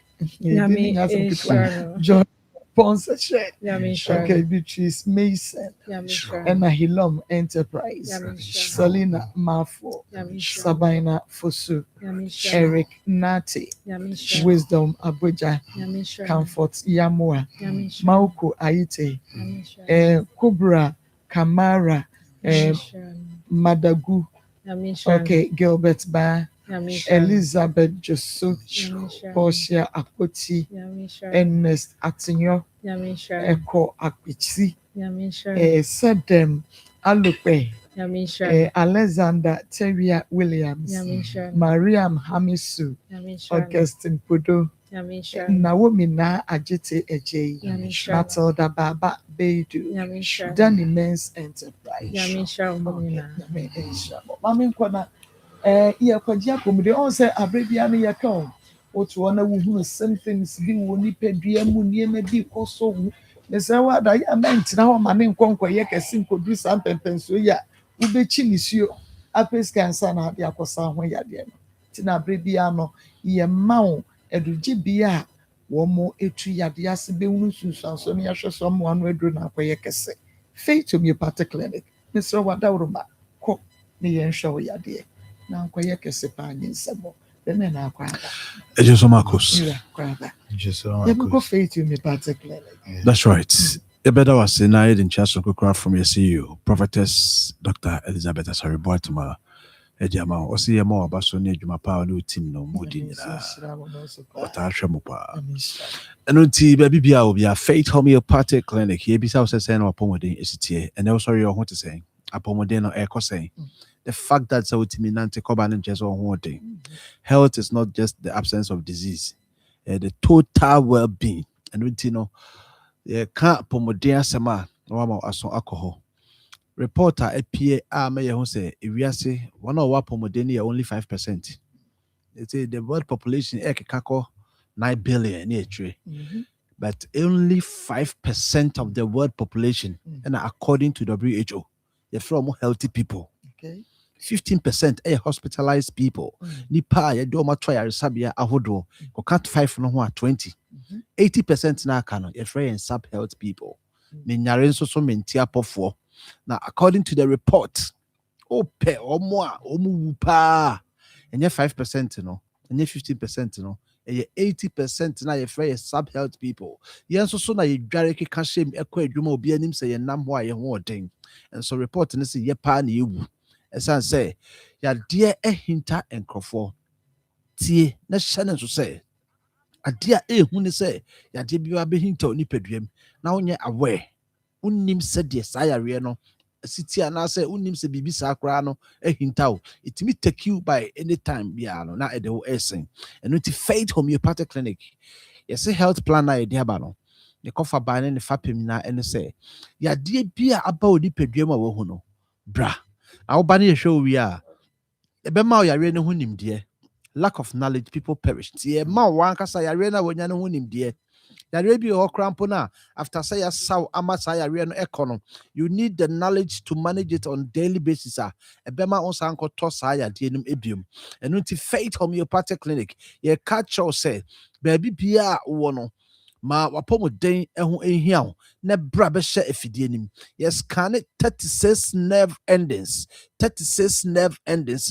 S9: John Sponsorship okay Beatrice Mason and Hilom Enterprise Selena Mafo Sabina Fosu Eric Nati Wisdom Abuja Comfort Yamua Mauko Aite Kubra Kamara Madagu okay Gilbert Ba Elizabeth Josu Portia Akoti Ernest Atinyo Eko Akwichi Sedem Alupe Alexander Teria Williams Mariam Hamisu Augustine Pudo Naomi na Ajite Eje, Matilda Baba Beidu, Danny Men's Enterprise. Mami nkwana iya kwaji akomde on say abrebia no ye kan otu ona wuhunu same things bi wo ni pedua mu niema bi koso hu nesa wa da ya mentina ho ma ne nkonkɔ ye kɛse nkodu sam pempenso ya ubechi nisuo apeska nsa na ade akosa ho ya de no tina abrebia no ye mawo edugi bia wo mo etu yade ase be hunu sunsanso ne yahwe so mo anu aduro na akɔye kɛse faith homeopathic clinic Mr. Wadawruma ko ne yen hwe yade na akɔye kɛse pa nyi nsɛm then na akwada
S17: Jesus Marcos. That's right. A better was denied in Chas from your CEO, Prophetess Dr. Elizabeth Asari Boatuma. Ejama, or see a more about Sonia Juma Power new team no moody. And until baby Bia will be a faith homeopathic clinic here besides a saying or pomodin is it here, and also you want to say a pomodin or echo saying. The fact that so nante koban just on one thing. Health is not just the absence of disease, the total well-being. And we know, can't pomodea sama no aso alcohol. Reporter APA may who say if we say one of our pomodenia only 5%. They say the world population 9 billion but only 5% of the world population, and according to WHO, they're from healthy people.
S9: Okay.
S17: 15% are hospitalized people. Nipa ya do ma try sabia ahodo. Ko cut 5 no ho 20. 80% na kano ye free and sub health people. Me nyare nso so mentia pofo. Now according to the report, ope omo a omu wupa. Enye 5% no, enye 15% no. 80% na ye free sub health people. Ye nso so na ye dware keka shem ekwa adwuma obi anim se ye nam ho a ye ho odin. And so report ne se ye pa na ewu. As I say, ya dear a hinter and crofo. Tie, na shannon to say. A dear who say, ya dear be a behinto ni pedrim. Now ye aware. Unim said yes, I areno. A city and I say, unim se bibi sacrano, a hintao. It may take you by any time, biano, not at the whole essay. And with the faith homeopathic clinic. Yes, a health planner, a diabano. The coffer by any fapim and say, ya dear be about the pedrim of Hono. Bra. Our banner show we are. Ebema ya rena hunim dear. Lack of knowledge, people perish. Tie ma wanka sa ya rena wonyane hunim dear. Ya rebi o krampona after say ya saw amasa ya rena econom. You need the knowledge to manage it on daily basis. Ebema on sanko tosa ya dienum ebium. And unti faith homeopathic clinic. Ye catch or say, baby bia wono. Ma wapomoden ehun ehiao na bra be hye afidie nim yes can it 36 nerve endings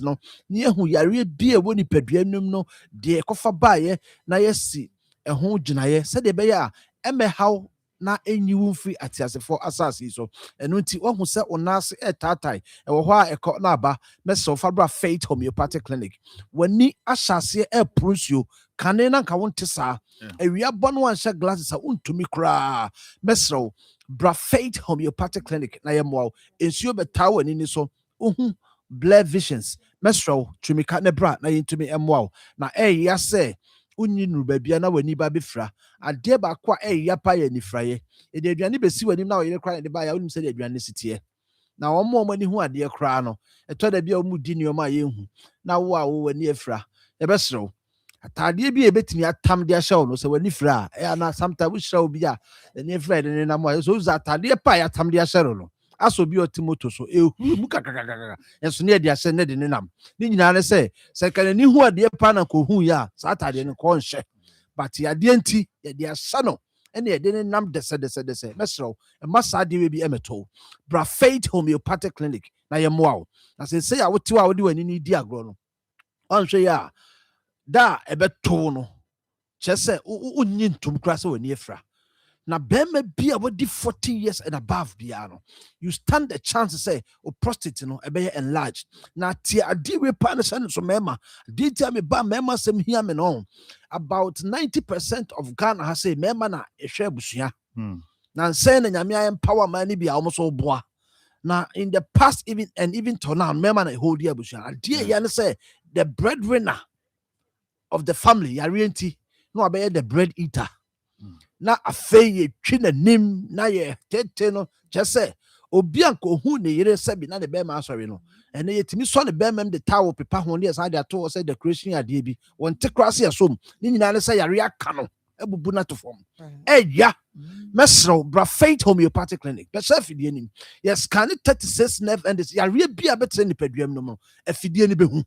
S17: no ne ehun yare bi e woni padua nim no de kofa baaye na yesi ehun ginaye se de be ya emehaw na enyiwu mfiri atiasefo asase so eno nti ohun se onase etatai ewo ho a ekọ na aba meso fabra faith homeopathic clinic wani ahyase prusio kane na nka wonte saa ewia bono anhye glasses a untumi kra mesro bra faith homeopathic clinic na yemwa ensuo betawo ani ni so ohun blur visions mesro tumika ne bra na yentumi emwa na ya se unyi nurubabia na wani ba befra ade ba kwa yapa ya nifraye e de aduane besi wani na oyere kra de ba ya unim se de aduane sitie na omo ni hu ade kra no eto da bia omu di nioma ye hu na wo a wo wani efra e besro atade bi ebetimi atam de ahye no se wani fra na sometimes we shra obi a ni efra de na mo so za atade pa ya tam de ahye no aso bi otimoto so ehuru mu kakakaka enso ne de ahye ne de nenam ni nyina ne se kana ni hu ade pa na ko hu ya sa atade ne ko nhye but ya de nti ya de ahye no ene ya de nenam dese mesro e masa de we bi emeto bra faith homeopathic clinic na ye moa na se ya wotiwa wodi wani ni di agro no onhwe ya da ebeto no chese unyi ntum kra se wani efra na bema bia wodi 40 years and above biano you stand a chance to say o prostate no ebe enlarged na ti adi we pa na so mema di ti me ba mema sem hia me no about 90% of Ghana has say mema na ehwe abusua na say na nyame empower man bia almost boa na in the past even to now mema na hold dia abusua adi ya ne say the breadwinner of the family yarenti na wabɛyɛ the bread eater na afei yɛtwi n'anim na yɛ tete no kyɛ sɛ obi a nkohu ne yere sɛbi na ne bɛrima asɔre no ɛnna yɛtumi sɔ ne bɛrima mu de towel pepa ho ne yɛsan de ato hɔ sɛ decoration adeɛ bi wɔn te kora se yɛsom ne nyinaa ne sɛ yare aka no ebubu na to fam ɛya mɛsrɛw bra faith homeopathic clinic bɛsɛ afidie nim yɛscan 36 nerve endings yare bi a bɛtɛ nipaduam no mu afidie no bɛhu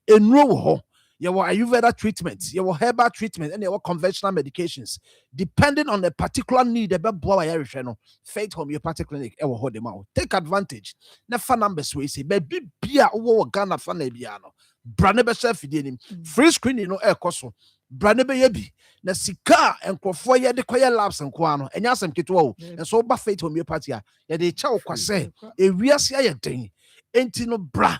S17: enuro wɔ hɔ yɛwɔ ayurveda treatment yɛwɔ herbal treatment and yɛwɔ conventional medications depending on the particular need ɛbɛboa wa yɛrehwɛ no faith homeopathic clinic ɛwɔ hɔ de ma wo take advantage na fa numbers wei sɛ baabi bia wowɔ wɔ Ghana fa na bia no bra ne bɛhyɛ afidie nim free screening no ɛkɔ so bra ne bɛyɛ bi na sika nkurɔfoɔ yɛde kɔyɛ labs nkoa no ɛnyɛ asɛm ketewa o nso woba faith homeopathy a yɛde kyɛ wo kwa sɛ ewiase ayɛ den enti no bra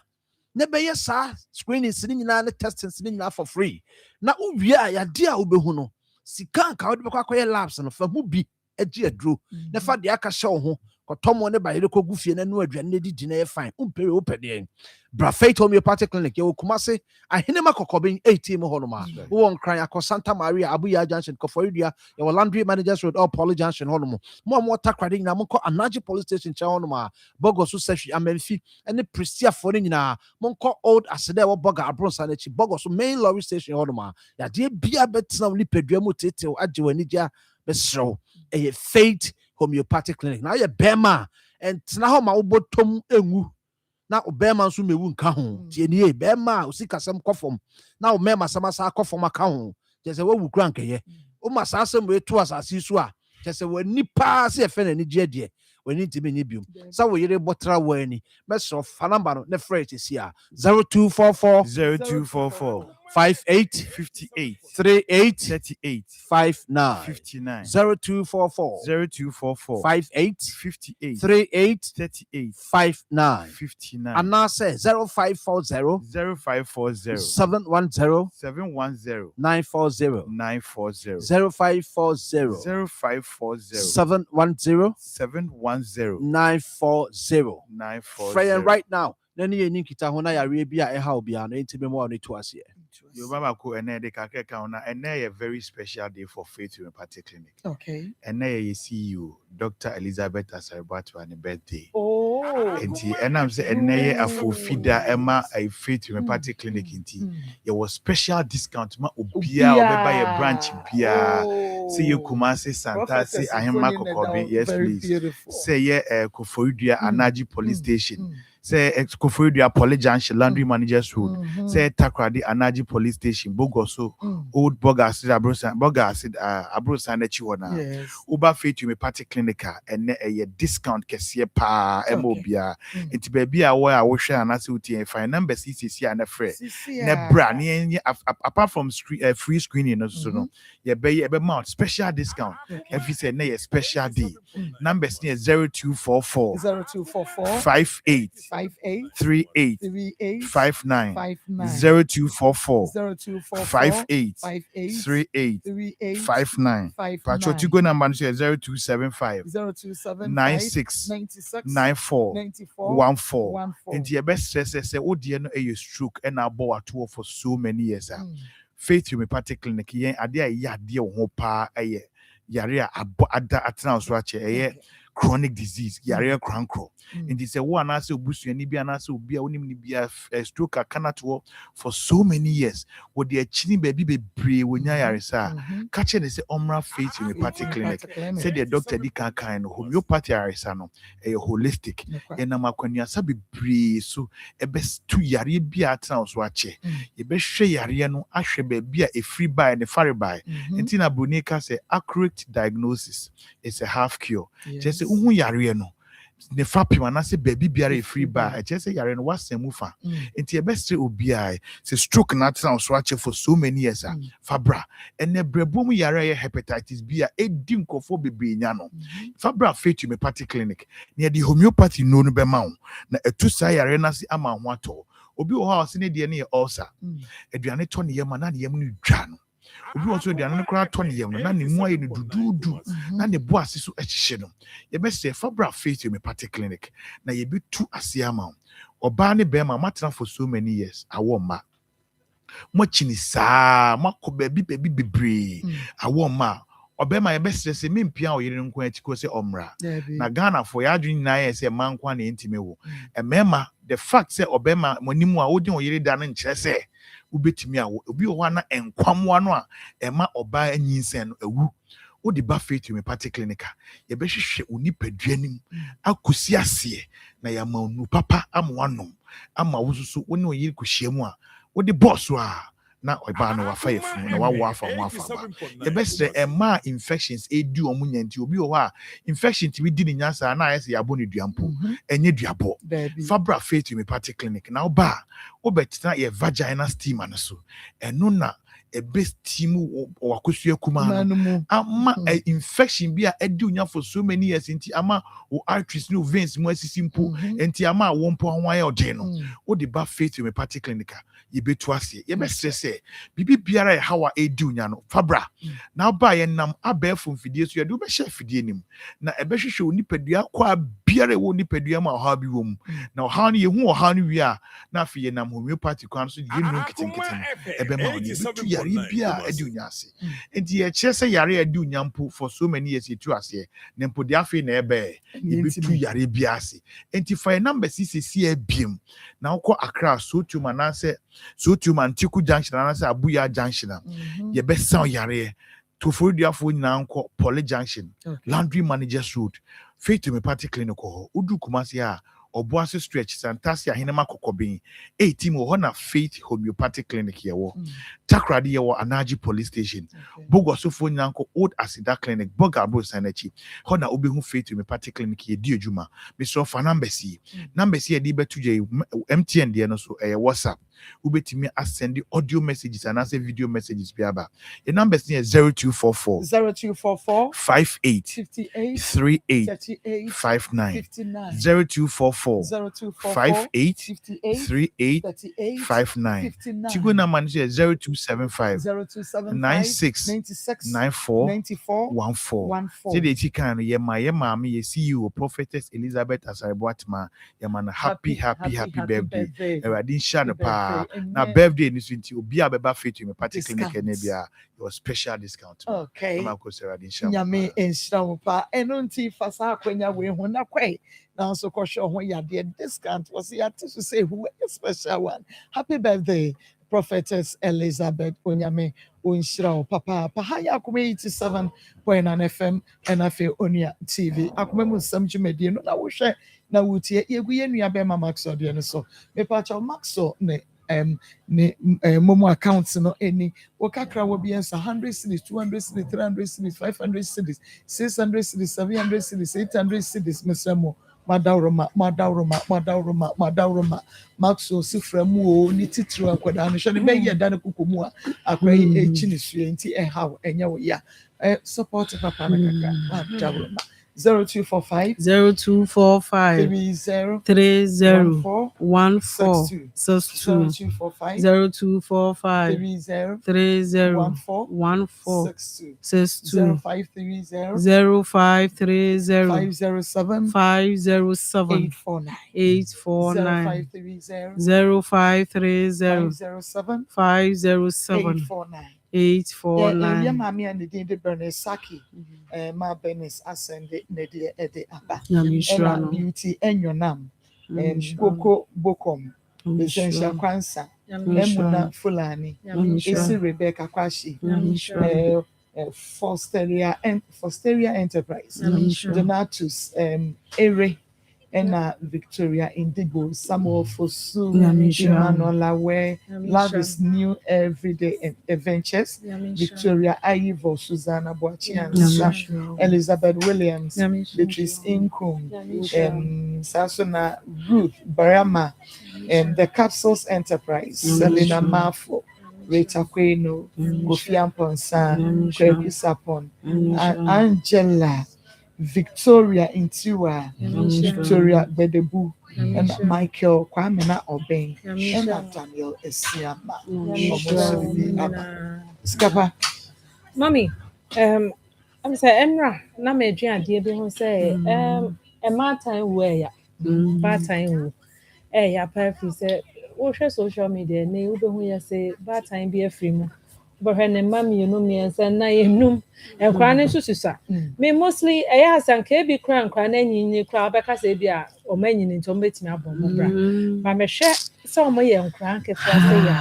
S17: ne bɛyɛ saa screenings ne nyinaa ne testings ne nyinaa for free na wowie a yɛade a wobɛhu no sika nka wode bɛkɔ akɔyɛ labs no fa mu bi agye aduro na fa deɛ aka hyɛ wo ho kɔtɔmɔ ne bayere kɔgu fie na no aduane ne didi na yɛ fine wompɛre wopɛdeɛ bra faith homeopathic clinic yɛwɔ Kumase ahenema kɔkɔben 18 mu hɔ no ma wowɔ nkran akɔ Santa Maria Abuya Junction Kɔfɔridua yɛwɔ Landry Managers Road Poly Junction hɔ no mo a mo takrade nyinaa mo nkɔ Anaji Police Station kyɛ hɔ no ma Bogo so Sehwi Amamfi ne Prestiafoɔ no nyinaa mo nkɔ Old Asede wɔ Boga Abronsa no akyi Bogo so Main Lorry Station hɔ no ma yadeɛ bia bɛtena wo nipadua mu tetew agye w'ani gya bɛsrɛw ɛyɛ faith homeopathic clinic na yɛ bɛrima and tena hɔ ma wobɔtɔm engu na obɛrima nso mewu nka ho tie nie bɛrima osikasɛm kɔfɔm na obɛrima samasa kɔfɔm aka ho kyɛ sɛ wawu kura nkɛyɛ woma saa asɛm wei to asase so a kyɛ sɛ w'ani paa sɛ yɛfɛ n'ani gye deɛ w'ani ntimi nye biom sɛ wo yere bɔtra w'ani mɛsrɛ fa namba no ne frɛ kyɛsi a 0244 58 38 59 0244 58 38 59 and now say 0540 710 940 0540 710 940 Friend right now nani yeni kita ho na yare bia e ha obi ano ntime mo ono to ase
S18: Yo baba ko ene de kakeka ona ene a very special day for Faith Homeopathic Clinic.
S9: Okay.
S18: Ene ye CEO Dr. Elizabeth Asaribatu an birthday.
S9: Oh.
S18: Enti enam se ene ye afofida ema a Faith Homeopathic Clinic enti. Ye was special discount ma obia obeba ye branch bia. Say you Kumase Santa say ahema kokobe yes please. Say ye Koforidua Anaji Police Station. Say Koforidua Poly Junction Landry Managers Road. Say Takrady Anaji Police Station Bogoso Old Bogas Abrosan Chiwana. Uba Faith Homeopathic Clinic and a discount kesie pa emobia. It's baby a where I wish and asuti and find number CCC and a free. Nebra apart from free screening also no. Ye be mount special discount. If you say nay special day. Numbers near 0244 58 38 59 0244 58 38 59 Pacho to go number 0275 96 94 14 and the best says oh dear no a stroke and our bow tour for so many years. Faith Homeopathic Clinic yen adia ya dear hopa a yarea ada atna swache chronic disease yare crankro and they say one answer busu any be an answer be only be a stroke a cannot work for so many years what the chini baby be when yare sa catch and say omra Faith Homeopathic Clinic said the doctor di can kind homeopathy arisano a holistic and amakwanya sabi bre so a best 2 yare be at now swache ye be share yare no ahwe be a free buy and a far buy and tina bunika say accurate diagnosis is a half cure just uhu yare no ne fapim anase baby biara e free bar e say yare no wasemu fa enti e best obiai say stroke na tran so ache for so many years fabra ene brebom yare ye hepatitis B a edi nkofo bebre nya no fabra Faith Homeopathic Clinic ne di homeopathy no be ma wo na etu sa yare na si ama ho ato obi wo ha se ne de ne ulcer aduane to ne yema na ne yem no dwa no obi also de anan kra to ne yem no na ne mu aye ne dududu na ne bo ase so ehye no ye be say fabra Faith Homeopathic Clinic na ye be tu ase ama oba ne be ma matena for so many years awoma mochini saa mako baby bebre awo ma obema yebesere se mempia oyere nko atiko se omra na Ghana for ya adwin na ye se mankwa na intime wo emema the fact say obema monimu a odin oyere da no nkire se ubetimi a obi o na enkwamwa no a ema oba anyinsen no awu odi ba faith me party clinic ye be hwehwe onipaduanim akosi ase na ya ma onu papa amwanom ama wususu woni oyere kohyiamu a wodi boss wa na oba no wa fire fu na wa afa ho afa ba ye be sre ema infections edu omunyanti obi o ha infection ti di ni nyasa na ayese yabo ne duampo enye duabo fabra faith me party clinic na oba obetina ye vaginal steam anaso eno na a best team or akosia kuma ama infection be a edunya for so many years inti ama o arteries no veins mo simple enti ama wompo anwa ya ode no o de ba faith me party clinic ye betu ase ye be stress bibi biara how edunya no fabra na ba ye nam abefo mfidie so ye do be share fidie nim na e be hwehwe onipadua kwa biara wo onipadua ma ha bi wom na ha no ye hu ha no wi a na afi ye nam homeopathy kwan so ye no kitenkete e be ma oni betu bia edunya ase enti ye kyerese yare edunya mpo for so many years etu ase ne mpo de afi na ebe ye betu yare bia ase enti for number CCC abiem na ukọ Accra so tu manase so tu mantiku junction anase Abuya junction ye be san yare to for duafo nyina nkọ Poly junction Laundry Managers Road Faith me party clinic ho udu Kumasi a Obuasi stretch Santasia Hinema Kokobin 18 wo na Faith Homeopathic Clinic ye wo Takradi ye wo Anaji Police Station Bogo sofo nyanko Old Asida Clinic Bogabo Sanechi ho na obehu Faith Homeopathic Clinic ye di adwuma me so fa number si ye di betu je MTN de no so WhatsApp ubetimi send the audio messages and answer video messages biaba the number is 0244 58 38 59 0244 58 38 59 Tigo number is 0275 96 94 14 say the chicken ye ma me ye CEO Prophetess Elizabeth Asariboatma ye man happy birthday Eradin Shana pa na birthday ni swinti obi abeba Faith me party clinic na bia your special discount
S9: okay
S18: na ko Eradin Shana
S9: nyame enshira pa eno nti fasa akwanya we ho na kwai na so ko hwe ho ya de discount was ya to say who a special one happy birthday Prophetess Elizabeth Onyame Onshira papa Pahaya Akoma 87.9 FM and afi Onia TV Akoma mu Nsem dwumadi no na wo hwe na wutie yegu ye nua be ma Maxo de no so me pa cha Maxo ne momo accounts no any wakakra wo bi ensa 100 cities 200 cities 300 cities 500 cities 600 cities 700 cities 800 cities mesemo Madauroma Maxo siframu o ni titru akwada no hwe ne be ye da ne kokomu a akwa echi ne sue nti how enya wo ya support papa na kaka Madauroma 0245 30 14 0245 30 14 62 0530 507 849 0530 507 849
S2: yeah mami and the Bernie Saki ma Benis ascend nedi ede aba beauty and your nam Boko Bokom essential kwansa emuna fulani isi Rebecca Kwashi Fosteria Enterprise Donatus Ere Ena Victoria Indigo Samuel Fosu Emmanuel Awe Love is New Everyday Adventures Victoria Aivo Susanna Boachian Elizabeth Williams Beatrice Inkum Sasuna Ruth Barama The Capsules Enterprise Selena Mafo Rita Kweno Kofi Amponsa Kweku Sapon Angela Victoria Intiwa, Victoria Bedebu, and Michael Kwamena Obeng, and Daniel Esiama. Skapa.
S4: Mommy, I'm saying, Emra, na me dream dear be who say, a man time where ya, bad time, ya perfect say, wohwɛ social media ne wobɛhu yɛ sɛ baatan bi afiri mu wobɛhwɛ ne mma mmienu mmiɛnsa na yɛnum nkwadaa no nso susua me mostly ɛyɛ asanka ebi kora nkwadaa no anyinyi kora wobɛka sɛ ebi a ɔmo anyinyi nti ɔmo bɛtumi abɔ ɔmo bra ma mehwɛ sɛ ɔmo yɛ nkwadaa nketewa sɛ yɛ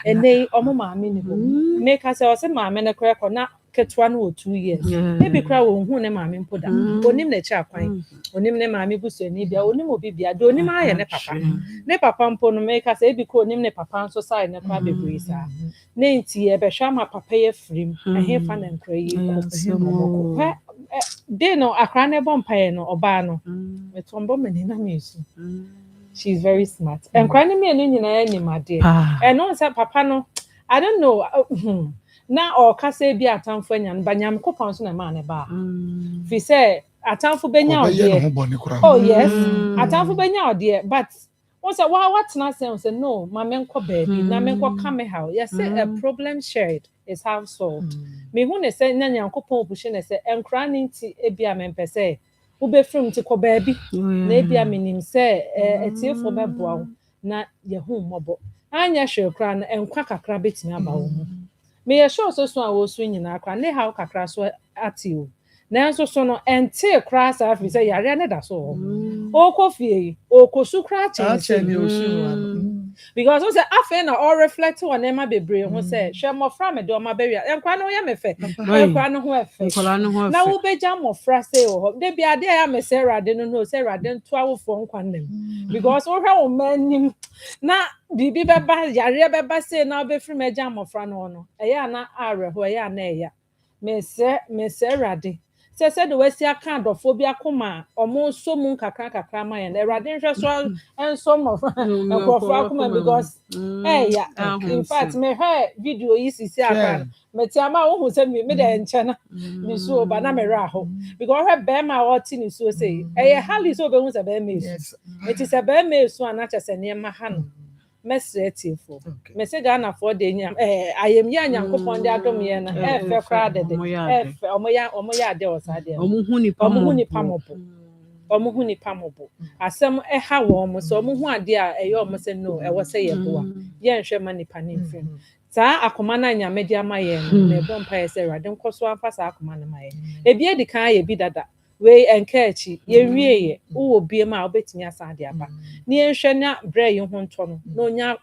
S4: ɛnɛ ɔmo maame ne hɔ meka sɛ ɔsɛ maame no kora kɔ na ketewa no wɔ 2 years ebi kora wɔ hu ne maame mpo da onim n'akyi akwan onim ne maame busuani bia onim obi bia de onim ayɛ ne papa mpo no meka sɛ ebi kora onim ne papa nso saa ne kora bebree saa ne nti ɛbɛhwɛ ama papa yɛ firim ɛhe fa na nkora yi kɔ de no akra ne bɔ mpaeɛ no ɔbaa no metombo mani na mesu she's very smart nkora ne mmienu nyinaa anim adeɛ ɛno sɛ papa no I don't know na ɔkasa bi atamfo anya no banyam kopɔn so na ma ne ba fi sɛ atamfo benya ɔdeɛ oh yes atamfo benya ɔdeɛ but wọ́n sɛ watena sɛ sɛ no ma menkɔ baabi na menkɔ kame ha yɛsɛ a problem shared is half solved mehu ne sɛ nya nyankopɔn opuhye ne sɛ nkora ne nti ebia mempɛ sɛ wobɛfirim nti kɔ baabi na ebia menim sɛ atiefo bɛboa wo na yɛhu mmɔbɔ anyɛ hwɛ kora no nkwa kakra bɛtumi aba wo mu meyɛ sure so a wɔsu nyinaa kora ne haw kakra so ate o nanso so no ɛnte kora saa afiri sɛ yare ne da so hɔ ɔkɔ fie ɔkɔsu kora kyɛn because wọ́n sɛ afei na ɔ reflect wɔ nneɛma bebree ho sɛ hwɛ mmɔfra me de ɔma bɛwia nkwa no yɛ me fɛ nkwa no ho ɛfɛ na wobɛgya mmɔfra sɛ wɔ hɔ de bi ade a yɛ me sɛ Awurade no no sɛ Awurade nto awofoɔ nkwa nam because wohwɛ wo ma anim na biribi bɛba yareɛ bɛba sɛ na wobɛfiri m agya mmɔfra no no ɛyɛ ana awerɛ hɔ ɛyɛ ana ɛya mesɛ Awurade sɛ de wasi aka adɔfo bi akoma ɔmo so mu kakra ma yɛn Awurade nhwɛ so enso mmɔfra nkɔfo akoma because ɛya in fact me hwɛ video yi sisi aka meti ama wo hu sɛ me de nkyɛn na me so ba na me ra ho because hwɛ bɛrima a ɔte ne so sɛ ɛyɛ hali so obɛhu sɛ bɛrima esu eti sɛ bɛrima esu ana kyɛ sɛ nneɛma ha no mesre tiefo mese Ghana for de nyam ayem ya nyankopon de adom ye na efe kra de efe omo ya ade osade omo hu ni pamobo asem ha wo mo so omo hu ade a eye omo se no e wo se ye boa ye nhwe ma nipa ne mfim saa akoma na nyame de ama ye no na ebo mpa ye se Awurade nkoso amfa saa akoma na ma ye ebi edi kan ye bi dada we enkechi ye wieye wo bie ma obetimi asade aba ni enhwe na bre ye ho nto no na onya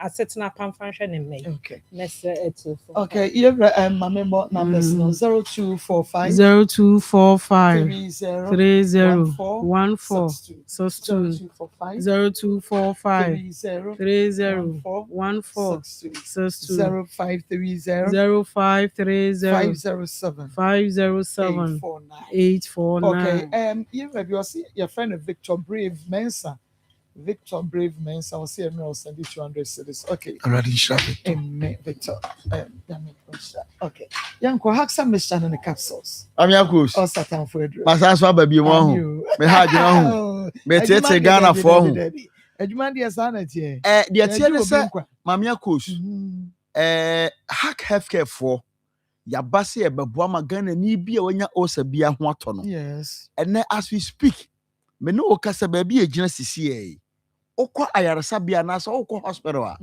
S4: asetena pamfa nhwe ne mmei nese etifo
S9: okay ye mamemo numbers no 0245
S4: 3014 62 0245 3014 62 0530 507 849
S9: okay you maybe you see your friend Victor Brave Mensa I'll see him now send you 200 cedis okay
S14: already shopping
S9: Victor okay yanko haksa mission in the capsules
S14: amiakos
S9: o satan for edro
S14: masaso ababi mo ho me ha dwena ho me tete Ghana for ho
S9: adwuma de sana tie
S14: de tie ne se mamiakos hack healthcare for yabase ebeboa ma Ghana ni bia wanya osa bia ho ato no
S9: yes
S14: and as we speak me no okasa ba bia gina sisi okwa ayaresa bia na so okwa hospital a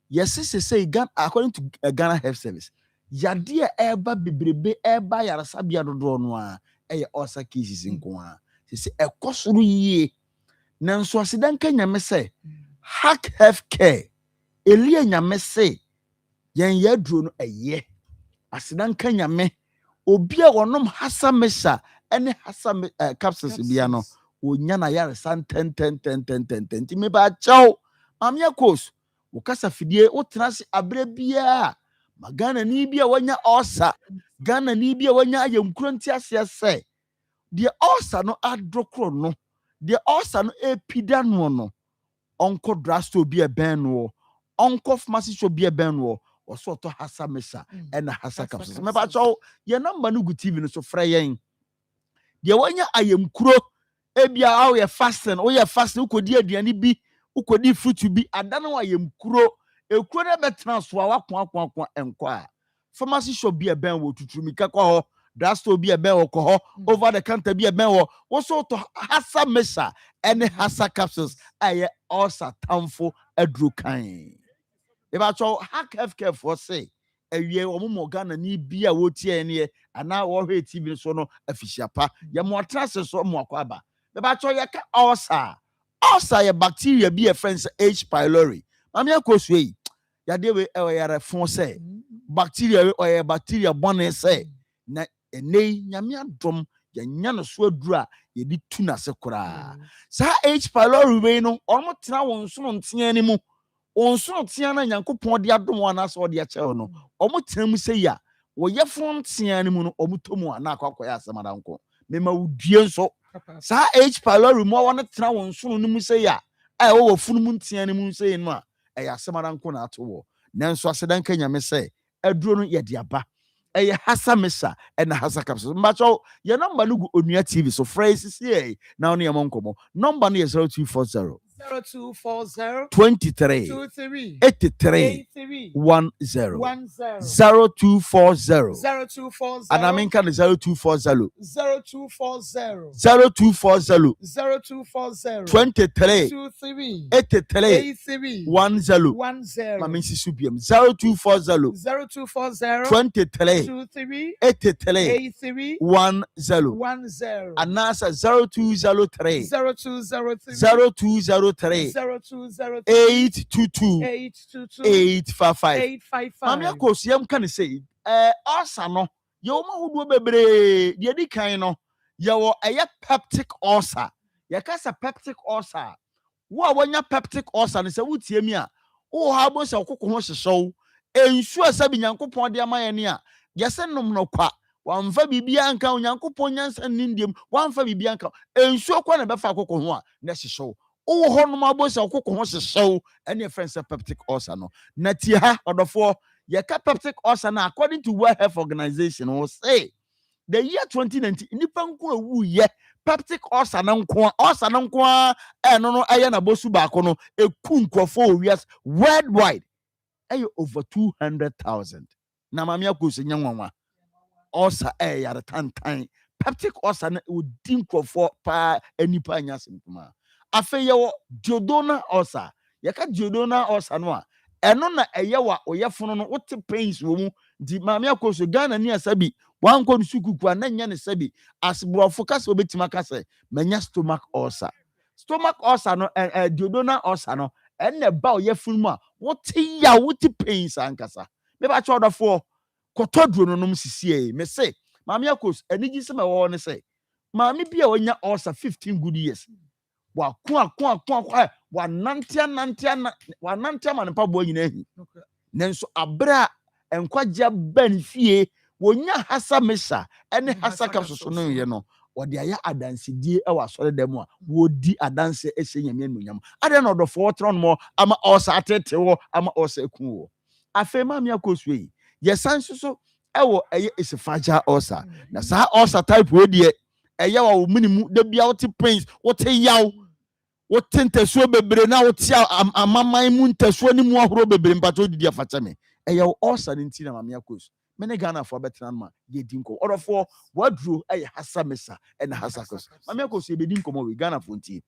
S14: yes say Ghana according to Ghana Health Service yade eba bebrebe eba yaresa bia dodo no a eye osa cases nko a say ekosoro yie nanso asedan ka nyame say hack healthcare elie nyame say yen yaduro no eye asedan ka nyame obi a wonom hasa mesha ene hasa capsules bia no onya na yare san 10 ti me ba chaw amia course wo kasa fidie wo trase abre bia magana ni bia wanya osa Ghana ni bia wanya ayemkuro nti ase se de osa no adrokro no de osa no epida no onko drugstore bia ben no onko pharmacy shop bia ben no oso to hasa mesha ena hasa capsules me ba chaw ye number no gu TV no so fra yen de wanya ayemkuro ebia aw ye fasting ukodi aduane bi ukodi fruit bi adana wa yemkuro ekuro na betena so akwa enko pharmacy shop bi ben wo tuturumika kwa ho drugstore bi ben wo ko ho over the counter bi ben wo so to hasa mesha ene hasa capsules aye osa tamfo aduru kan ebacho hack FK for say ewie omo Ghana ni bia wotie ne ana wo hwe TV so no afihyiapa ye mo trase so mo akwaba ebacho ye ka ulcer ye bacteria be a friends H pylori mami akosue yade we yare fon say bacteria or bacteria bone say na enei nyame adom ya nya no so aduru a ye di tu na se kora sa H pylori we no omo tena won so no ntia ni mu onso tia na Nyankopon de adom ana so de akyɛ no ɔmo tena mu sɛ ya wo yɛfon tia ne mu no ɔmo tomu ana akwakoya asamadanko mema wudie nso sa H pylori mo wona tena wonso no mu sɛ ya ai wo funu mu tia ne mu sɛ no a ɛyɛ asamadanko na ato wo nanso asedanka nyame sɛ aduro no yɛ de aba ɛyɛ hasa mesa ɛna hasa capsule mbacho yɛ number no gu onua TV so phrase see na ono yɛ monkomo number no yɛ 0240
S9: 0240
S14: 23
S9: 23
S14: 83 10 0240 and I mean 0240 23 83 10 Mami Sisubium 0240 23 83 10 and NASA 0203 0203 822 855 Mami akosiem kan say ulcer no ye o ma hodo bebre de di kan no ye wo eye peptic ulcer ye ka sa peptic ulcer wo a wonya peptic ulcer ne se wutie mi a wo ha bo se okoko ho hyesow ensu asa bi Nyankopon de amaye ne a ye se nom no kwa wamfa bibia anka Nyankopon nyansa nindiem wamfa bibia anka ensu kwa na befa okoko ho a na hyesow wo ho no ma bo se okoko ho hyesow ene friends peptic ulcer no na tie ha odofo ye ka peptic ulcer na according to World Health Organization will say the year 2019 nipa nko awu ye peptic ulcer na nko eno no aye na bosu ba ko no eku nkofo owias worldwide aye over 200,000 na mami akoso nyanwanwa ulcer yare tantan peptic ulcer na odi nkofo pa anipa anyasem kuma afa ye wo duodenal ulcer ye ka duodenal ulcer no a eno na eyewa oyefono no wote pains wo mu di maami akoso Ghana ni asabi wanko no sukuku ananya ne sabi asbrofo kase obetima kase manya stomach ulcer no duodenal ulcer no enne ba oyefunu mu a wote ya wote pains ankasa me ba chodofo kotoduro no nom sisie me say maami akoso enigi se me wo ne say maami bia onya ulcer 15 good years wa nantia manpa bo nyina hi nanso abra enkwaja ban fie wonya hasa mesa ene hasa kapso no ye no wode aya adanse die e wasore dem a wodi adanse ehye nyame nunyam ade na odofo tron mo ama osa atete wo ama osa eku wo afema mi akosue ye sanso so ewo eye esophageal ulcer na sa ulcer type we die eye wa wo minimu de bia wote pains wote yaw wote ntesuo bebre na wote amaman mu ntesuo ni mu ahoro bebre mpato didi afacha me eye ulcer nti na mame akos mene Ghana for betra ma ye dinko orofo waduro eye hasa mesa and hasa kos mame akos ye be dinko mo we Ghana for nti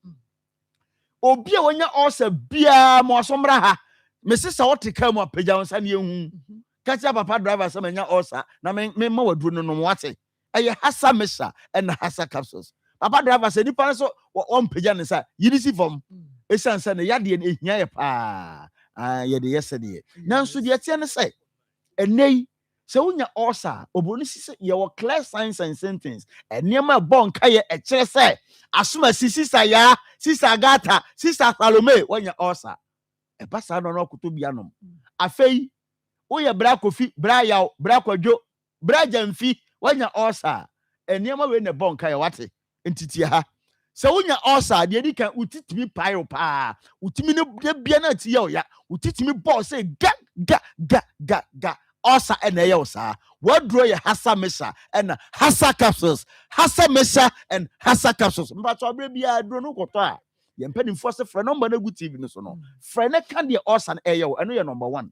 S14: obi a wonya ulcer bia mo asomra ha me sesa wote ka mu apagya wonsa ne ehu kacha papa driver se menya ulcer na me ma waduro no no wate eye hasa mesa and hasa capsules papa driver se nipa so on pagya ne sa yirisi form esansa ne yade ne ehia ye pa ye de yesede nanso de tie ne se enei se unya ulcer oboni sise ye wo clear signs and symptoms enema bon ka ye ekire se asoma sisa ya sisa gata sisa salome wonya ulcer e pasa no no koto bia nom afei woye bra kofi bra yaw bra kwadwo bra jamfi wonya ulcer enema we ne bon ka ye wate entitie ha se unya ulcer de di kan utitimi payo pa utimi ne bia na tie o ya utitimi bo se ga ulcer ene ye osa wadro ye hasa mesa and hasa capsules hasa mesa and hasa capsules mbato abre bia dro no koto a ye mpani force frɛ number na gu TV no so no frɛ ne kan de ulcer ene ye o eno ye number 1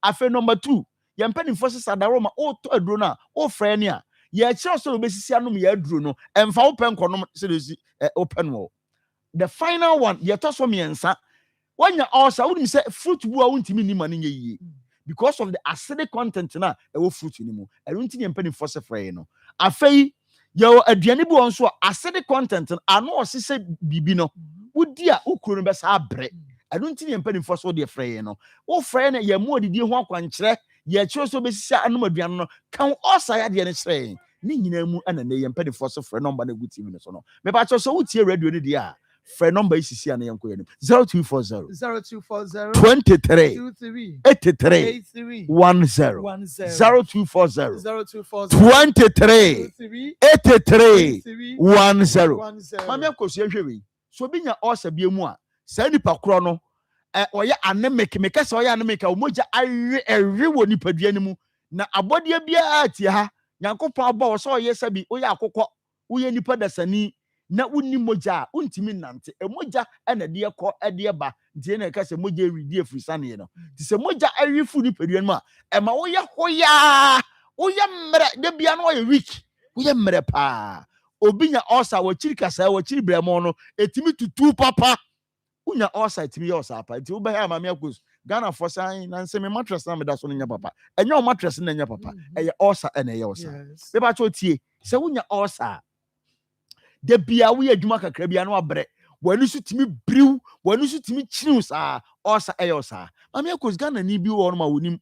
S14: afa number 2 ye mpani force sadaroma o to adro na o frɛ ne a ye kire so obesisi anom ye adro no emfa open konom se open wo the final one ye to so miensa
S19: when you also wouldn't say fruit won't mean money ye because of the acidic content na e fruit anymore. I don't think penny for say no. Afei yo aduane bi on so acidic content ano o se bibi no. Wodi a ukuro no be sa abre. I don't think penny for so de frɛ no. Wo frɛ na ye mu odidi ho akwankyerɛ ye kyerɛ so be sisa anom aduane no kan osa ya de ne kyerɛ. Ni nyina mu ana ne ye penny for so frɛ number na good TV no so no. Me ba kyerɛ so wotie radio ni dia. Frɛ number is isi ana yanko yenim 0240 23 83 10 0240 23 83 10 mami akoso ehwe we so binya osa bia mu a sa nipa kro no oye anemic me kase oye anemic a omoja awe wo nipadua ni mu na abode bia atie ha Nyankopɔn aba wo so oye sabi oye akokɔ oye nipa dasani na wonni moja untimi nante emoja ena de ekɔ de ba die na ka se moja redi afrisane no ti se moja awifu ni pedua no a ema wo ye hoya wo ye mre de bia no ye weak wo ye mre pa obinya osa wo chiri kasa wo chiri bremo no etimi tutu papa unya osa etimi osa pa ti wo be ha mama akos Ghana for sign na Nsem mattress na me da so nya papa enyo mattress na nya papa eye osa ena ye osa be ba cho tie se unya osa de bia wo adwuma kakra bia no abre wanu su timi briw wanu su timi chiriw sa osa eyosa mama yakos Ghana ni bi wo no ma wonim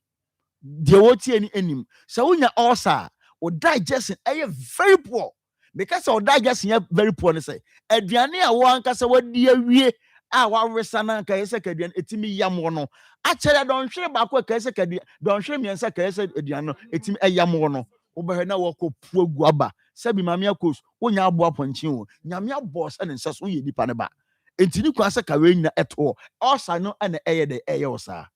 S19: de wo tie ni anim sa wonya osa o digestion very poor because o digestion very poor ne say aduane a wo anka se wadi awie a wa wesa na anka yese kaduane etimi yam wo no a chere don hwere ba ko ka yese kaduane don hwere miensa ka yese aduane no etimi yam wo no wo be na wo ko pu aguaba sabi mame akos wonya abo aponchi wo nyame abo se ne nseso ye nipa ne ba entini kwa se ka we nyina eto osa no ene eye de eye osa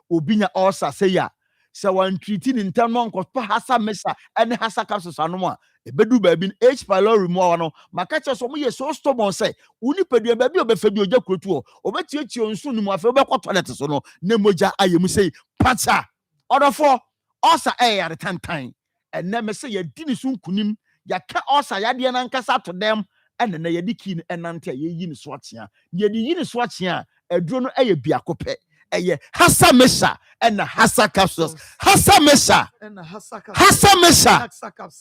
S19: obinya osa se ya se wan treat ni ntam no nko pa hasa mesa ene hasa capsules anom a ebedu ba bi H pylori mu no maka che so mo ye so stubborn se uni pedua ba bi obefa bi oja krotu o obetietie onsu nu mu afa obekọ toilet so no na moja ayemu sei pacha odofo osa eye at tantan ene me se ye dini sun kunim ya ka osa ya de na nkasa to dem ene na ye dikin enante ye yi ni so atia ye di yi ni so atia aduro no eye biakope eye hasa mesha ena hasa capsules hasa mesha
S9: ena hasa
S19: mesha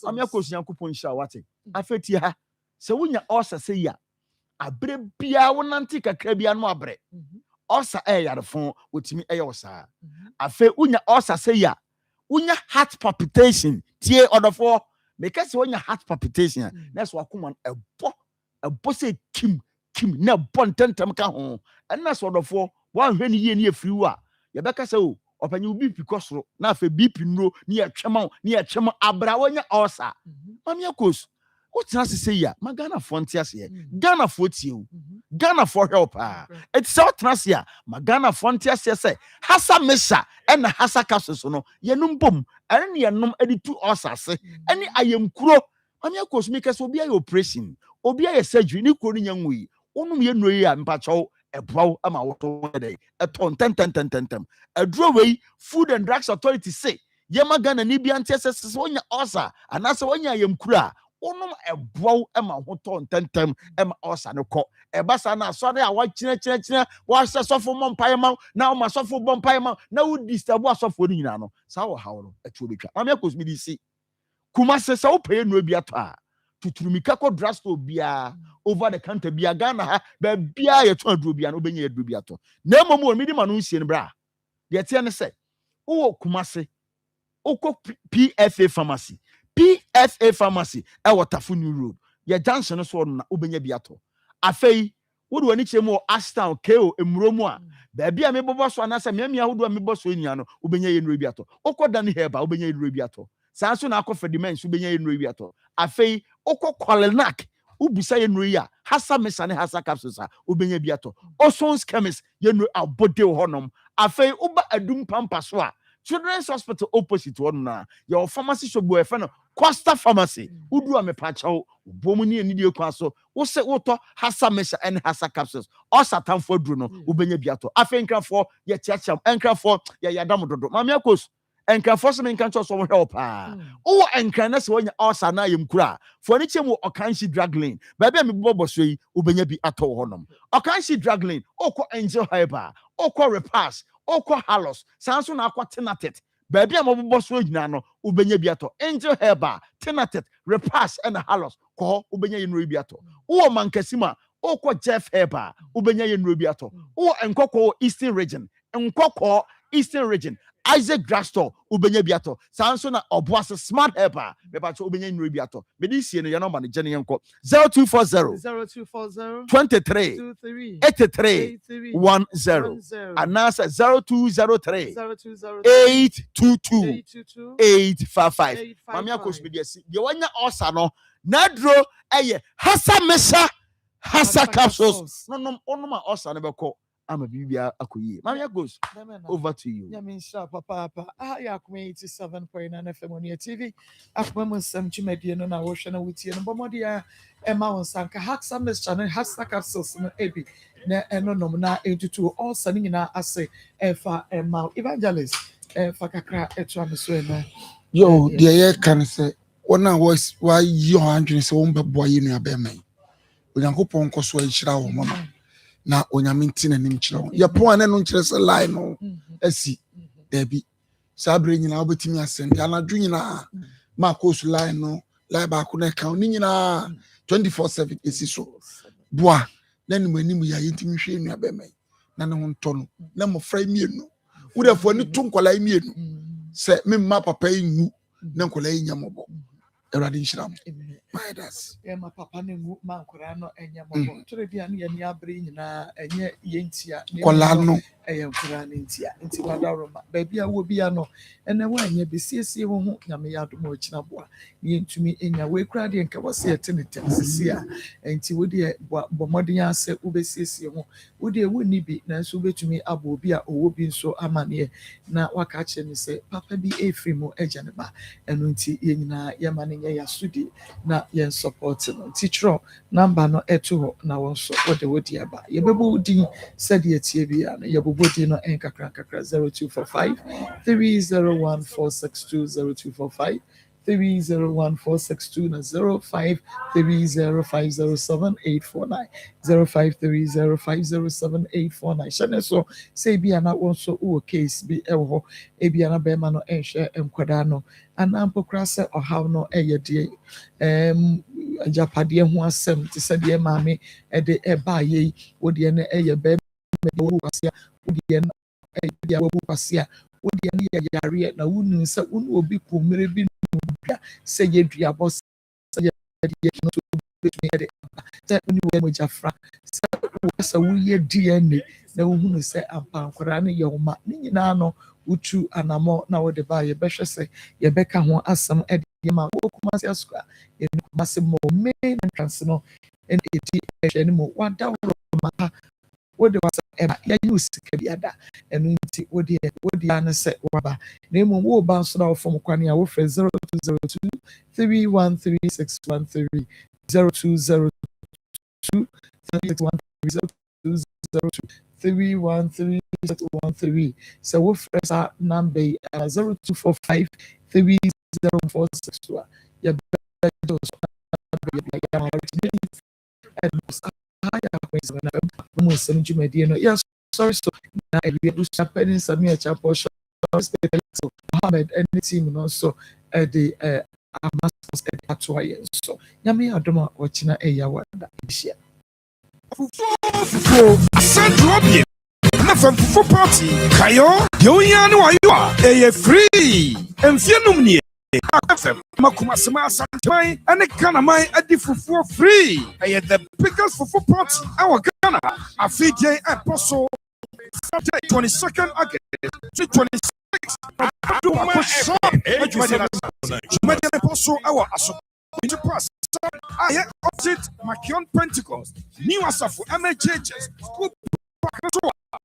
S19: amya kosu yankopon sha wate afeti ha se wunya osa se ya abre bia wonante kakra bia no abre osa yarefon wotimi eye osa afe wunya osa se ya wunya heart palpitation tie odofo because when your heart palpitation that's what come on a boss kim na bon tentem ka ho and that's what of one hwe ni ye ni afiri wa ye beka se o opanye obi pikosoro na afa bp nro ni ya twema abra wonya osa mami akos o tina se ya ma Ghana frontier se Ghana fotie o Ghana for help it's so tina ya ma Ghana frontier se hasa mesha and hasa capsules no ye num bom ene ye num editu osa se ene ayemkuro mami akos mi kase obi aye operation obi aye surgery ni kuro nya nwui onum ye nroyi a mpacho ebraw ama woto dey eton ten aduro wei Food and Drugs Authority say yema Ghana ni bi ante se wonya osa anase wonya yemkura onum ebraw ama woto ten ama osa ne ko ebasa na asore a wa kire wa sesofo mompai ma na o masofo bompai ma na wo disturb asofo ni nyina no sa wo hawo no etu obetwa am yakos mi di si kuma se sa wo pay no bi ato a tuturumika ko drugstore bia over the counter bia Ghana ha ba bia ye to aduro bia no benya aduro bia to na momo mi di ma no nsie ne bra de tie ne se wo kumase oko PFA pharmacy e wotafo new road ye junction so no na obenya bia to afei wo do ani chemu Ashtown KO emromu a ba bia me bobo so anase me ahodo me boso enia no obenya ye no bia to okoda ne heba obenya ye no bia to sanso na akọ fedimens ubenya yenro wi ato afei okọ kwalenak ubusa yenro yi a hasa mesane hasa capsules a ubenya bi ato Osons chemist yenro abode honom afei uba adum pampa so a Children's Hospital opposite one na your pharmacy shop boy friend Costa Pharmacy udu amepachaw bomu ni eni die kwa so wo se woto hasa mesha and hasa capsules osatam for duro no ubenya bi ato afei nkrafo ye tiacham nkrafo ye yadam dodo mama yakos enkrafo se menka cho so help o enkran se wonya osa na yemkura for ni chemu okanshi drug lane ba bia me bobo so yi ubenya bi ato honom okanshi drug lane okọ angel hyper
S14: okwa repass okwa halos sanso na akwa tenatet baby amabobo so nyina no ubenya biato angel herba tenatet repass and halos ko ubenya yenro biato wo mankasima okwa jeff herba ubenya yenro biato wo enkoko eastern region enkoko eastern region Isaac Drugstore ubenya biato sanso na oboase smart helper me ba cho ubenya yenro biato me di sie no ya number ne gene yenko 0240 23 83 10 anasa 0203 822 855 mami akos media si de wanya osa no nadro eye hasa mesa hasa capsules no onoma osa ne beko ama bibia akoyi mami akos over to you
S9: Yamisha papa ya Akoma 87.9 FM on your TV Akoma Nsem chimedie no na wo hwe na wutie no bomodi ya ema won sanka hasa mes channel hasa capsules no ebi na eno nom na etutu all sani nyina ase efa ema evangelist efa kakra etu ameso na
S14: yo de ye kan se wona was why you handwin se won beboa yi nu abemai onyankopon koso ahira wo mama na onyame ntina nim kire wo ye po ane no nkire se line no asi debi sabre nyina obetimi asende anadwo nyina ma koso line no line ba ko na kan ni nyina 24/7 esi so boa na ni manim ya yentimi hwe nu abemai na ne ho nto no na mo fra mienu wo defo ni to nkola mienu se memma papa ngu na nkola nyamobo erade nshram my das
S9: ma papa ne ngu ma nkora no enyamobo tore bia ne ye abre nyina enye yentia
S14: kola no
S9: eye nkora ne ntia nti wadaroma ba bia wo bia no ene wa anya besiesie wo ho nyame ya adom ochina boa ne ntumi enya we kura de nka wose etene temsisi a nti wo de bomodin ase wo besiesie ho wo de wo ni bi na so betumi abo bi a owo bi nso amane na waka che ni se papa bi efrimu eja ne ba eno nti ye nyina ye mane ya sudi na yen support no teacher number no eto na won so wodi aba ye bebo din said ye tie bia no ye bebo din no enkakra 0245 301462 0245 301462 na 0530507849 0530507849 shane so say bia na won so o case bi ewo e bia na be ma no enhwe enkwada no anampokra se ohaw no eyede japade ho asem ti se de maame de eba ye wode ne eye be wo kwasia wode ne eye wo kwasia wode ne ye yare na wunu se wunu obi komere bi se ye dua bo se ye de no to betumi de se wunu wo mo jafra se wo ye DNA na wunu se ampankora ne ye homa ni nyina no utu anamo na wo de ba ye behwe se ye beka ho asem e de ma wo kuma se aska ye kuma se mo me entrance no en eti ehwe ni mo wada wo ma wo de wasa e ya use ka biada enu nti wo de an se waba na mo wo ba so na wo fom kwane a wo fe 0202 313613 0202 313613 313613 so wo fresh number 0245 301462 ya yes sorry so na we do happen Samia Chapo Mohammed any team no so the amas atwaye so nyame adoma ochina eya wada ehia
S1: Asante na famfufo party kayo yonya no ayo a free emfienum nie FM makumasema asantai ane Ghana mai adifufuo free the biggest fufu party our Ghana afije apostle Saturday 22nd August to 26th apostle our aso into pass I opposite Makion Pentecost New Asafu MHHS